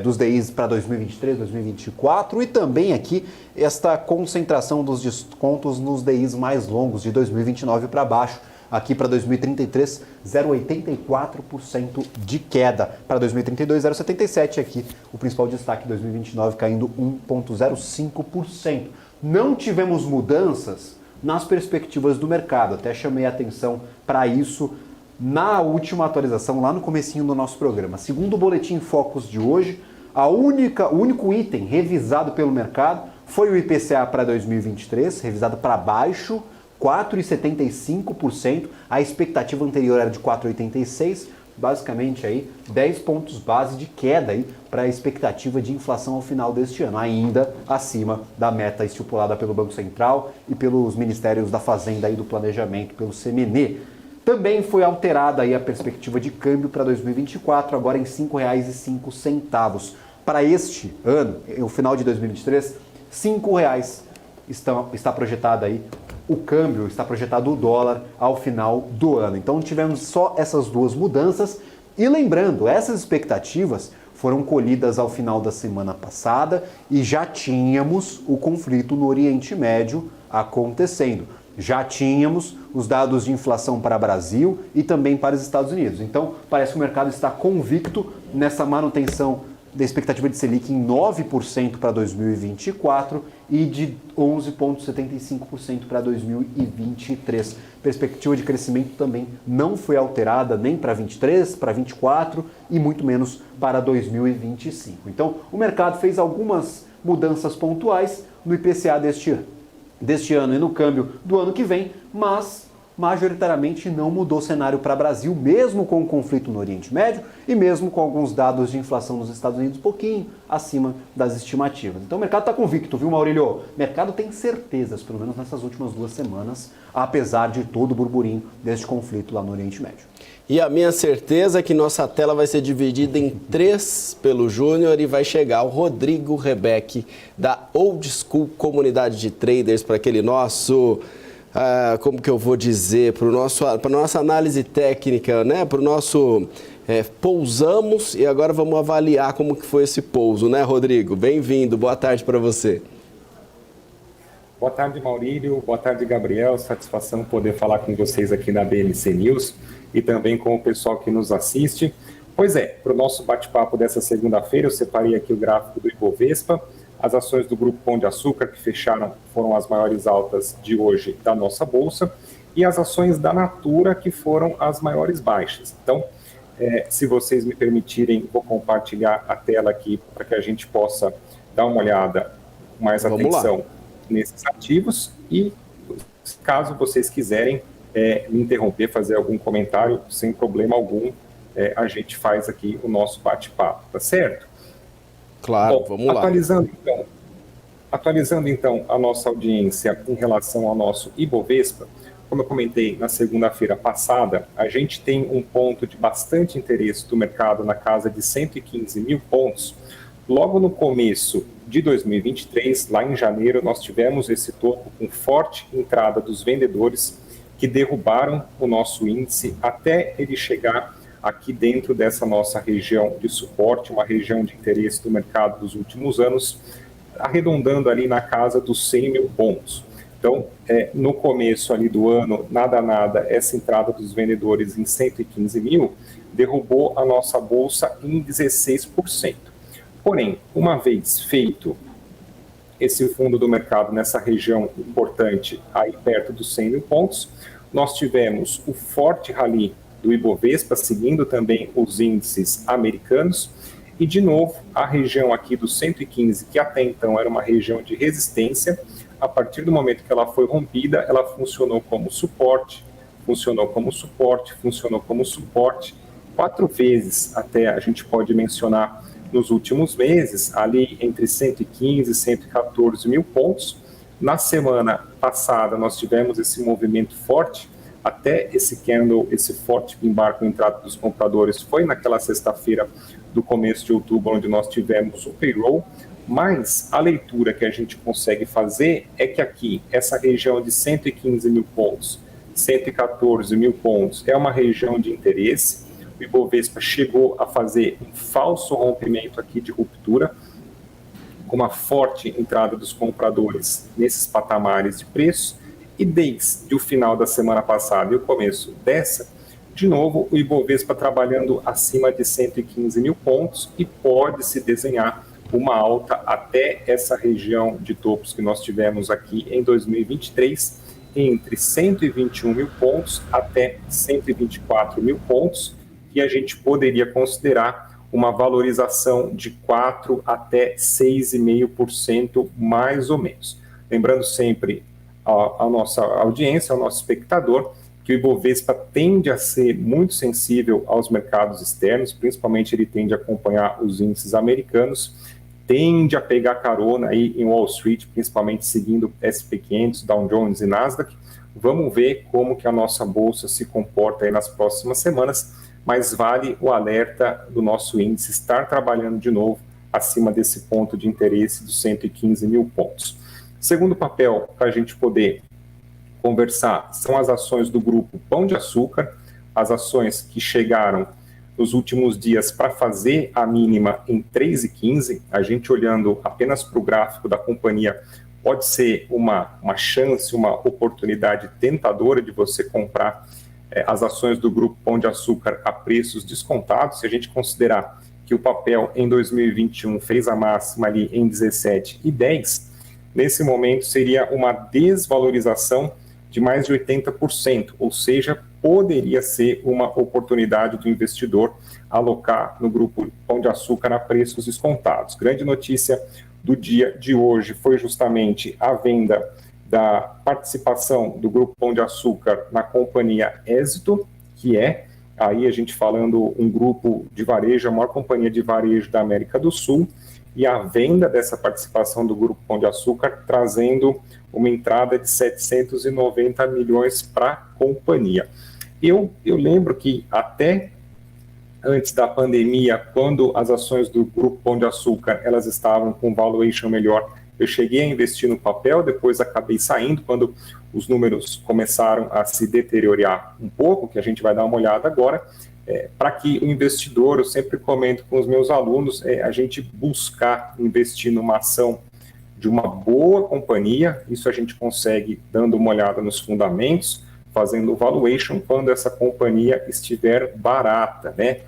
dos DIs para 2023, 2024. E também aqui esta concentração dos descontos nos DIs mais longos, de 2029 para baixo. Aqui para 2033, 0,84% de queda. Para 2032, 0,77%. Aqui o principal destaque, 2029 caindo 1,05%. Não tivemos mudanças nas perspectivas do mercado. Até chamei a atenção para isso na última atualização, lá no comecinho do nosso programa. Segundo o Boletim Focus de hoje, o único item revisado pelo mercado foi o IPCA para 2023, revisado para baixo, 4,75%, a expectativa anterior era de 4,86%, basicamente aí 10 pontos base de queda aí para a expectativa de inflação ao final deste ano, ainda acima da meta estipulada pelo Banco Central e pelos Ministérios da Fazenda e do Planejamento, pelo CMN. Também foi alterada aí a perspectiva de câmbio para 2024, agora em R$ 5,05. Para este ano, o final de 2023, R$ 5,00 está projetado aí. O câmbio está projetado o dólar ao final do ano. Então tivemos só essas duas mudanças. E lembrando, essas expectativas foram colhidas ao final da semana passada e já tínhamos o conflito no Oriente Médio acontecendo. Já tínhamos os dados de inflação para o Brasil e também para os Estados Unidos. Então parece que o mercado está convicto nessa manutenção da expectativa de Selic em 9% para 2024 e de 11,75% para 2023. Perspectiva de crescimento também não foi alterada nem para 23, para 24 e muito menos para 2025. Então, o mercado fez algumas mudanças pontuais no IPCA deste ano e no câmbio do ano que vem, mas majoritariamente não mudou o cenário para o Brasil, mesmo com o conflito no Oriente Médio e mesmo com alguns dados de inflação nos Estados Unidos um pouquinho acima das estimativas. Então o mercado está convicto, viu, Maurílio? O mercado tem certezas, pelo menos nessas últimas 2 semanas, apesar de todo o burburinho deste conflito lá no Oriente Médio. E a minha certeza é que nossa tela vai ser dividida em 3 pelo Júnior e vai chegar o Rodrigo Rebeck, da Old School Comunidade de Traders, para aquele nosso... como que eu vou dizer, para a nossa análise técnica, né? Para o nosso pousamos e agora vamos avaliar como que foi esse pouso, né, Rodrigo? Bem-vindo, boa tarde para você. Boa tarde, Maurílio. Boa tarde, Gabriel. Satisfação poder falar com vocês aqui na BMC News e também com o pessoal que nos assiste. Pois é, para o nosso bate-papo dessa segunda-feira, eu separei aqui o gráfico do Ibovespa. As ações do Grupo Pão de Açúcar que fecharam foram as maiores altas de hoje da nossa bolsa e as ações da Natura que foram as maiores baixas. Então, se vocês me permitirem, vou compartilhar a tela aqui para que a gente possa dar uma olhada com mais atenção nesses ativos e, caso vocês quiserem me interromper, fazer algum comentário, sem problema algum, a gente faz aqui o nosso bate-papo, tá certo? Claro, vamos lá. Atualizando então a nossa audiência em relação ao nosso Ibovespa, como eu comentei na segunda-feira passada, a gente tem um ponto de bastante interesse do mercado na casa de 115 mil pontos. Logo no começo de 2023, lá em janeiro, nós tivemos esse topo com forte entrada dos vendedores que derrubaram o nosso índice até ele chegar aqui dentro dessa nossa região de suporte, uma região de interesse do mercado dos últimos anos, arredondando ali na casa dos 100 mil pontos. Então, no começo ali do ano, nada, essa entrada dos vendedores em 115 mil derrubou a nossa bolsa em 16%. Porém, uma vez feito esse fundo do mercado nessa região importante, aí perto dos 100 mil pontos, nós tivemos o forte rally do Ibovespa, seguindo também os índices americanos, e de novo, a região aqui dos 115, que até então era uma região de resistência, a partir do momento que ela foi rompida, ela funcionou como suporte, 4 vezes até a gente pode mencionar nos últimos meses, ali entre 115 e 114 mil pontos. Na semana passada, nós tivemos esse movimento forte, até esse candle, esse forte pimbar com a entrada dos compradores, foi naquela sexta-feira do começo de outubro, onde nós tivemos o payroll, mas a leitura que a gente consegue fazer é que aqui, essa região de 115 mil pontos, 114 mil pontos, é uma região de interesse. O Ibovespa chegou a fazer um falso rompimento aqui de ruptura, com uma forte entrada dos compradores nesses patamares de preço, e desde o final da semana passada e o começo dessa, de novo, o Ibovespa trabalhando acima de 115 mil pontos e pode-se desenhar uma alta até essa região de topos que nós tivemos aqui em 2023, entre 121 mil pontos até 124 mil pontos, que a gente poderia considerar uma valorização de 4% até 6,5% mais ou menos. Lembrando sempre a nossa audiência, ao nosso espectador, que o Ibovespa tende a ser muito sensível aos mercados externos, principalmente ele tende a acompanhar os índices americanos, tende a pegar carona aí em Wall Street, principalmente seguindo S&P 500, Dow Jones e Nasdaq. Vamos ver como que a nossa bolsa se comporta aí nas próximas semanas, mas vale o alerta do nosso índice estar trabalhando de novo acima desse ponto de interesse dos 115 mil pontos. Segundo papel para a gente poder conversar são as ações do grupo Pão de Açúcar, as ações que chegaram nos últimos dias para fazer a mínima em 3,15. A gente olhando apenas para o gráfico da companhia, pode ser uma chance, uma oportunidade tentadora de você comprar as ações do grupo Pão de Açúcar a preços descontados. Se a gente considerar que o papel em 2021 fez a máxima ali em 17,10, nesse momento seria uma desvalorização de mais de 80%, ou seja, poderia ser uma oportunidade do investidor alocar no grupo Pão de Açúcar a preços descontados. Grande notícia do dia de hoje foi justamente a venda da participação do grupo Pão de Açúcar na companhia Éxito, que é, aí a gente falando, um grupo de varejo, a maior companhia de varejo da América do Sul, e a venda dessa participação do grupo Pão de Açúcar trazendo uma entrada de 790 milhões para a companhia. Eu lembro que até antes da pandemia, quando as ações do grupo Pão de Açúcar elas estavam com valuation melhor, eu cheguei a investir no papel, depois acabei saindo quando os números começaram a se deteriorar um pouco, que a gente vai dar uma olhada agora, Para que o investidor, eu sempre comento com os meus alunos, a gente buscar investir numa ação de uma boa companhia. Isso a gente consegue dando uma olhada nos fundamentos, fazendo o valuation quando essa companhia estiver barata, né?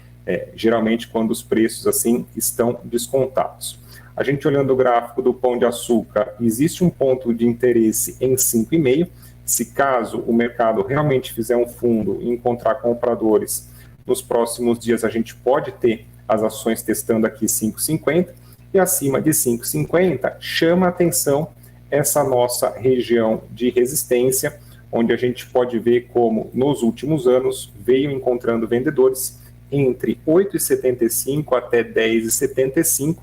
Geralmente quando os preços assim estão descontados. A gente olhando o gráfico do Pão de Açúcar, existe um ponto de interesse em 5,5. Se caso o mercado realmente fizer um fundo e encontrar compradores, nos próximos dias a gente pode ter as ações testando aqui 5,50. E acima de 5,50 chama a atenção essa nossa região de resistência, onde a gente pode ver como nos últimos anos veio encontrando vendedores entre 8,75 até 10,75,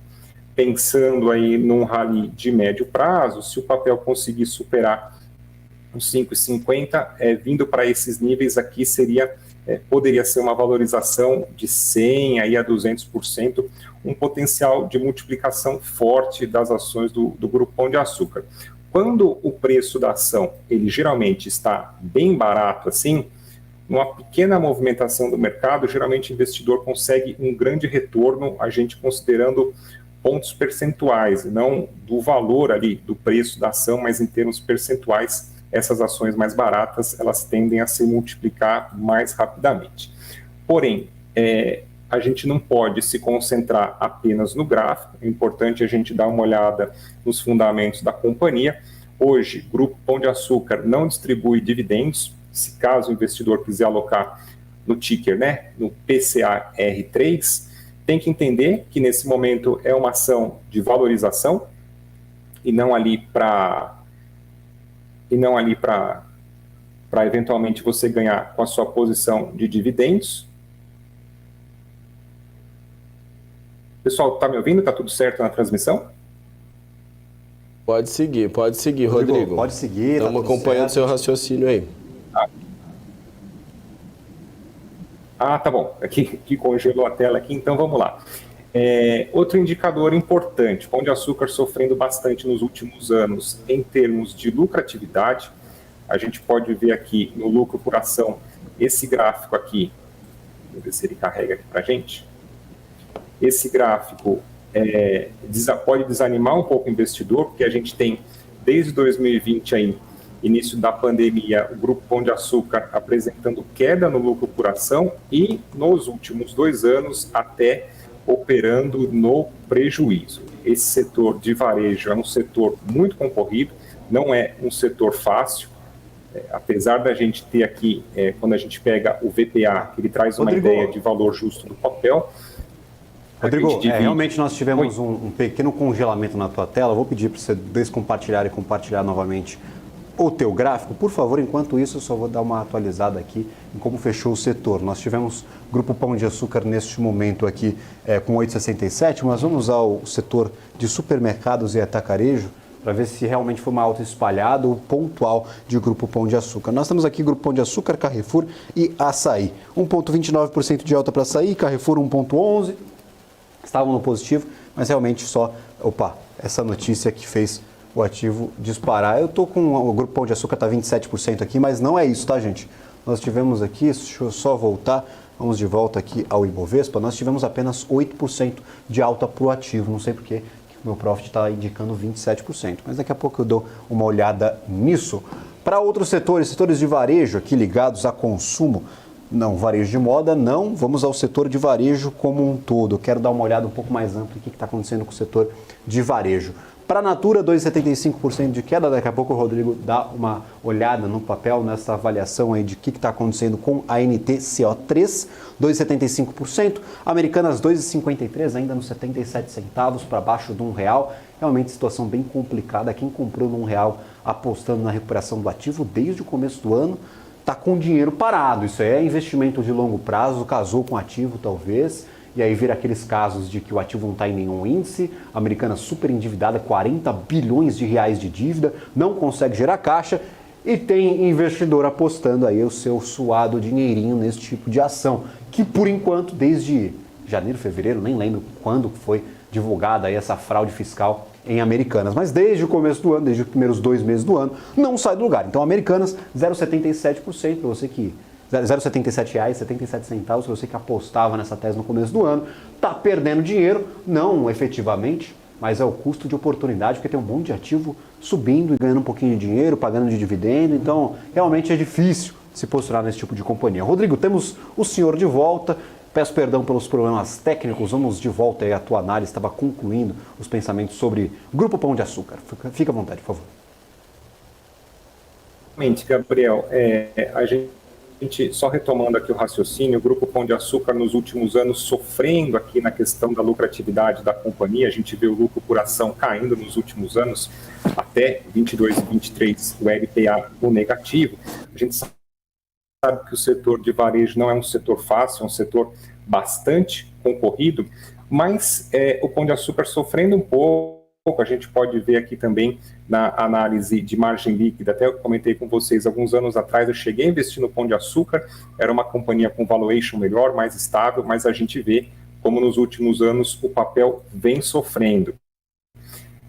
pensando aí num rally de médio prazo. Se o papel conseguir superar os 5,50, vindo para esses níveis aqui poderia ser uma valorização de 100% aí a 200%, um potencial de multiplicação forte das ações do Grupo Pão de Açúcar. Quando o preço da ação, ele geralmente está bem barato assim, numa pequena movimentação do mercado, geralmente o investidor consegue um grande retorno, a gente considerando pontos percentuais, não do valor ali do preço da ação, mas em termos percentuais, essas ações mais baratas, elas tendem a se multiplicar mais rapidamente. Porém, a gente não pode se concentrar apenas no gráfico, é importante a gente dar uma olhada nos fundamentos da companhia. Hoje, o Grupo Pão de Açúcar não distribui dividendos. Se caso o investidor quiser alocar no ticker, né, no PCAR3, tem que entender que nesse momento é uma ação de valorização e não ali para eventualmente você ganhar com a sua posição de dividendos. Pessoal, tá me ouvindo? Tá tudo certo na transmissão? Pode seguir, Rodrigo. Pode seguir. Estamos acompanhando seu raciocínio aí. Tá bom. Aqui congelou a tela aqui, então vamos lá. Outro indicador importante, Pão de Açúcar sofrendo bastante nos últimos anos em termos de lucratividade. A gente pode ver aqui no lucro por ação, esse gráfico aqui, vamos ver se ele carrega aqui para a gente. Esse gráfico pode desanimar um pouco o investidor, porque a gente tem, desde 2020 aí, início da pandemia, o Grupo Pão de Açúcar apresentando queda no lucro por ação e nos últimos 2 anos até operando no prejuízo. Esse setor de varejo é um setor muito concorrido, não é um setor fácil, apesar da gente ter aqui, quando a gente pega o VPA, que ele traz uma ideia de valor justo do papel. Rodrigo, realmente nós tivemos um pequeno congelamento na tua tela. Vou pedir para você descompartilhar e compartilhar novamente o teu gráfico. Por favor, enquanto isso, eu só vou dar uma atualizada aqui em como fechou o setor. Nós tivemos Grupo Pão de Açúcar neste momento aqui com 8,67, mas vamos usar o setor de supermercados e atacarejo para ver se realmente foi uma alta espalhada ou pontual de Grupo Pão de Açúcar. Nós temos aqui Grupo Pão de Açúcar, Carrefour e Açaí. 1,29% de alta para Açaí, Carrefour 1,11%. Estavam no positivo, mas realmente só, essa notícia que fez o ativo disparar. Eu estou com o Grupo Pão de Açúcar, está 27% aqui, mas não é isso, tá, gente? Nós tivemos aqui, deixa eu só voltar, vamos de volta aqui ao Ibovespa, nós tivemos apenas 8% de alta para o ativo, não sei porque o meu profit está indicando 27%, mas daqui a pouco eu dou uma olhada nisso. Para outros setores de varejo aqui ligados a consumo, não, varejo de moda não, vamos ao setor de varejo como um todo. Eu quero dar uma olhada um pouco mais ampla em o que está acontecendo com o setor de varejo. Para a Natura, 2,75% de queda, daqui a pouco o Rodrigo dá uma olhada no papel, nessa avaliação aí de o que está acontecendo com a NTCO3, 2,75%, Americanas 2,53%, ainda nos 77 centavos, para baixo de R$1, realmente situação bem complicada, quem comprou no R$1 apostando na recuperação do ativo desde o começo do ano, está com dinheiro parado, isso aí é investimento de longo prazo, casou com ativo talvez, e aí vira aqueles casos de que o ativo não está em nenhum índice, a Americana super endividada, 40 bilhões de reais de dívida, não consegue gerar caixa e tem investidor apostando aí o seu suado dinheirinho nesse tipo de ação, que por enquanto, desde janeiro, fevereiro, nem lembro quando foi divulgada aí essa fraude fiscal em Americanas, mas desde o começo do ano, desde os primeiros 2 meses do ano, não sai do lugar. Então, Americanas, 0,77%, para você que R$ 0,77, que você que apostava nessa tese no começo do ano, está perdendo dinheiro, não efetivamente, mas é o custo de oportunidade, porque tem um monte de ativo subindo e ganhando um pouquinho de dinheiro, pagando de dividendo, então realmente é difícil se posicionar nesse tipo de companhia. Rodrigo, temos o senhor de volta, peço perdão pelos problemas técnicos, vamos de volta aí à tua análise, estava concluindo os pensamentos sobre Grupo Pão de Açúcar. Fica à vontade, por favor. Realmente, Gabriel, a gente, só retomando aqui o raciocínio, o Grupo Pão de Açúcar nos últimos anos sofrendo aqui na questão da lucratividade da companhia, a gente vê o lucro por ação caindo nos últimos anos, até 22 e 23, o LPA o negativo. A gente sabe que o setor de varejo não é um setor fácil, é um setor bastante concorrido, mas o Pão de Açúcar sofrendo um pouco, a gente pode ver aqui também na análise de margem líquida, até eu comentei com vocês alguns anos atrás, eu cheguei a investir no Pão de Açúcar, era uma companhia com valuation melhor, mais estável, mas a gente vê como nos últimos anos o papel vem sofrendo.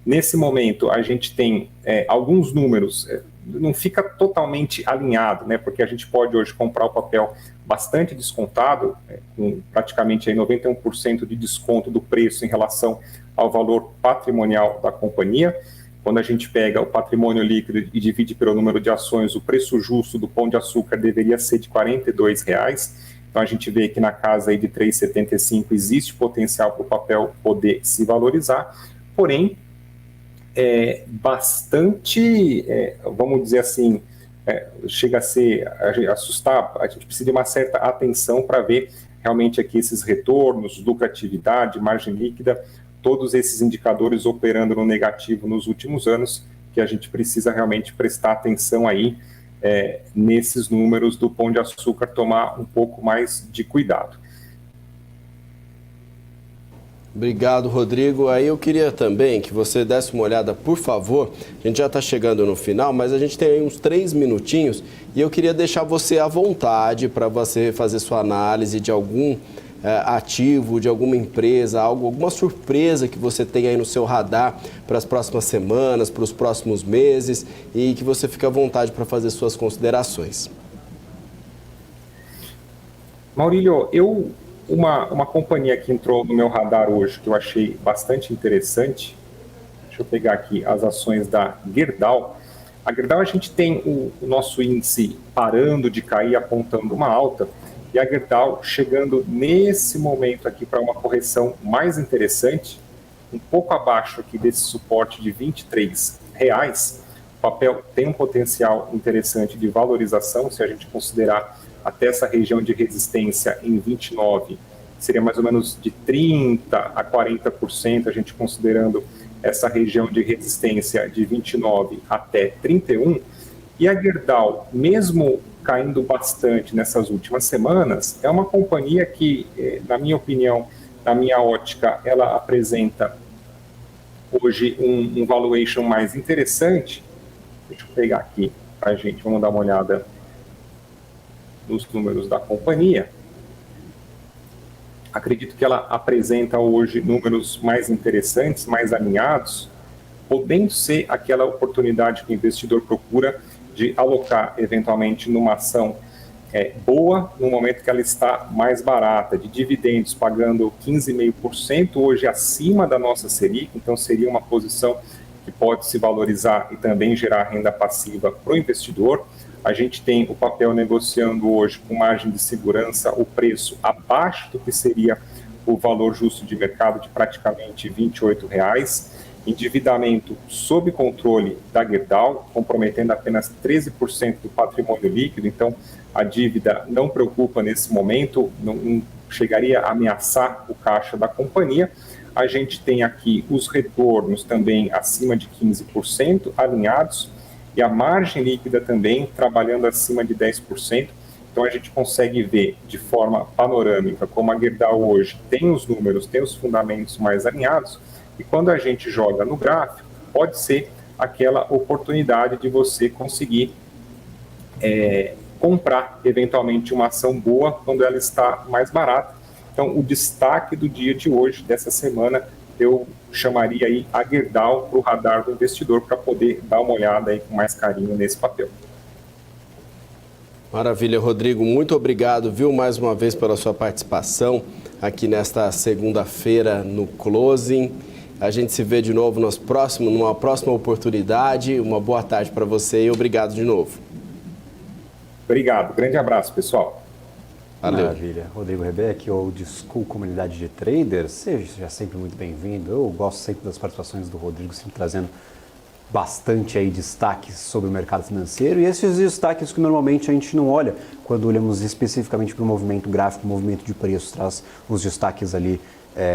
Nesse momento, a gente tem alguns números, não fica totalmente alinhado, né, porque a gente pode hoje comprar o papel bastante descontado, com praticamente aí 91% de desconto do preço em relação ao valor patrimonial da companhia. Quando a gente pega o patrimônio líquido e divide pelo número de ações, o preço justo do Pão de Açúcar deveria ser de R$ 42,00. Então a gente vê que na casa aí de R$ 3,75 existe potencial para o papel poder se valorizar, porém, bastante, vamos dizer assim, chega a assustar, a gente precisa de uma certa atenção para ver realmente aqui esses retornos, lucratividade, margem líquida, todos esses indicadores operando no negativo nos últimos anos, que a gente precisa realmente prestar atenção aí nesses números do Pão de Açúcar, tomar um pouco mais de cuidado. Obrigado, Rodrigo. Aí eu queria também que você desse uma olhada, por favor. A gente já está chegando no final, mas a gente tem aí uns 3 minutinhos e eu queria deixar você à vontade para você fazer sua análise de algum ativo, de alguma empresa, alguma surpresa que você tem aí no seu radar para as próximas semanas, para os próximos meses, e que você fique à vontade para fazer suas considerações. Maurílio, uma companhia que entrou no meu radar hoje, que eu achei bastante interessante, deixa eu pegar aqui as ações da Gerdau. A Gerdau, a gente tem o nosso índice parando de cair, apontando uma alta, e a Gerdau chegando nesse momento aqui para uma correção mais interessante, um pouco abaixo aqui desse suporte de R$ 23,00. O papel tem um potencial interessante de valorização, se a gente considerar até essa região de resistência em 29, seria mais ou menos de 30% a 40%, a gente considerando essa região de resistência de 29 até 31. E a Gerdau, mesmo caindo bastante nessas últimas semanas, é uma companhia que, na minha opinião, na minha ótica, ela apresenta hoje um valuation mais interessante. Deixa eu pegar aqui para a gente, vamos dar uma olhada nos números da companhia. Acredito que ela apresenta hoje números mais interessantes, mais alinhados, podendo ser aquela oportunidade que o investidor procura de alocar eventualmente numa ação boa, no momento que ela está mais barata, de dividendos pagando 15,5%, hoje acima da nossa Selic, então seria uma posição que pode se valorizar e também gerar renda passiva para o investidor. A gente tem o papel negociando hoje com margem de segurança, o preço abaixo do que seria o valor justo de mercado de praticamente R$ 28,00. Endividamento sob controle da Gerdau, comprometendo apenas 13% do patrimônio líquido, então a dívida não preocupa nesse momento, não chegaria a ameaçar o caixa da companhia. A gente tem aqui os retornos também acima de 15%, alinhados, e a margem líquida também trabalhando acima de 10%. Então a gente consegue ver de forma panorâmica como a Gerdau hoje tem os números, tem os fundamentos mais alinhados, e quando a gente joga no gráfico, pode ser aquela oportunidade de você conseguir comprar eventualmente uma ação boa quando ela está mais barata. Então o destaque do dia de hoje, dessa semana, eu chamaria aí a Gerdau para o radar do investidor para poder dar uma olhada aí com mais carinho nesse papel. Maravilha, Rodrigo. Muito obrigado, viu, mais uma vez pela sua participação aqui nesta segunda-feira no Closing. A gente se vê de novo numa próxima oportunidade. Uma boa tarde para você e obrigado de novo. Obrigado. Grande abraço, pessoal. Valeu. Maravilha. Rodrigo Rebeck, Old School Comunidade de Traders, seja sempre muito bem-vindo. Eu gosto sempre das participações do Rodrigo, sempre trazendo bastante aí destaques sobre o mercado financeiro, e esses destaques que normalmente a gente não olha quando olhamos especificamente para o movimento gráfico, o movimento de preços, traz os destaques ali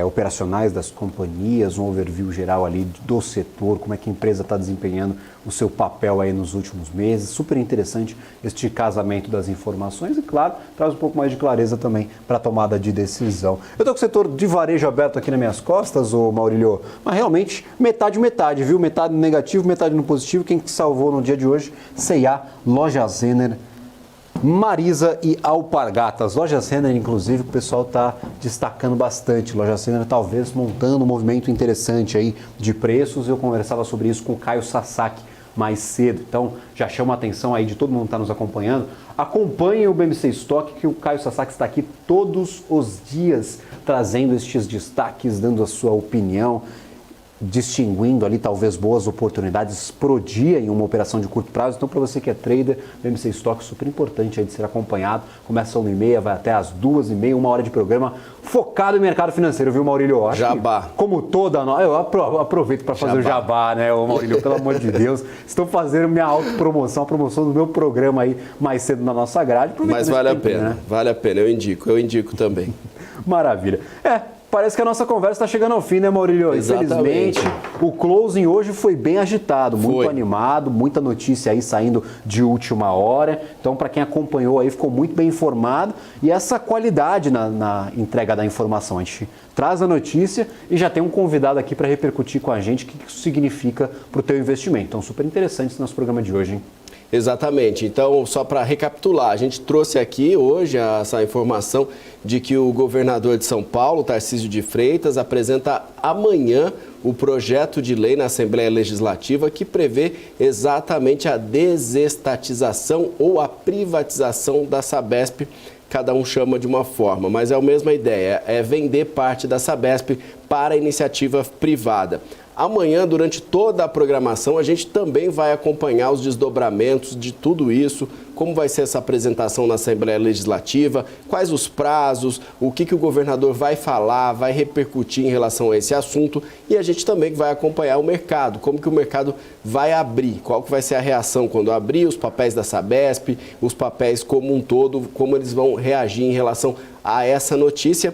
operacionais das companhias, um overview geral ali do setor, como é que a empresa está desempenhando o seu papel aí nos últimos meses. Super interessante este casamento das informações e, claro, traz um pouco mais de clareza também para a tomada de decisão. Eu estou com o setor de varejo aberto aqui nas minhas costas, ô Maurílio, mas realmente metade, viu? Metade no negativo, metade no positivo. Quem salvou no dia de hoje? C&A, Lojas Renner, Marisa e Alpargatas. Lojas Renner, inclusive, o pessoal está destacando bastante. Lojas Renner talvez montando um movimento interessante aí de preços. Eu conversava sobre isso com o Caio Sasaki mais cedo. Então, já chama a atenção aí de todo mundo que está nos acompanhando. Acompanhem o BMC Stock, que o Caio Sasaki está aqui todos os dias trazendo estes destaques, dando a sua opinião, distinguindo ali talvez boas oportunidades pro dia em uma operação de curto prazo. Então, para você que é trader, o BMC Stock super importante aí de ser acompanhado. Começa às 1h30, vai até às 2h30, 1 hora de programa focado em mercado financeiro, viu, Maurílio? Acho jabá. Como toda eu aproveito para fazer o jabá, né, Maurílio? Pelo amor de Deus. Estou fazendo minha autopromoção, a promoção do meu programa aí mais cedo na nossa grade. Mas vale a pena, né? Vale a pena, eu indico também. Maravilha. Parece que a nossa conversa está chegando ao fim, né, Maurílio? Exatamente. Infelizmente, o closing hoje foi bem agitado, muito animado, muita notícia aí saindo de última hora. Então, para quem acompanhou aí, ficou muito bem informado. E essa qualidade na entrega da informação. A gente traz a notícia e já tem um convidado aqui para repercutir com a gente o que isso significa para o teu investimento. Então, super interessante esse nosso programa de hoje, hein? Exatamente. Então, só para recapitular, a gente trouxe aqui hoje essa informação de que o governador de São Paulo, Tarcísio de Freitas, apresenta amanhã o projeto de lei na Assembleia Legislativa que prevê exatamente a desestatização ou a privatização da Sabesp. Cada um chama de uma forma, mas é a mesma ideia, é vender parte da Sabesp para a iniciativa privada. Amanhã, durante toda a programação, a gente também vai acompanhar os desdobramentos de tudo isso, como vai ser essa apresentação na Assembleia Legislativa, quais os prazos, o que o governador vai falar, vai repercutir em relação a esse assunto, e a gente também vai acompanhar o mercado, como que o mercado vai abrir, qual que vai ser a reação quando abrir, os papéis da Sabesp, os papéis como um todo, como eles vão reagir em relação a essa notícia.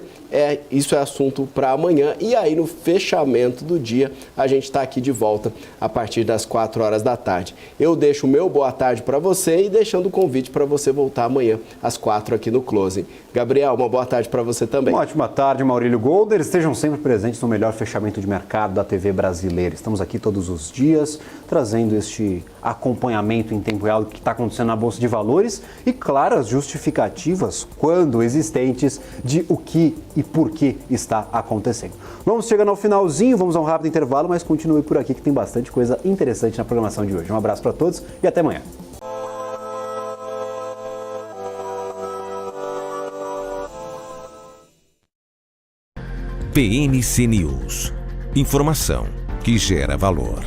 Isso é assunto para amanhã, e aí no fechamento do dia a gente está aqui de volta a partir das 4 horas da tarde. Eu deixo o meu boa tarde para você e deixando o convite para você voltar amanhã às 4 aqui no Closing. Gabriel, uma boa tarde para você também. Uma ótima tarde, Maurílio Golder. Estejam sempre presentes no melhor fechamento de mercado da TV brasileira. Estamos aqui todos os dias trazendo este acompanhamento em tempo real do que está acontecendo na Bolsa de Valores e claras justificativas, quando existentes, de o que e por que está acontecendo. Vamos chegando ao finalzinho, vamos a um rápido intervalo, mas continue por aqui que tem bastante coisa interessante na programação de hoje. Um abraço para todos e até amanhã. BMC News. Informação que gera valor.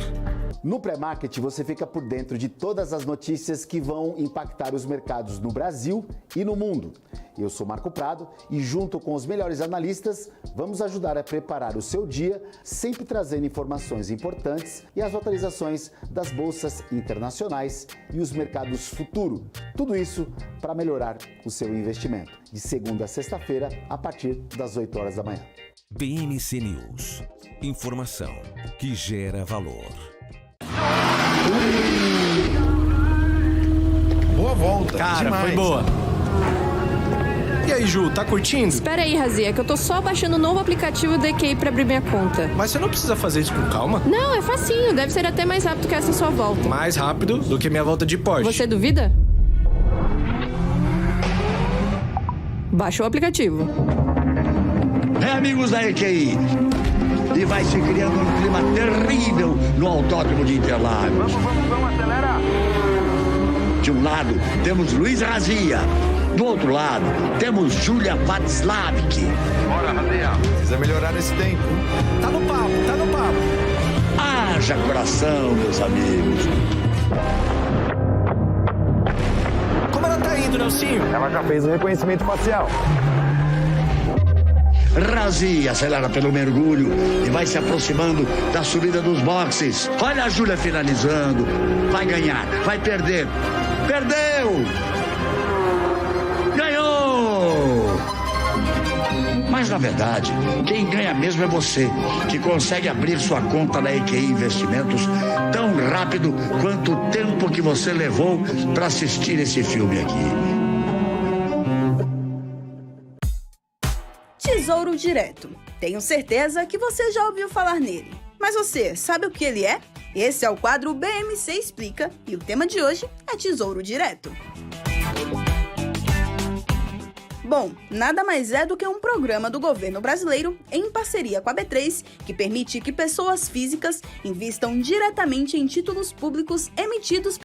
No pré-market, você fica por dentro de todas as notícias que vão impactar os mercados no Brasil e no mundo. Eu sou Marco Prado e, junto com os melhores analistas, vamos ajudar a preparar o seu dia, sempre trazendo informações importantes e as atualizações das bolsas internacionais e os mercados futuro. Tudo isso para melhorar o seu investimento. De segunda a sexta-feira, a partir das 8 horas da manhã. BMC News. Informação que gera valor. Boa volta. Cara, demais. Foi boa. E aí, Ju, tá curtindo? Espera aí, Razi, é que eu tô só baixando o novo aplicativo do EQI pra abrir minha conta. Mas você não precisa fazer isso com calma? Não, é facinho. Deve ser até mais rápido que essa sua volta. Mais rápido do que minha volta de Porsche. Você duvida? Baixa o aplicativo. Amigos da EQI. E vai se criando um clima terrível no Autódromo de Interlagos. Vamos acelerar. De um lado, temos Luiz Razia. Do outro lado, temos Júlia Václavic. Bora, Razia. Precisa melhorar esse tempo. Tá no papo, tá no papo. Haja coração, meus amigos. Como ela tá indo, Nelsinho? Ela já fez o reconhecimento facial. Razia acelera pelo mergulho e vai se aproximando da subida dos boxes. Olha a Júlia finalizando. Vai ganhar, vai perder. Perdeu! Ganhou! Mas na verdade, quem ganha mesmo é você, que consegue abrir sua conta na EQI Investimentos tão rápido quanto o tempo que você levou para assistir esse filme aqui. Tesouro Direto. Tenho certeza que você já ouviu falar nele. Mas você sabe o que ele é? Esse é o quadro BMC Explica e o tema de hoje é Tesouro Direto. Bom, nada mais é do que um programa do governo brasileiro em parceria com a B3 que permite que pessoas físicas invistam diretamente em títulos públicos emitidos